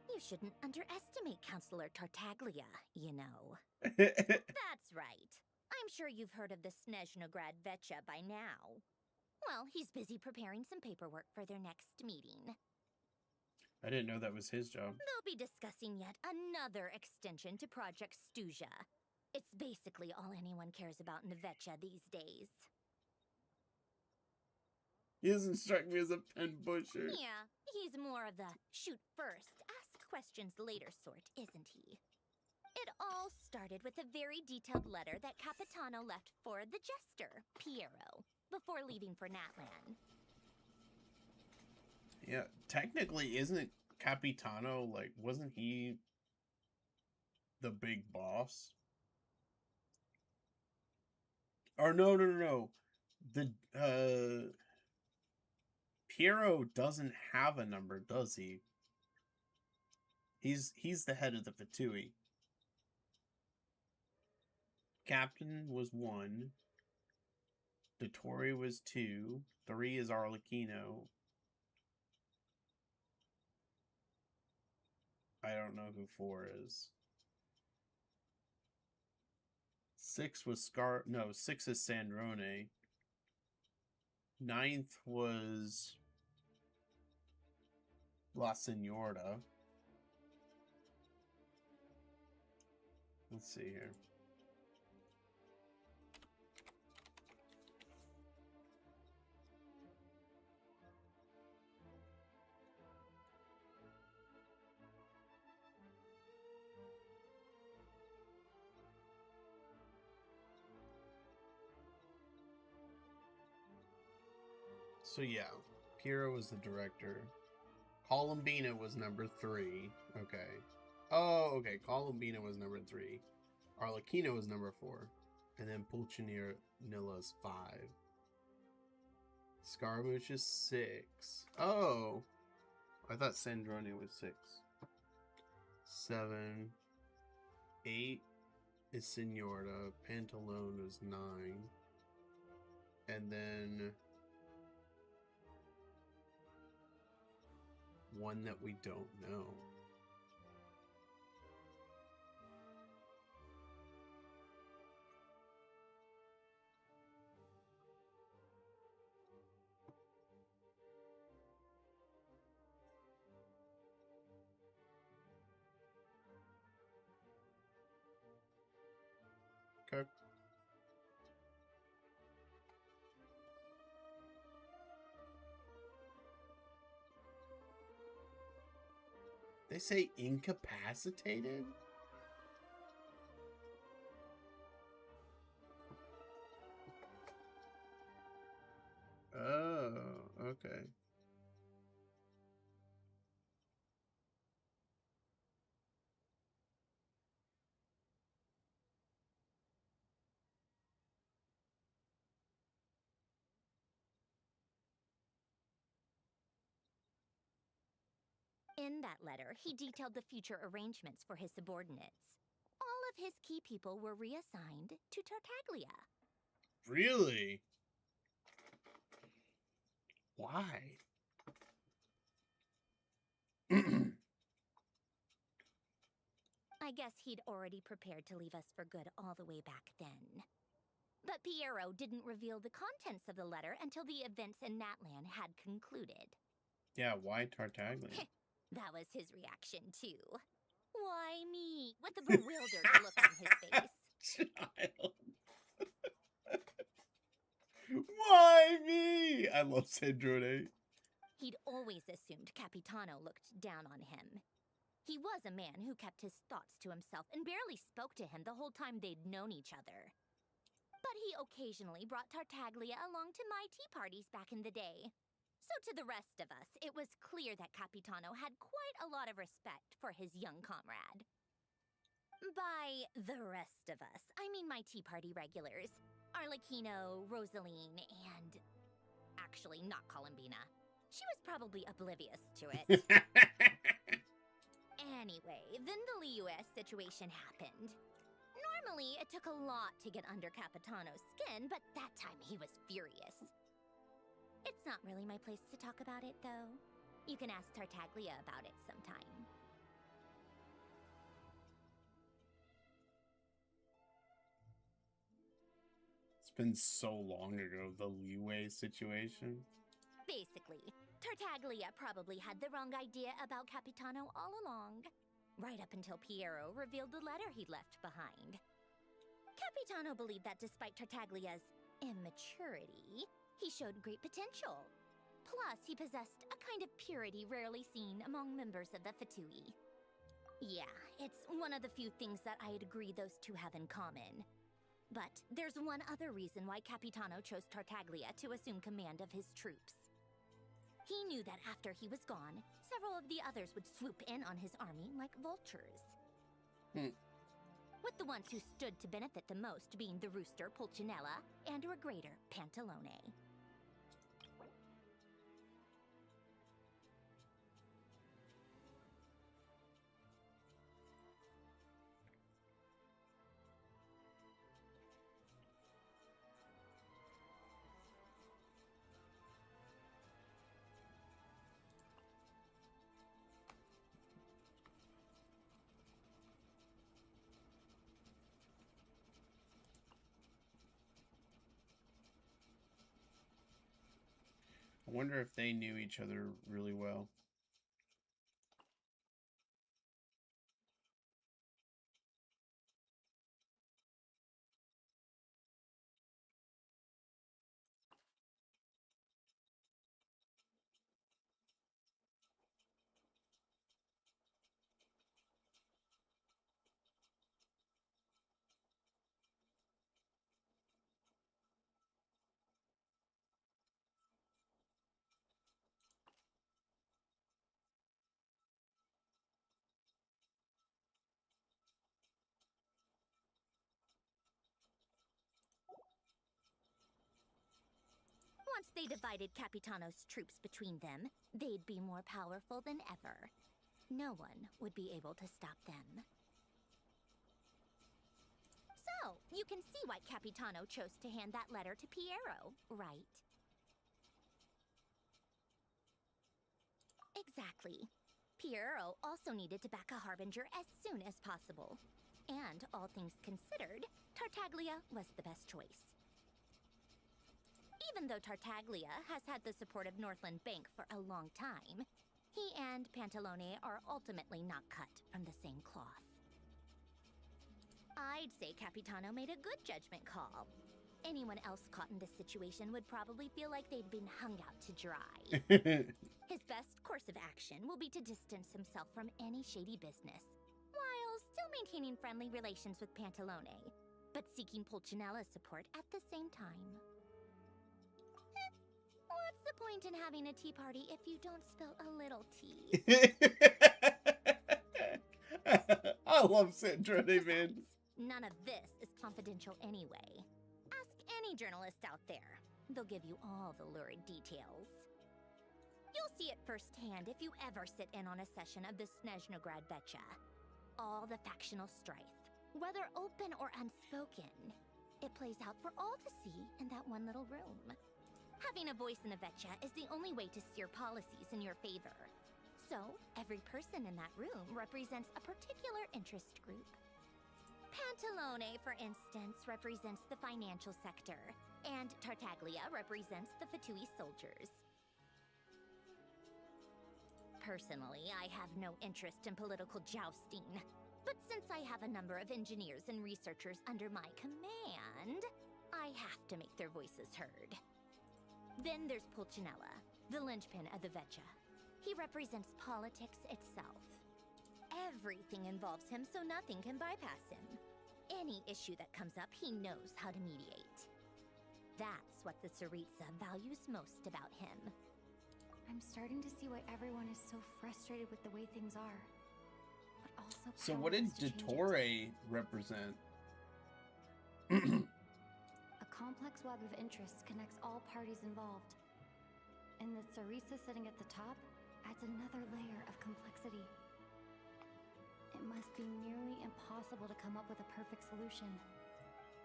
You shouldn't underestimate Counselor Tartaglia, you know. That's right. I'm sure you've heard of the Snezhnaya Vetcha by now. Well, he's busy preparing some paperwork for their next meeting. I didn't know that was his job. They'll be discussing yet another extension to Project Stuja. It's basically all anyone cares about in the Vetcha these days. He doesn't strike me as a pen pusher. Yeah, he's more of the shoot first, ask questions later sort, isn't he? It all started with a very detailed letter that Capitano left for the jester, Piero, before leaving for Natlan. Yeah, technically, isn't Capitano, like, wasn't he the big boss? Or no. The, Piero doesn't have a number, does he? He's the head of the Fatui. Captain was 1. Dottore was 2. 3 is Arlecchino. I don't know who 4 is. 6 was 6 is Sandrone. 9th was La Senorita. Let's see here. So yeah, Piero was the director. Columbina was number 3. Okay. Oh, okay. Columbina was number 3. Arlecchino was number 4. And then Pulcinilla's 5. Scaramouche is 6. Oh! I thought Sandrone was 6. 7. 8 is Senorita. Pantalone was 9. And then 1 that we don't know. Okay. They say incapacitated? Oh, okay. In that letter, he detailed the future arrangements for his subordinates. All of his key people were reassigned to Tartaglia. Really? Why? I guess he'd already prepared to leave us for good all the way back then. But Piero didn't reveal the contents of the letter until the events in Natlan had concluded. Yeah, why Tartaglia? That was his reaction, too. Why me? With a bewildered look on his face. Child. Why me? I love Snezhnaya. He'd always assumed Capitano looked down on him. He was a man who kept his thoughts to himself and barely spoke to him the whole time they'd known each other. But he occasionally brought Tartaglia along to my tea parties back in the day. So to the rest of us, it was clear that Capitano had quite a lot of respect for his young comrade. By the rest of us, I mean my tea party regulars. Arlecchino, Rosaline, and... actually, not Columbina. She was probably oblivious to it. Anyway, then the Liues situation happened. Normally, it took a lot to get under Capitano's skin, but that time he was furious. It's not really my place to talk about it, though. You can ask Tartaglia about it sometime. It's been so long ago, the Liues situation. Basically, Tartaglia probably had the wrong idea about Capitano all along. Right up until Piero revealed the letter he'd left behind. Capitano believed that despite Tartaglia's immaturity, he showed great potential. Plus, he possessed a kind of purity rarely seen among members of the Fatui. Yeah, it's one of the few things that I'd agree those two have in common. But there's one other reason why Capitano chose Tartaglia to assume command of his troops. He knew that after he was gone, several of the others would swoop in on his army like vultures. With the ones who stood to benefit the most being the rooster Pulcinella and regrator Pantalone. I wonder if they knew each other really well. Once they divided Capitano's troops between them, they'd be more powerful than ever. No one would be able to stop them. So, you can see why Capitano chose to hand that letter to Piero, right? Exactly. Piero also needed to back a harbinger as soon as possible. And, all things considered, Tartaglia was the best choice. Even though Tartaglia has had the support of Northland Bank for a long time, he and Pantalone are ultimately not cut from the same cloth. I'd say Capitano made a good judgment call. Anyone else caught in this situation would probably feel like they'd been hung out to dry. His best course of action will be to distance himself from any shady business, while still maintaining friendly relations with Pantalone, but seeking Pulcinella's support at the same time. What's the point in having a tea party if you don't spill a little tea? I love Snezhnaya, man. None of this is confidential anyway. Ask any journalist out there. They'll give you all the lurid details. You'll see it firsthand if you ever sit in on a session of the Snezhnaya Vetcha. All the factional strife, whether open or unspoken, it plays out for all to see in that one little room. Having a voice in the Vetcha is the only way to steer policies in your favor. So, every person in that room represents a particular interest group. Pantalone, for instance, represents the financial sector, and Tartaglia represents the Fatui soldiers. Personally, I have no interest in political jousting, but since I have a number of engineers and researchers under my command, I have to make their voices heard. Then there's Pulcinella, the linchpin of the Vetcha. He represents politics itself. Everything involves him, so nothing can bypass him. Any issue that comes up, he knows how to mediate. That's what the Tsaritsa values most about him. I'm starting to see why everyone is so frustrated with the way things are. But also So what did powerless to change it. Dottore represent? A complex web of interests connects all parties involved. And the Tsaritsa sitting at the top adds another layer of complexity. It must be nearly impossible to come up with a perfect solution.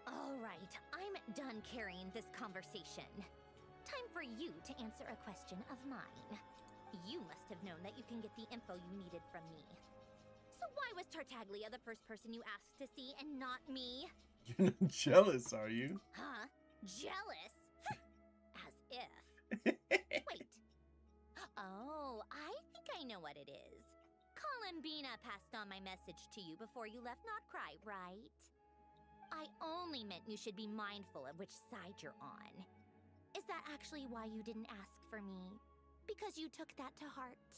All right, I'm done carrying this conversation. Time for you to answer a question of mine. You must have known that you can get the info you needed from me. So why was Tartaglia the first person you asked to see and not me? You're not jealous, are you? Huh? Jealous? As if. Wait. Oh, I think I know what it is. Columbina passed on my message to you before you left Notcry, right? I only meant you should be mindful of which side you're on. Is that actually why you didn't ask for me? Because you took that to heart?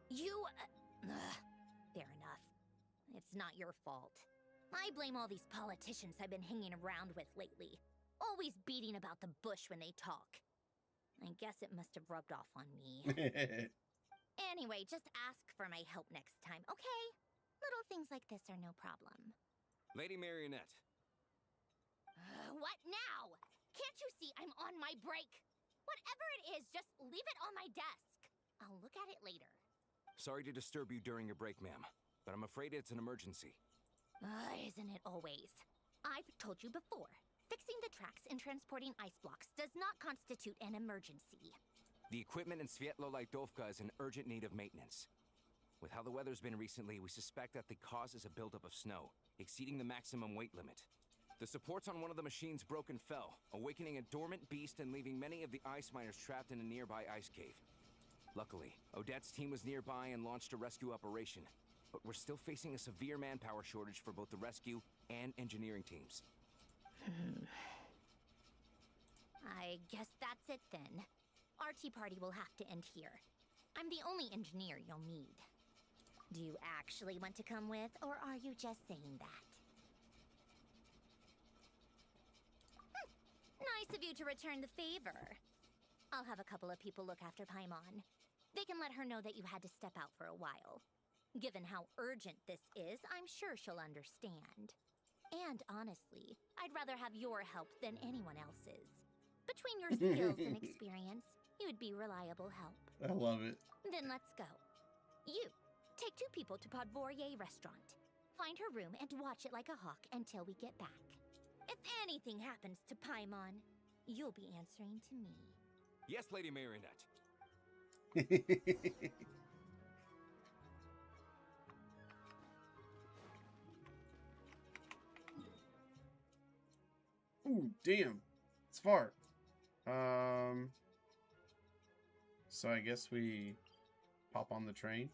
You... fair enough. It's not your fault. I blame all these politicians I've been hanging around with lately. Always beating about the bush when they talk. I guess it must have rubbed off on me. Anyway, just ask for my help next time, okay? Little things like this are no problem. Lady Marionette. What now? Can't you see I'm on my break? Whatever it is, just leave it on my desk. I'll look at it later. Sorry to disturb you during your break, ma'am, but I'm afraid it's an emergency. Isn't it always? I've told you before, fixing the tracks and transporting ice blocks does not constitute an emergency. The equipment in Svietlolaidovka is in urgent need of maintenance. With how the weather's been recently, we suspect that the cause is a buildup of snow, exceeding the maximum weight limit. The supports on one of the machines broke and fell, awakening a dormant beast and leaving many of the ice miners trapped in a nearby ice cave. Luckily, Odette's team was nearby and launched a rescue operation, but we're still facing a severe manpower shortage for both the rescue and engineering teams. I guess that's it then. Our tea party will have to end here. I'm the only engineer you'll need. Do you actually want to come with, or are you just saying that? Nice of you to return the favor. I'll have a couple of people look after Paimon. They can let her know that you had to step out for a while. Given how urgent this is, I'm sure she'll understand. And honestly, I'd rather have your help than anyone else's. Between your skills and experience, you'd be reliable help. I love it. Then let's go. You, take 2 people to Podvorye restaurant. Find her room and watch it like a hawk until we get back. If anything happens to Paimon, you'll be answering to me. Yes, Lady Marionette. Ooh, damn. It's far. So I guess we pop on the train.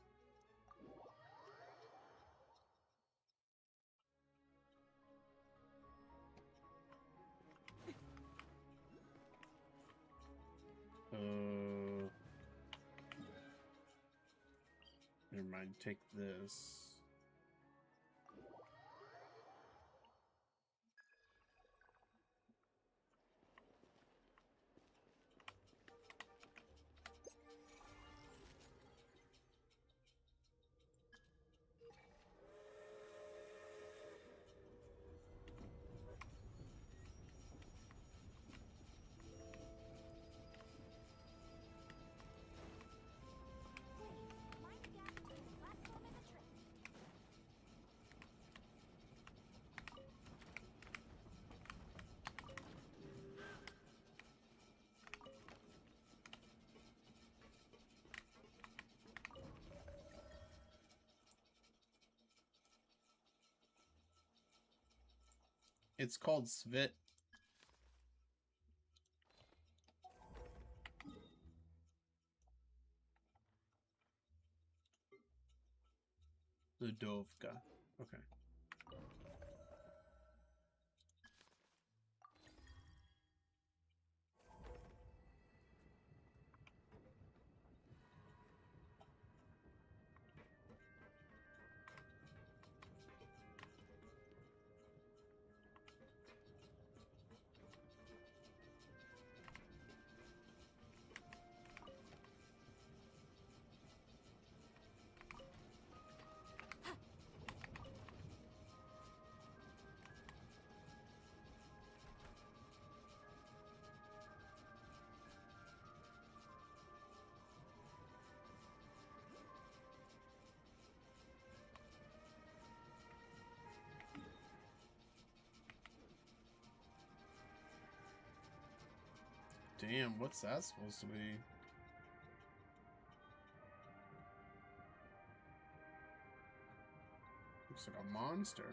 Never mind, take this. It's called Svit. Ludovka. Okay. Damn, what's that supposed to be? Looks like a monster.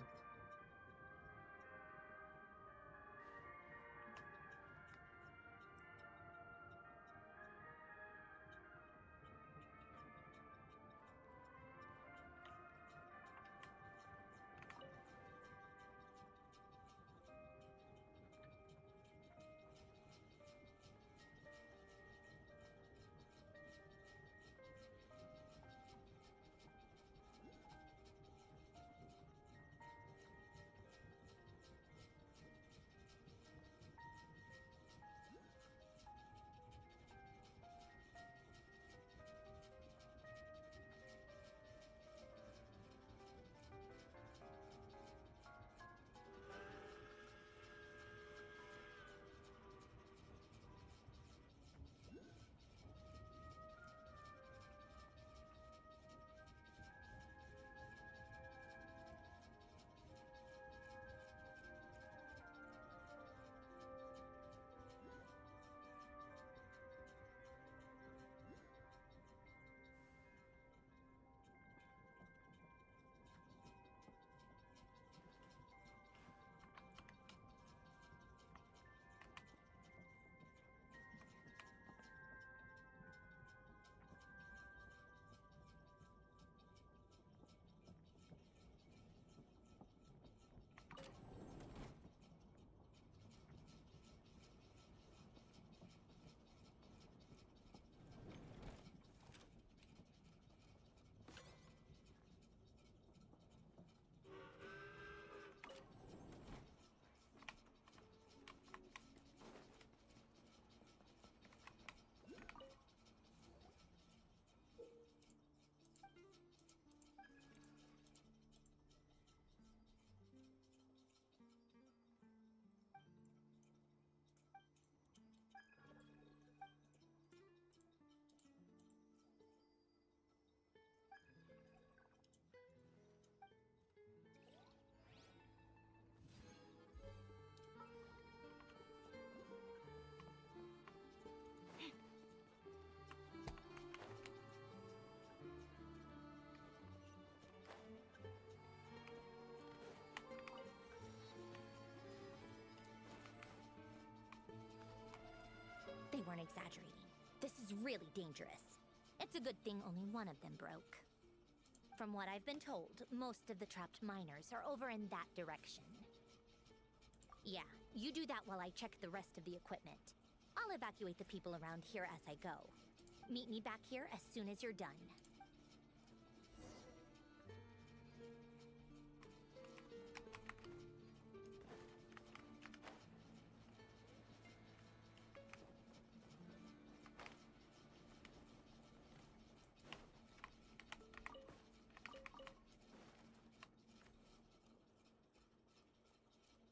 They weren't exaggerating. This is really dangerous. It's a good thing only one of them broke. From what I've been told, most of the trapped miners are over in that direction. Yeah, you do that while I check the rest of the equipment. I'll evacuate the people around here as I go. Meet me back here as soon as you're done.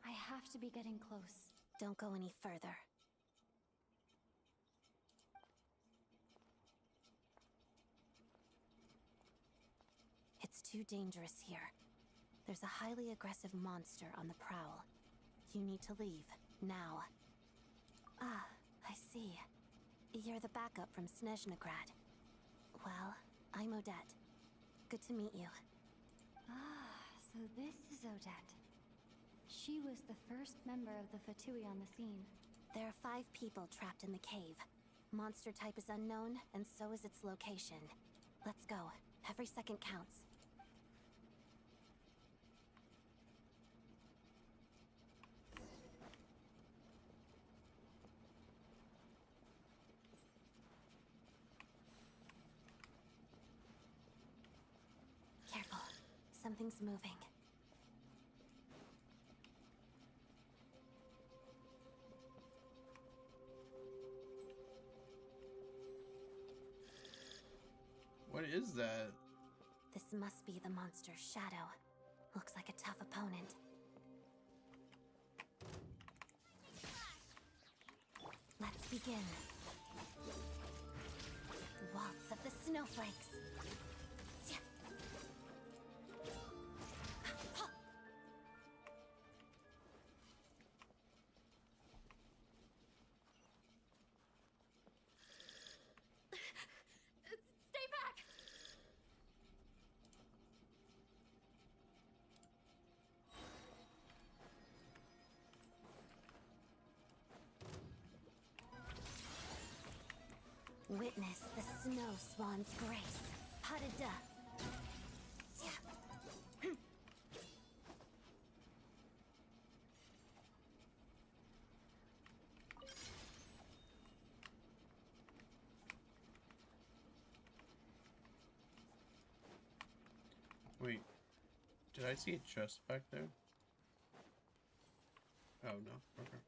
I have to be getting close. Don't go any further. It's too dangerous here. There's a highly aggressive monster on the prowl. You need to leave, now. Ah, I see. You're the backup from Snezhnaya. Well, I'm Odette. Good to meet you. Ah, so this is Odette. She was the first member of the Fatui on the scene. There are 5 people trapped in the cave. Monster type is unknown, and so is its location. Let's go. Every second counts. Careful. Something's moving. What is that? This must be the monster's shadow. Looks like a tough opponent. Let's begin. Waltz of the snowflakes. Stay back! Witness the snow swan's grace. Parada. Wait, did I see a chest back there? Oh no, okay.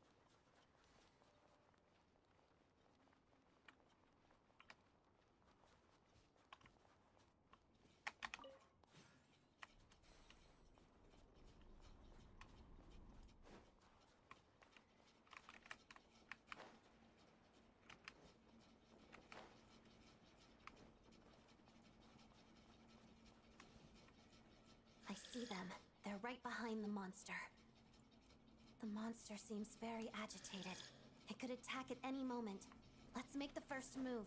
I see them. They're right behind the monster. The monster seems very agitated. It could attack at any moment. Let's make the first move.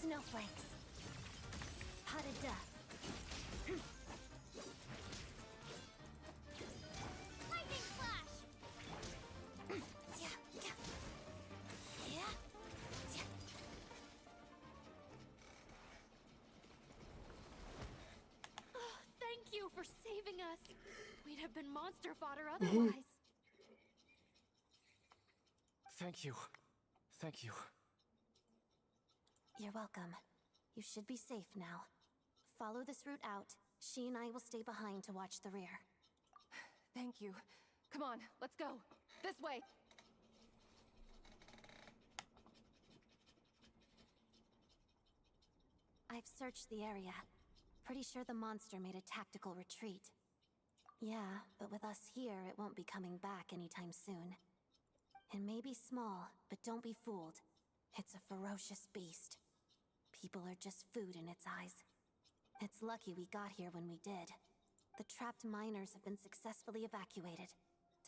Snowflakes. Parada. Lightning flash! Oh, thank you for saving us. We'd have been monster fodder otherwise. Thank you. Thank you. You're welcome. You should be safe now. Follow this route out. She and I will stay behind to watch the rear. Thank you. Come on, let's go. This way. I've searched the area. Pretty sure the monster made a tactical retreat. Yeah, but with us here, it won't be coming back anytime soon. It may be small, but don't be fooled. It's a ferocious beast. People are just food in its eyes. It's lucky we got here when we did. The trapped miners have been successfully evacuated.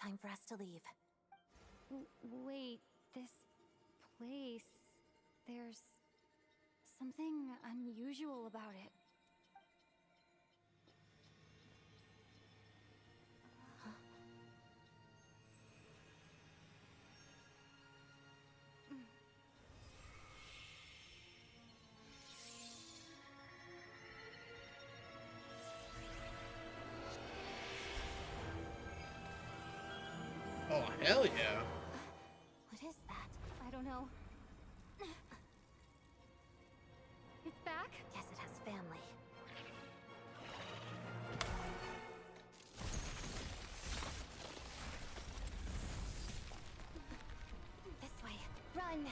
Time for us to leave. Wait, this place... There's something unusual about it. Oh, hell yeah. What is that? I don't know. It's back? Yes, it has family. This way. Run!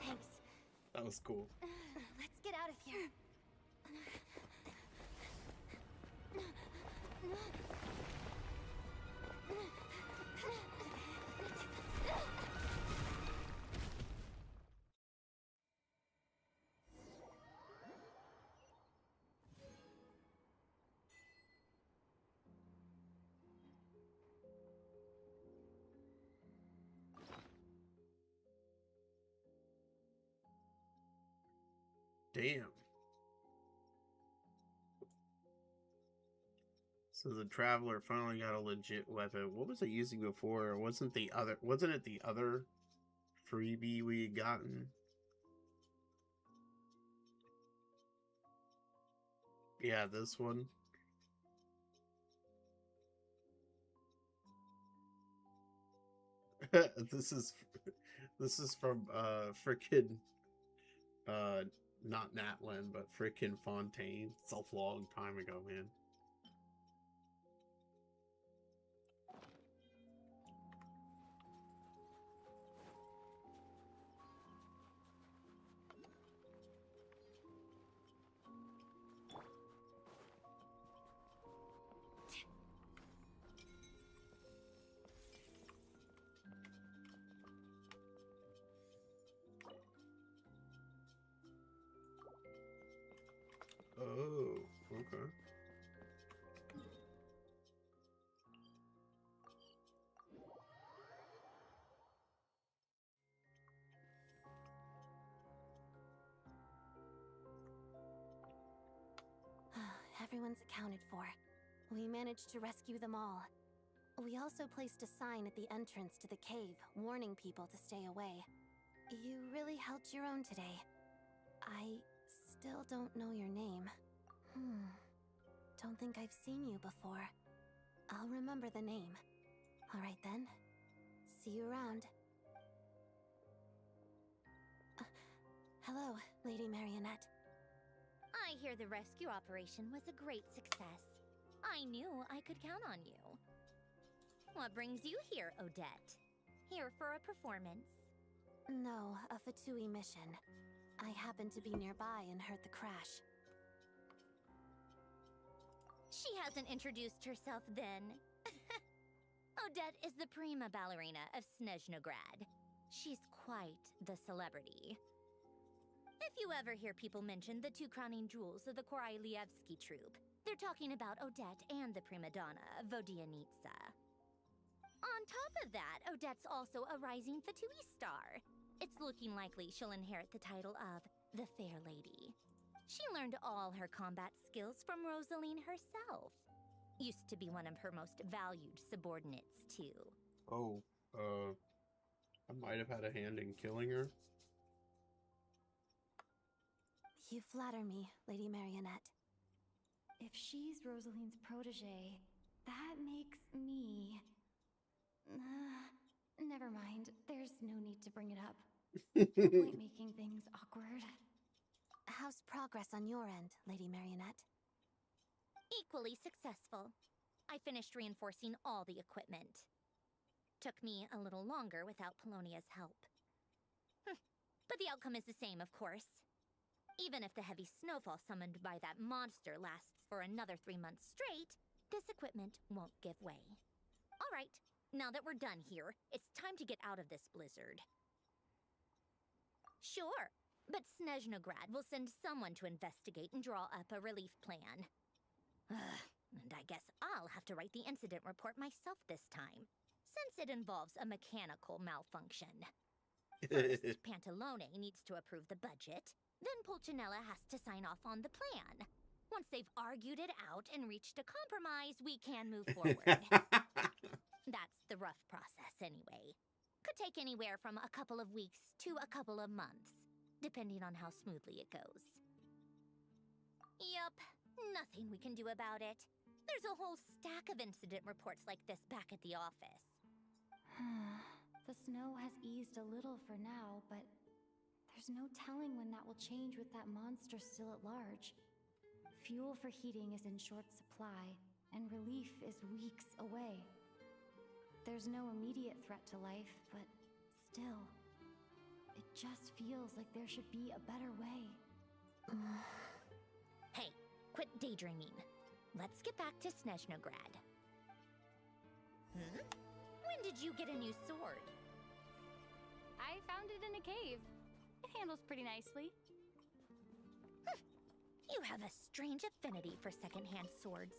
Thanks. That was cool. Let's get out of here. Damn. So the Traveler finally got a legit weapon. What was it using before? Wasn't it the other freebie we had gotten? Yeah, this one. this is from frickin' not Natlin, but frickin' Fontaine. It's a long time ago, man. Oh, okay. Everyone's accounted for. We managed to rescue them all. We also placed a sign at the entrance to the cave, warning people to stay away. You really held your own today. I still don't know your name. Don't think I've seen you before. I'll remember the name. Alright then. See you around. Hello, Lady Marionette. I hear the rescue operation was a great success. I knew I could count on you. What brings you here, Odette? Here for a performance? No, a Fatui mission. I happened to be nearby and heard the crash. She hasn't introduced herself then. Odette is the prima ballerina of Snezhnograd. She's quite the celebrity. If you ever hear people mention the two crowning jewels of the Korolievsky troupe, they're talking about Odette and the prima donna, Vodyanitsa. On top of that, Odette's also a rising Fatui star. It's looking likely she'll inherit the title of the Fair Lady. She learned all her combat skills from Rosaline herself. Used to be one of her most valued subordinates, too. Oh, I might have had a hand in killing her. You flatter me, Lady Marionette. If she's Rosaline's protege, that makes me... never mind. There's no need to bring it up. No point making things awkward. How's progress on your end, Lady Marionette? Equally successful. I finished reinforcing all the equipment. Took me a little longer without Polonia's help. But the outcome is the same, of course. Even if the heavy snowfall summoned by that monster lasts for another 3 months straight, this equipment won't give way. All right, now that we're done here, it's time to get out of this blizzard. Sure, but Snezhnograd will send someone to investigate and draw up a relief plan. And I guess I'll have to write the incident report myself this time, since it involves a mechanical malfunction. First, Pantalone needs to approve the budget, then Pulcinella has to sign off on the plan. Once they've argued it out and reached a compromise, we can move forward. That's the rough process anyway. Could take anywhere from a couple of weeks to a couple of months, depending on how smoothly it goes. Yup, nothing we can do about it. There's a whole stack of incident reports like this back at the office. The snow has eased a little for now, but there's no telling when that will change with that monster still at large. Fuel for heating is in short supply, and relief is weeks away. There's no immediate threat to life, but still, it just feels like there should be a better way. Hey, quit daydreaming. Let's get back to Snezhnograd. When did you get a new sword? I found it in a cave. It handles pretty nicely. You have a strange affinity for secondhand swords.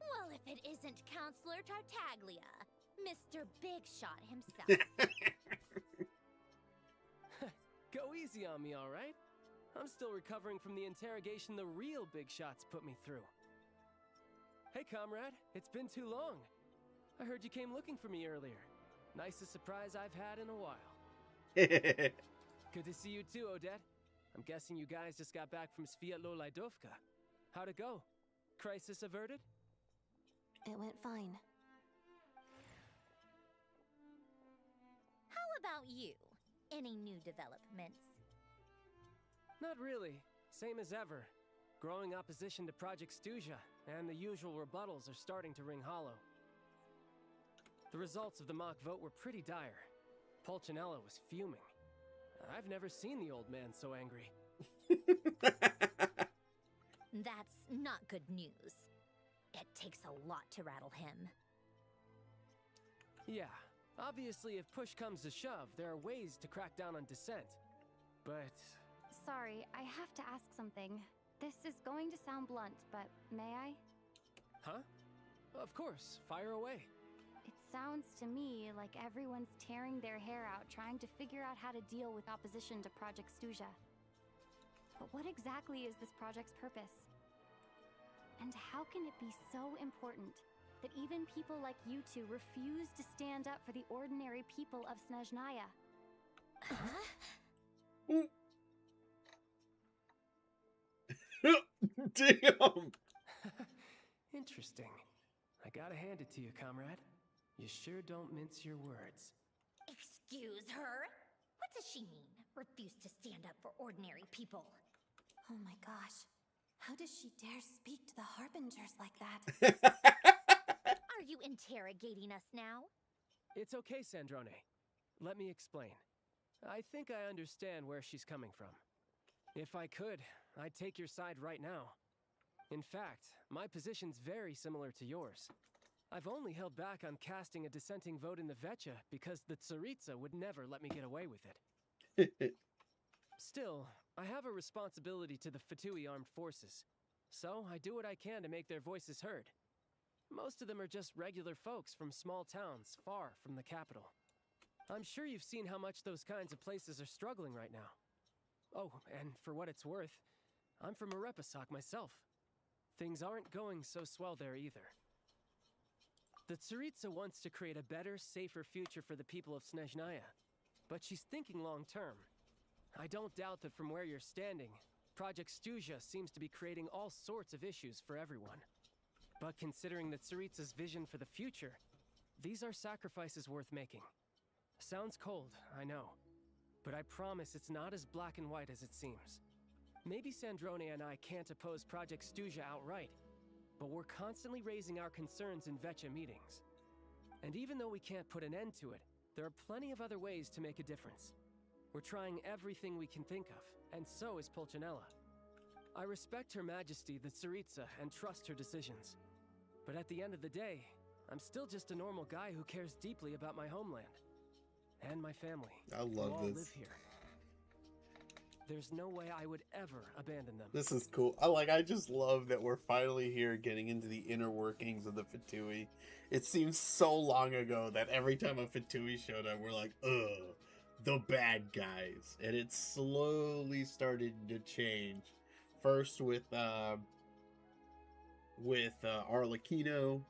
Well, if it isn't Counselor Tartaglia, Mr. Big Shot himself. Go easy on me, all right? I'm still recovering from the interrogation the real Big Shots put me through. Hey, comrade, it's been too long. I heard you came looking for me earlier. Nicest surprise I've had in a while. Good to see you too, Odette. I'm guessing you guys just got back from Sviatlo-Laidovka. How'd it go? Crisis averted? It went fine. How about you? Any new developments? Not really. Same as ever. Growing opposition to Project Stuzha, and the usual rebuttals are starting to ring hollow. The results of the mock vote were pretty dire. Pulcinella was fuming. I've never seen the old man so angry. That's not good news. It takes a lot to rattle him. Yeah, obviously if push comes to shove, there are ways to crack down on dissent. But... Sorry, I have to ask something. This is going to sound blunt, but may I? Huh? Of course, fire away. It sounds to me like everyone's tearing their hair out trying to figure out how to deal with opposition to Project Stuzha. But what exactly is this project's purpose? And how can it be so important that even people like you two refuse to stand up for the ordinary people of Snezhnaya? Damn! Interesting. I gotta hand it to you, comrade. You sure don't mince your words. Excuse her? What does she mean? Refuse to stand up for ordinary people? Oh my gosh. How does she dare speak to the Harbingers like that? Are you interrogating us now? It's okay, Sandrone. Let me explain. I think I understand where she's coming from. If I could, I'd take your side right now. In fact, my position's very similar to yours. I've only held back on casting a dissenting vote in the Vecha because the Tsaritsa would never let me get away with it. Still, I have a responsibility to the Fatui armed forces, so I do what I can to make their voices heard. Most of them are just regular folks from small towns far from the capital. I'm sure you've seen how much those kinds of places are struggling right now. Oh, and for what it's worth, I'm from Arepasak myself. Things aren't going so swell there either. The Tsaritsa wants to create a better, safer future for the people of Snezhnaya, but she's thinking long-term. I don't doubt that from where you're standing, Project Stuzha seems to be creating all sorts of issues for everyone. But considering the Tsaritsa's vision for the future, these are sacrifices worth making. Sounds cold, I know, but I promise it's not as black and white as it seems. Maybe Sandrone and I can't oppose Project Stuzha outright, but we're constantly raising our concerns in Vecha meetings. And even though we can't put an end to it, there are plenty of other ways to make a difference. We're trying everything we can think of, and so is Pulcinella. I respect Her Majesty, the Tsaritsa, and trust her decisions. But at the end of the day, I'm still just a normal guy who cares deeply about my homeland. And my family. I love who all this. live here. There's no way I would ever abandon them. This is cool. I just love that we're finally here getting into the inner workings of the Fatui. It seems so long ago that every time a Fatui showed up, we're like, ugh, the bad guys. And it slowly started to change. First with Arlecchino,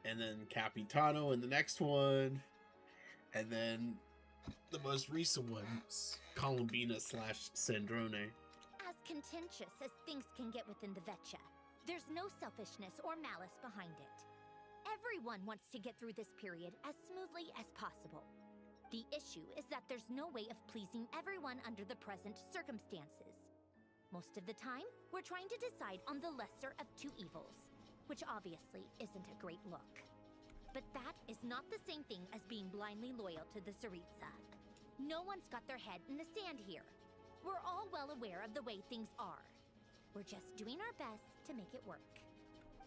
and then Capitano in the next one. And then The most recent one's Columbina / Sandrone. As contentious as things can get within the Vetcha, there's no selfishness or malice behind it. Everyone wants to get through this period as smoothly as possible. The issue is that there's no way of pleasing everyone under the present circumstances. Most of the time, we're trying to decide on the lesser of two evils, which obviously isn't a great look. But that is not the same thing as being blindly loyal to the Tsaritsa. No one's got their head in the sand here. We're all well aware of the way things are. We're just doing our best to make it work.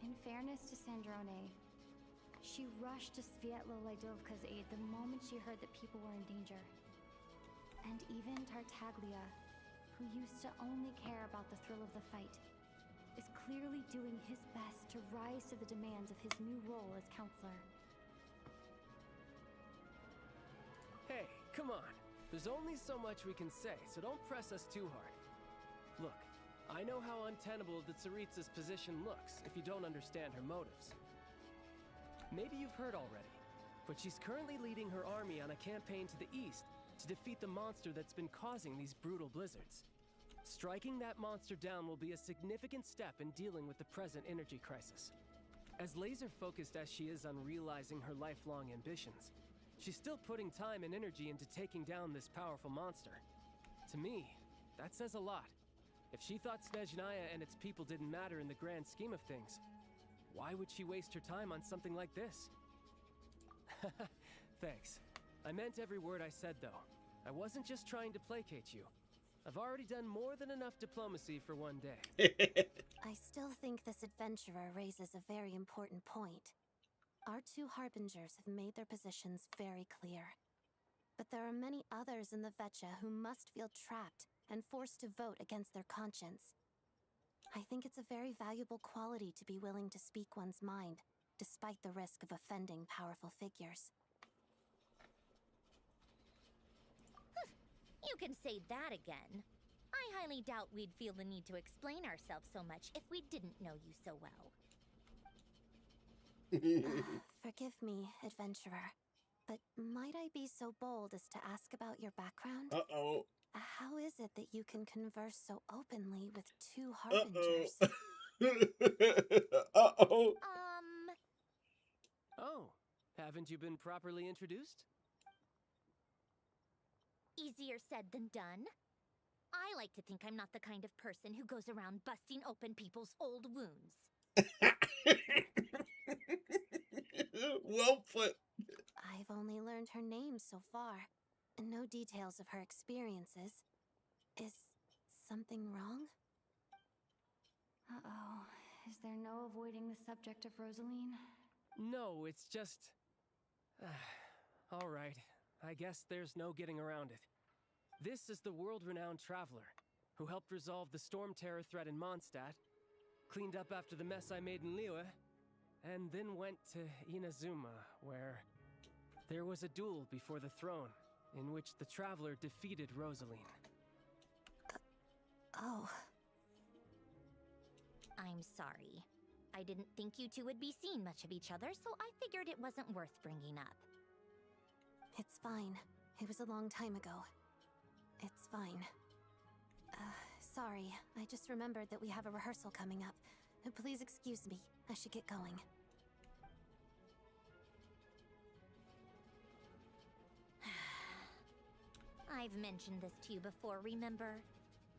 In fairness to Sandrone, she rushed to Sviatlo-Laidovka's aid the moment she heard that people were in danger. And even Tartaglia, who used to only care about the thrill of the fight, is clearly doing his best to rise to the demands of his new role as counselor. Hey, come on. There's only so much we can say, so don't press us too hard. Look, I know how untenable the Tsaritsa's position looks if you don't understand her motives. Maybe you've heard already, but she's currently leading her army on a campaign to the east to defeat the monster that's been causing these brutal blizzards. Striking that monster down will be a significant step in dealing with the present energy crisis. As laser-focused as she is on realizing her lifelong ambitions, she's still putting time and energy into taking down this powerful monster. To me, that says a lot. If she thought Snezhnaya and its people didn't matter in the grand scheme of things, why would she waste her time on something like this? Thanks. I meant every word I said, though. I wasn't just trying to placate you. I've already done more than enough diplomacy for one day. I still think this adventurer raises a very important point. Our two harbingers have made their positions very clear. But there are many others in the Vetcha who must feel trapped and forced to vote against their conscience. I think it's a very valuable quality to be willing to speak one's mind, despite the risk of offending powerful figures. You can say that again. I highly doubt we'd feel the need to explain ourselves so much if we didn't know you so well. Forgive me, adventurer, but might I be so bold as to ask about your background? Uh-oh. How is it that you can converse so openly with two harbingers? Uh-oh. Oh, haven't you been properly introduced? Easier said than done. I like to think I'm not the kind of person who goes around busting open people's old wounds. Well put. I've only learned her name so far, and no details of her experiences. Is something wrong? Uh-oh. Is there no avoiding the subject of Rosaline? No, it's just... all right. I guess there's no getting around it. This is the world-renowned traveler who helped resolve the storm terror threat in Mondstadt, cleaned up after the mess I made in Liyue, and then went to Inazuma, where there was a duel before the throne in which the traveler defeated Rosaline. Oh. I'm sorry. I didn't think you two would be seeing much of each other, so I figured it wasn't worth bringing up. It's fine. It was a long time ago. It's fine. Sorry. I just remembered that we have a rehearsal coming up. Please excuse me. I should get going. I've mentioned this to you before, remember?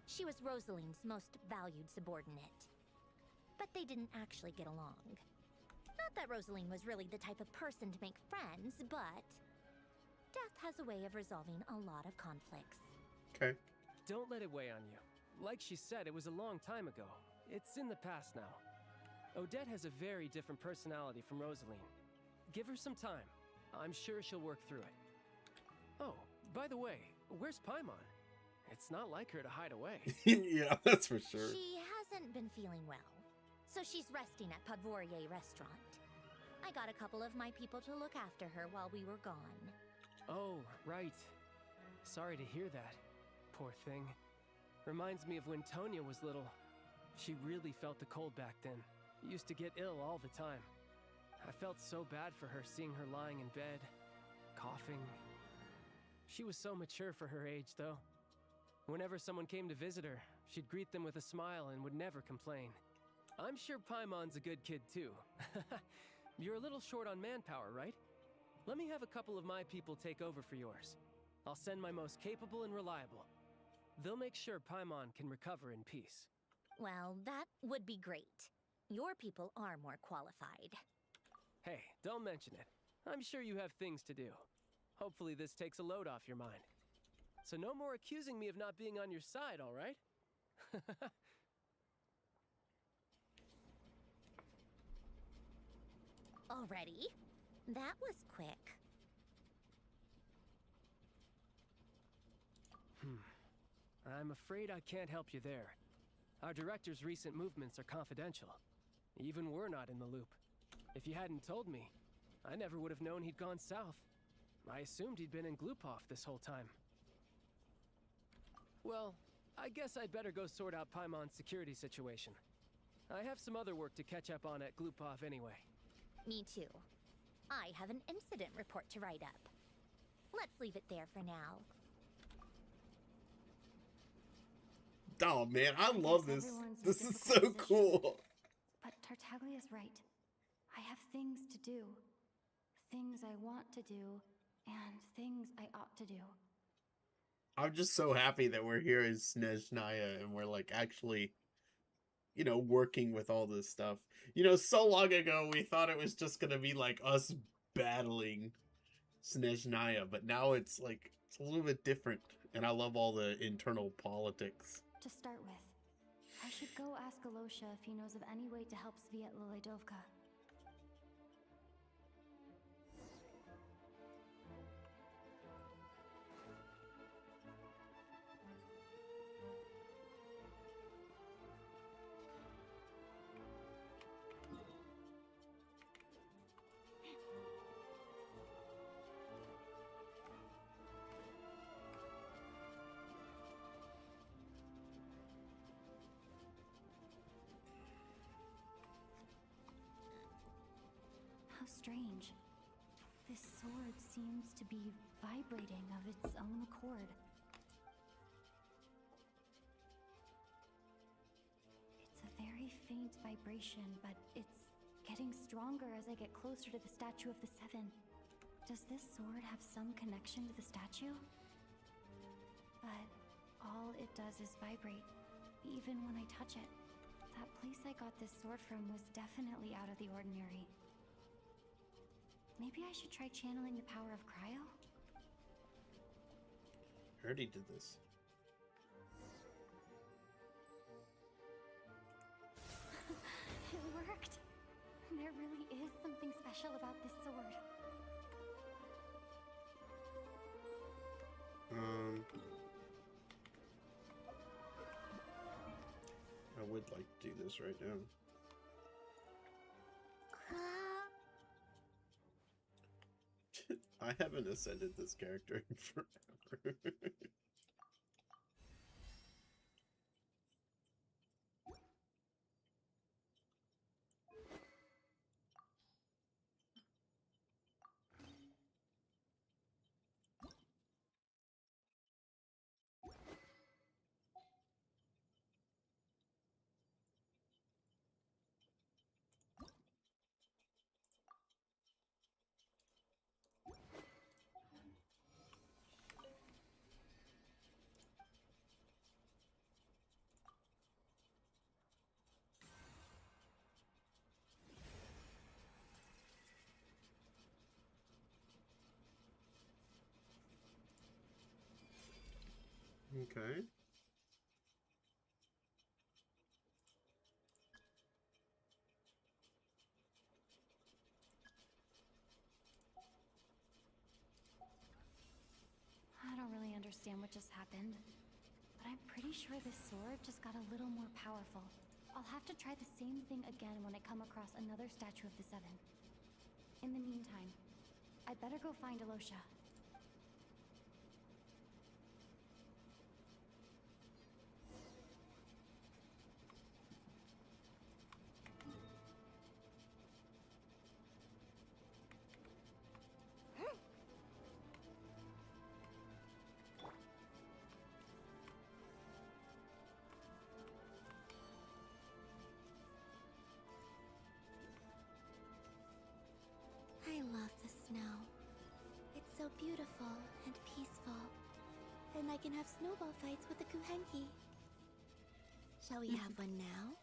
She was Rosaline's most valued subordinate. But they didn't actually get along. Not that Rosaline was really the type of person to make friends, but death has a way of resolving a lot of conflicts. Okay. Don't let it weigh on you. Like she said, it was a long time ago. It's in the past now. Odette has a very different personality from Rosaline. Give her some time. I'm sure she'll work through it. Oh, by the way, where's Paimon? It's not like her to hide away. Yeah, that's for sure. She hasn't been feeling well, so she's resting at Podvorier restaurant. I got a couple of my people to look after her while we were gone. Oh, right. Sorry to hear that. Poor thing. Reminds me of when Tonya was little. She really felt the cold back then. Used to get ill all the time. I felt so bad for her seeing her lying in bed, coughing. She was so mature for her age, though. Whenever someone came to visit her, she'd greet them with a smile and would never complain. I'm sure Paimon's a good kid, too. You're a little short on manpower, right? Let me have a couple of my people take over for yours. I'll send my most capable and reliable. They'll make sure Paimon can recover in peace. Well, that would be great. Your people are more qualified. Hey, don't mention it. I'm sure you have things to do. Hopefully this takes a load off your mind. So no more accusing me of not being on your side, all right? Already? That was quick. I'm afraid I can't help you there. Our director's recent movements are confidential. Even we're not in the loop. If you hadn't told me, I never would have known he'd gone south. I assumed he'd been in Glupov this whole time. Well, I guess I'd better go sort out Paimon's security situation. I have some other work to catch up on at Glupov anyway. Me too. I have an incident report to write up. Let's leave it there for now. Oh man, I love this. This is so cool. But Tartaglia's right. I have things to do. Things I want to do, and things I ought to do. I'm just so happy that we're here as Snezhnaya and we're like actually, you know, working with all this stuff. You know, so long ago we thought it was just gonna be like us battling Snezhnaya, but now it's like, it's a little bit different. And I love all the internal politics. To start with, I should go ask Alosha if he knows of any way to help Sviatloledovka. How strange. This sword seems to be vibrating of its own accord. It's a very faint vibration, but it's getting stronger as I get closer to the statue of the Seven. Does this sword have some connection to the statue? But all it does is vibrate, even when I touch it. That place I got this sword from was definitely out of the ordinary. Maybe I should try channeling the power of cryo? Heard he did this. It worked! There really is something special about this sword. I would like to do this right now. I haven't ascended this character in forever. Okay. I don't really understand what just happened, but I'm pretty sure this sword just got a little more powerful. I'll have to try the same thing again when I come across another statue of the Seven. In the meantime, I'd better go find Alosha. and peaceful. And I can have snowball fights with the Kuhenki. Shall we have one now?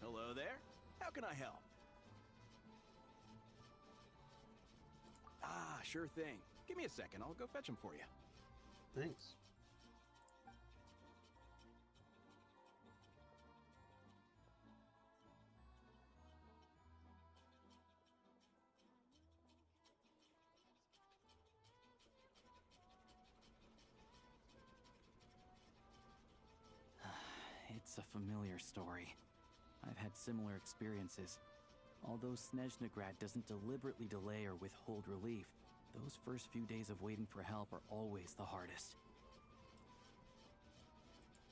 Hello there. How can I help? Ah, sure thing. Give me a second. I'll go fetch them for you. Thanks. It's a familiar story. I've had similar experiences. Although Snezhnaya doesn't deliberately delay or withhold relief, those first few days of waiting for help are always the hardest.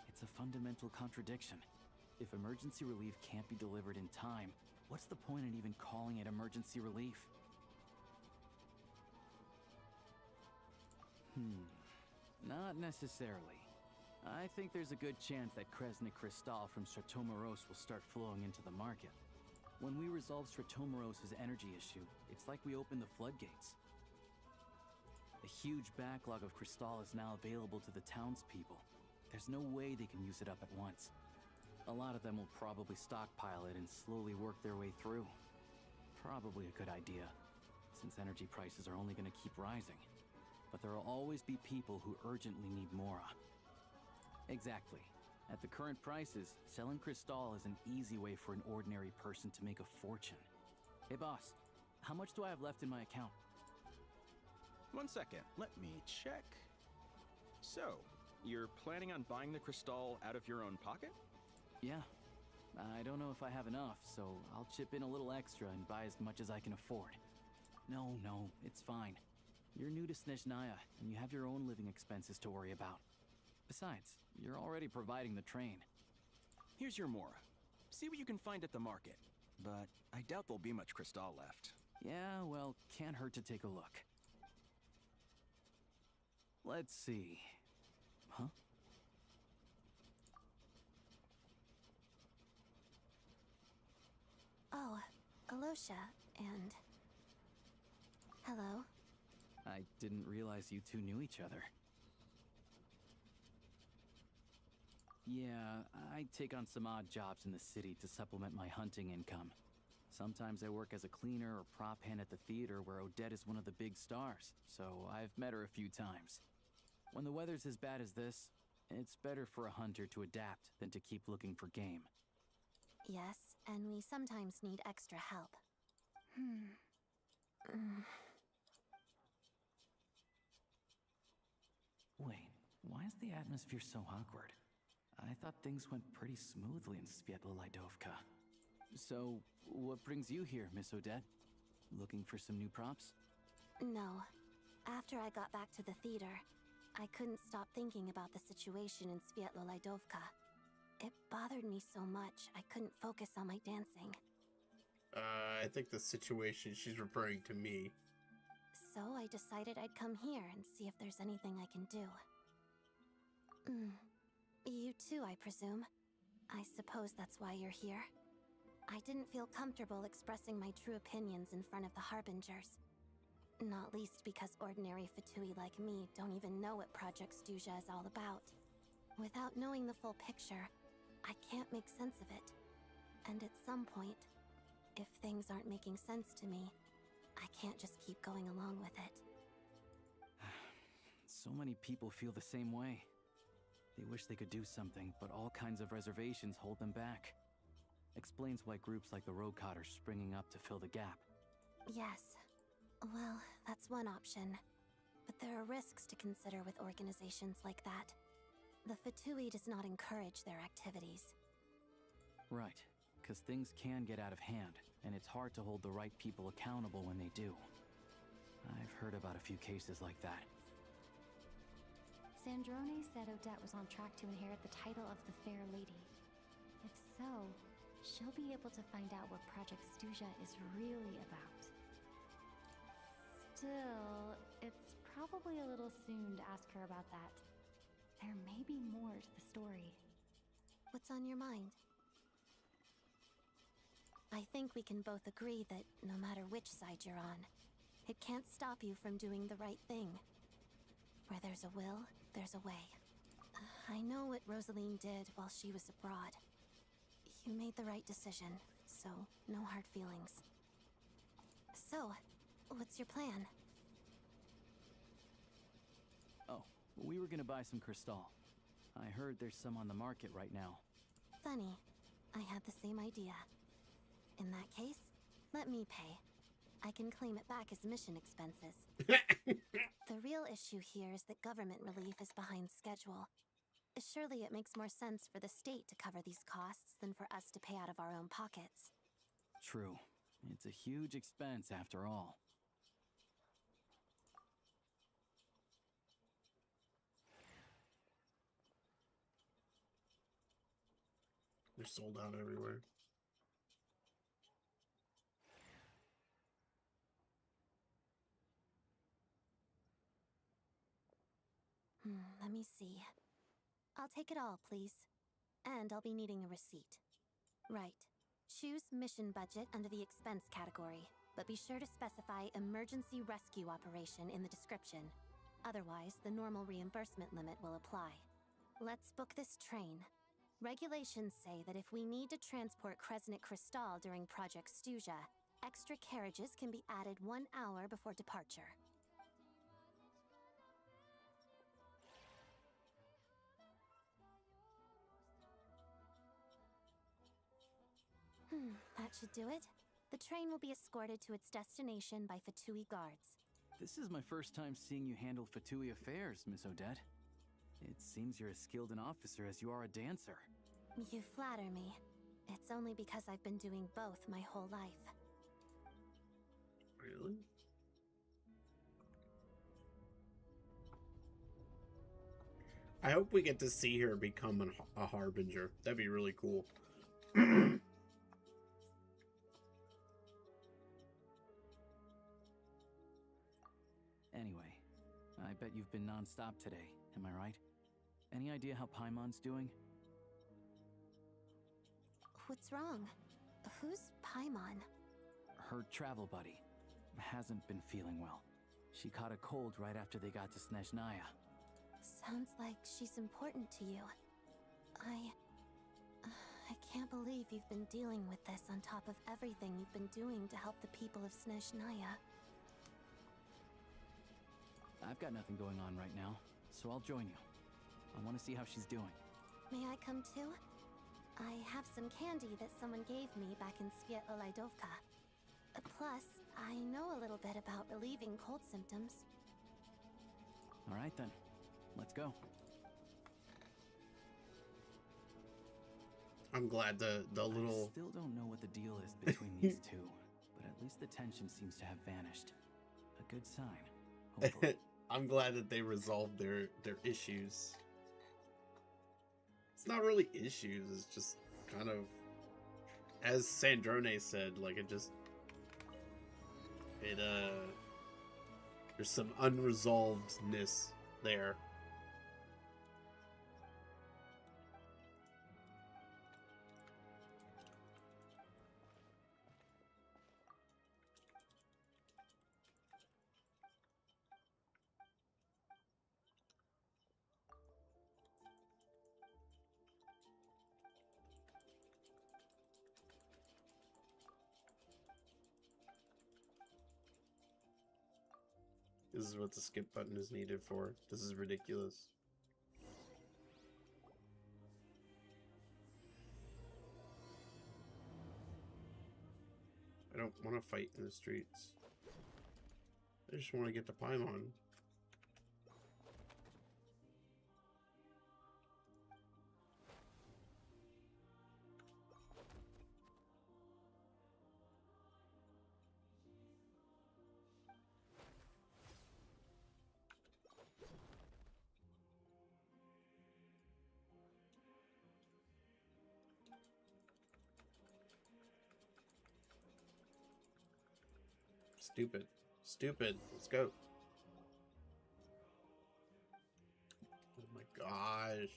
It's a fundamental contradiction. If emergency relief can't be delivered in time, what's the point in even calling it emergency relief? Not necessarily. I think there's a good chance that Kresny Crystal from Stratomoros will start flowing into the market. When we resolve Stratomoros's energy issue, it's like we open the floodgates. A huge backlog of Crystal is now available to the townspeople. There's no way they can use it up at once. A lot of them will probably stockpile it and slowly work their way through. Probably a good idea, since energy prices are only going to keep rising. But there will always be people who urgently need Mora. Exactly. At the current prices, selling Crystal is an easy way for an ordinary person to make a fortune. Hey boss, how much do I have left in my account? 1 second. Let me check. So, you're planning on buying the Crystal out of your own pocket? Yeah. I don't know if I have enough, so I'll chip in a little extra and buy as much as I can afford. No, it's fine. You're new to Snezhnaya, and you have your own living expenses to worry about. Besides, you're already providing the train. Here's your Mora. See what you can find at the market. But I doubt there'll be much Crystal left. Yeah, well, can't hurt to take a look. Let's see. Huh? Oh, Alosha, and... Hello. I didn't realize you two knew each other. Yeah, I take on some odd jobs in the city to supplement my hunting income. Sometimes I work as a cleaner or prop hand at the theater where Odette is one of the big stars, so I've met her a few times. When the weather's as bad as this, it's better for a hunter to adapt than to keep looking for game. Yes, and we sometimes need extra help. Wait, why is the atmosphere so awkward? I thought things went pretty smoothly in Svietlolaidovka. So, what brings you here, Miss Odette? Looking for some new props? No. After I got back to the theater, I couldn't stop thinking about the situation in Svietlolaidovka. It bothered me so much, I couldn't focus on my dancing. I think the situation she's referring to me. So I decided I'd come here and see if there's anything I can do. You too, I presume. I suppose that's why you're here. I didn't feel comfortable expressing my true opinions in front of the Harbingers. Not least because ordinary Fatui like me don't even know what Project Stuja is all about. Without knowing the full picture, I can't make sense of it. And at some point, if things aren't making sense to me, I can't just keep going along with it. So many people feel the same way. They wish they could do something, but all kinds of reservations hold them back. Explains why groups like the Rokot are springing up to fill the gap. Yes. Well, that's one option. But there are risks to consider with organizations like that. The Fatui does not encourage their activities. Right, because things can get out of hand, and it's hard to hold the right people accountable when they do. I've heard about a few cases like that. Sandrone said Odette was on track to inherit the title of the Fair Lady. If so, she'll be able to find out what Project Stuja is really about. Still, it's probably a little soon to ask her about that. There may be more to the story. What's on your mind? I think we can both agree that no matter which side you're on, it can't stop you from doing the right thing. Where there's a will, there's a way. I know what Rosaline did while she was abroad. You made the right decision, so no hard feelings. So, what's your plan? Oh, we were gonna buy some crystal. I heard there's some on the market right now. Funny. I had the same idea. In that case, let me pay. I can claim it back as mission expenses. The real issue here is that government relief is behind schedule. Surely it makes more sense for the state to cover these costs than for us to pay out of our own pockets. True. It's a huge expense after all. They're sold out everywhere. Let me see. I'll take it all, please. And I'll be needing a receipt. Right. Choose mission budget under the expense category, but be sure to specify emergency rescue operation in the description. Otherwise, the normal reimbursement limit will apply. Let's book this train. Regulations say that if we need to transport Kresnik Crystal during Project Stuja, extra carriages can be added 1 hour before departure. That should do it. The train will be escorted to its destination by Fatui guards. This is my first time seeing you handle Fatui affairs, Miss Odette. It seems you're as skilled an officer as you are a dancer. You flatter me. It's only because I've been doing both my whole life. Really? I hope we get to see her become a harbinger. That'd be really cool. Anyway, I bet you've been non-stop today, am I right? Any idea how Paimon's doing? What's wrong? Who's Paimon? Her travel buddy hasn't been feeling well. She caught a cold right after they got to Snezhnaya. Sounds like she's important to you. I can't believe you've been dealing with this on top of everything you've been doing to help the people of Snezhnaya. I've got nothing going on right now, so I'll join you. I want to see how she's doing. May I come too? I have some candy that someone gave me back in Svetlolaidovka. Plus, I know a little bit about relieving cold symptoms. All right then, let's go. I'm glad the little... I still don't know what the deal is between these two, but at least the tension seems to have vanished. A good sign, hopefully. I'm glad that they resolved their issues. It's not really issues, it's just kind of, as Sandrone said, like there's some unresolvedness there. This is what the skip button is needed for. This is ridiculous. I don't want to fight in the streets. I just want to get to Paimon. Stupid. Stupid. Let's go. Oh my gosh.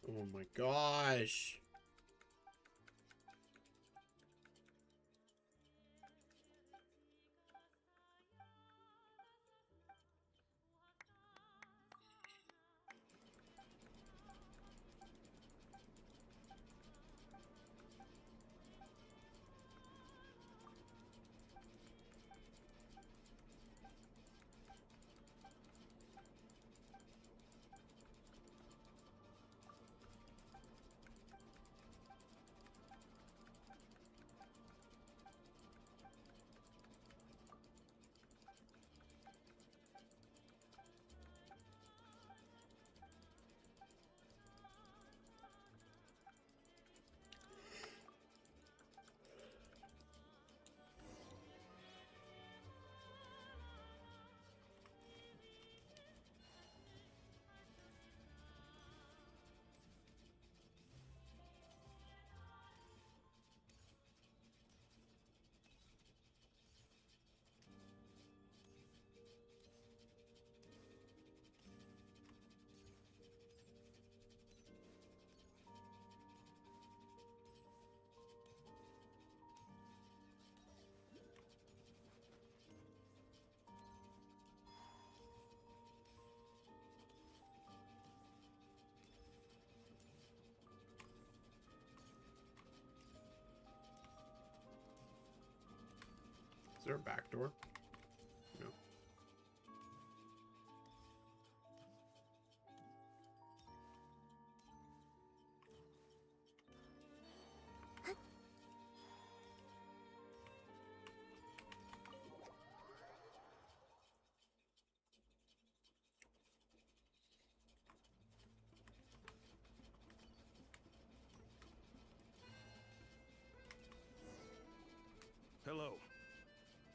Oh my gosh. Is there a back door? No. Hello.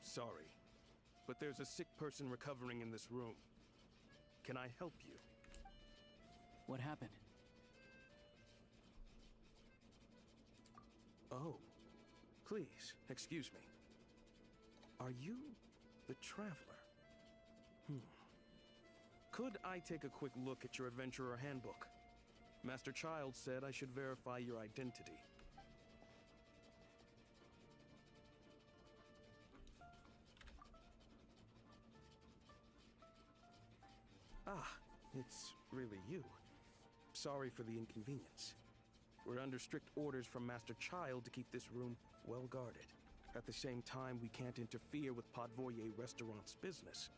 Sorry, but there's a sick person recovering in this room. Can I help you? What happened? Oh, please, excuse me. Are you the Traveler? Could I take a quick look at your Adventurer Handbook? Master Child said I should verify your identity. Ah, it's really you. Sorry for the inconvenience. We're under strict orders from Master Child to keep this room well guarded. At the same time, we can't interfere with Podvoye Restaurant's business.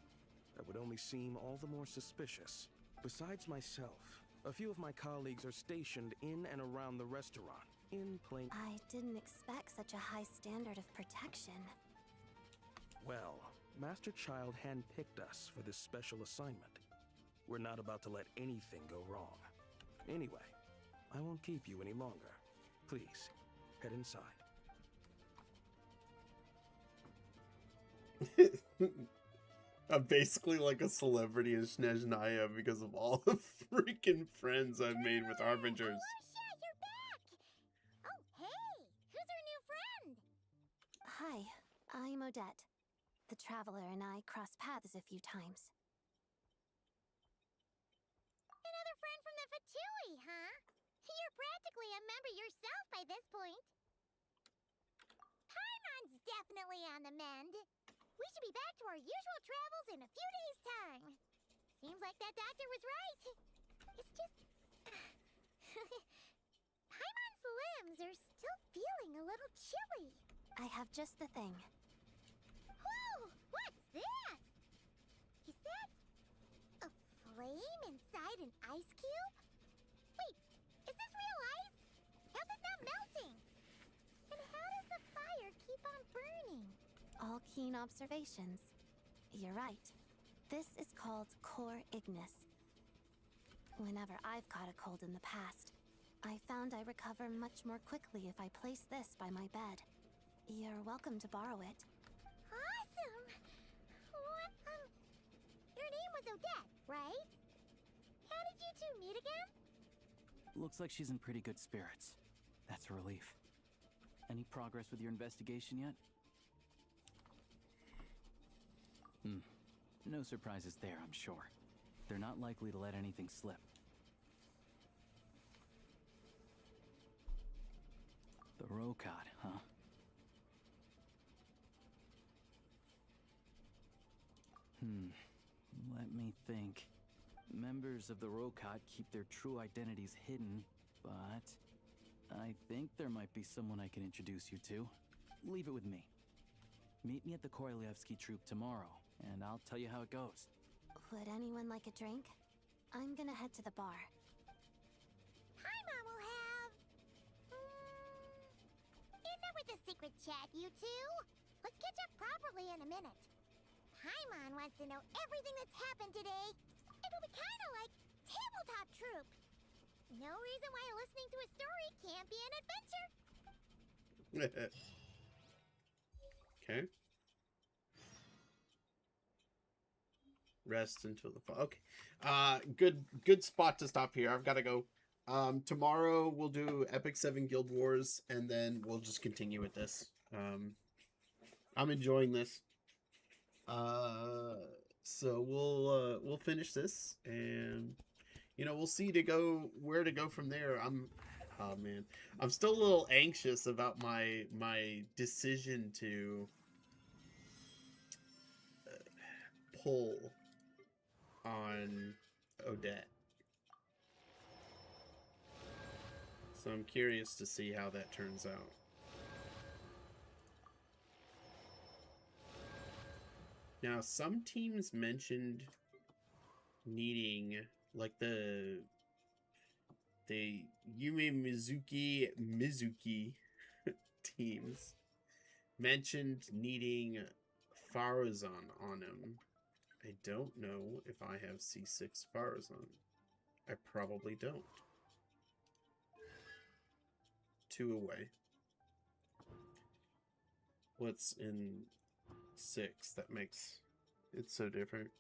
That would only seem all the more suspicious. Besides myself, a few of my colleagues are stationed in and around the restaurant, in plain... I didn't expect such a high standard of protection. Well, Master Child handpicked us for this special assignment. We're not about to let anything go wrong. Anyway, I won't keep you any longer. Please, head inside. I'm basically like a celebrity in Snezhnaya because of all the freaking friends I've made with Harbingers. Lucia, you're back! Oh, hey! Who's our new friend? Hi, I'm Odette. The Traveler and I crossed paths a few times. Another friend from the Fatui, huh? You're practically a member yourself by this point. Paimon's definitely on the mend. We should be back to our usual travels in a few days' time. Seems like that doctor was right. It's just, Paimon's limbs are still feeling a little chilly. I have just the thing. Whoa! What's this? Is that a flame inside an ice cube? Wait, is this real ice? How's it not melting? And how does the fire keep on burning? All keen observations. You're right. This is called core ignis. Whenever I've caught a cold in the past, I found I recover much more quickly if I place this by my bed. You're welcome to borrow it. Awesome! What, your name was Odette, right? How did you two meet again? Looks like she's in pretty good spirits. That's a relief. Any progress with your investigation yet? No surprises there, I'm sure. They're not likely to let anything slip. The Rokad, huh? Let me think. Members of the Rokad keep their true identities hidden, but I think there might be someone I can introduce you to. Leave it with me. Meet me at the Korolyevsky Troop tomorrow, and I'll tell you how it goes. Would anyone like a drink? I'm gonna head to the bar. Paimon will have... enough with the secret chat, you two. Let's catch up properly in a minute. Paimon wants to know everything that's happened today. It'll be kind of like Tabletop Troop. No reason why listening to a story can't be an adventure. Okay. Rest until the fall. Okay. Good spot to stop here. I've got to go. Tomorrow we'll do Epic 7 Guild Wars, and then we'll just continue with this. I'm enjoying this. So we'll finish this, and we'll see where to go from there. Oh man, I'm still a little anxious about my decision to pull on Odette. So I'm curious to see how that turns out. Now, some teams mentioned needing, like the Yume Mizuki teams mentioned needing Farazan on him. I don't know if I have C6 Farazan. I probably don't. 2 away. What's in 6 that makes it so different?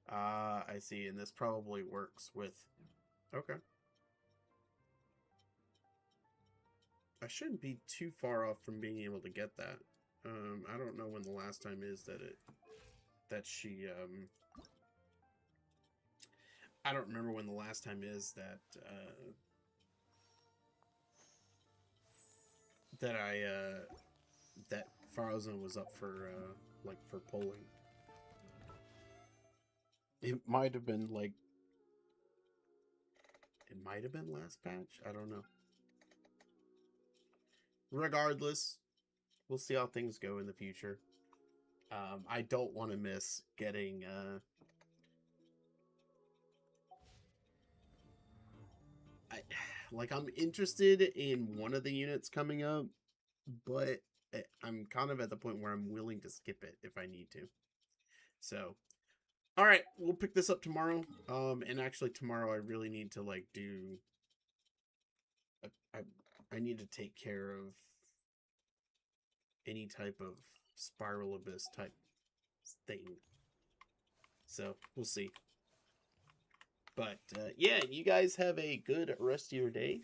Ah, I see, and this probably works with... Okay. I shouldn't be too far off from being able to get that. I don't know when the last time is that she, I don't remember when the last time is that, that Farazan was up for, for polling. It might have been, it might have been last patch? I don't know. Regardless, we'll see how things go in the future. I don't want to miss getting, I'm interested in one of the units coming up, but I'm kind of at the point where I'm willing to skip it if I need to. So, all right, we'll pick this up tomorrow. And actually tomorrow I really need to do. I need to take care of any type of spiral abyss type thing. So we'll see. But yeah, you guys have a good rest of your day.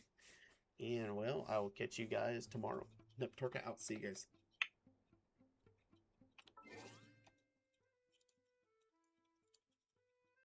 And well, I will catch you guys tomorrow. Nepturka out. See you guys.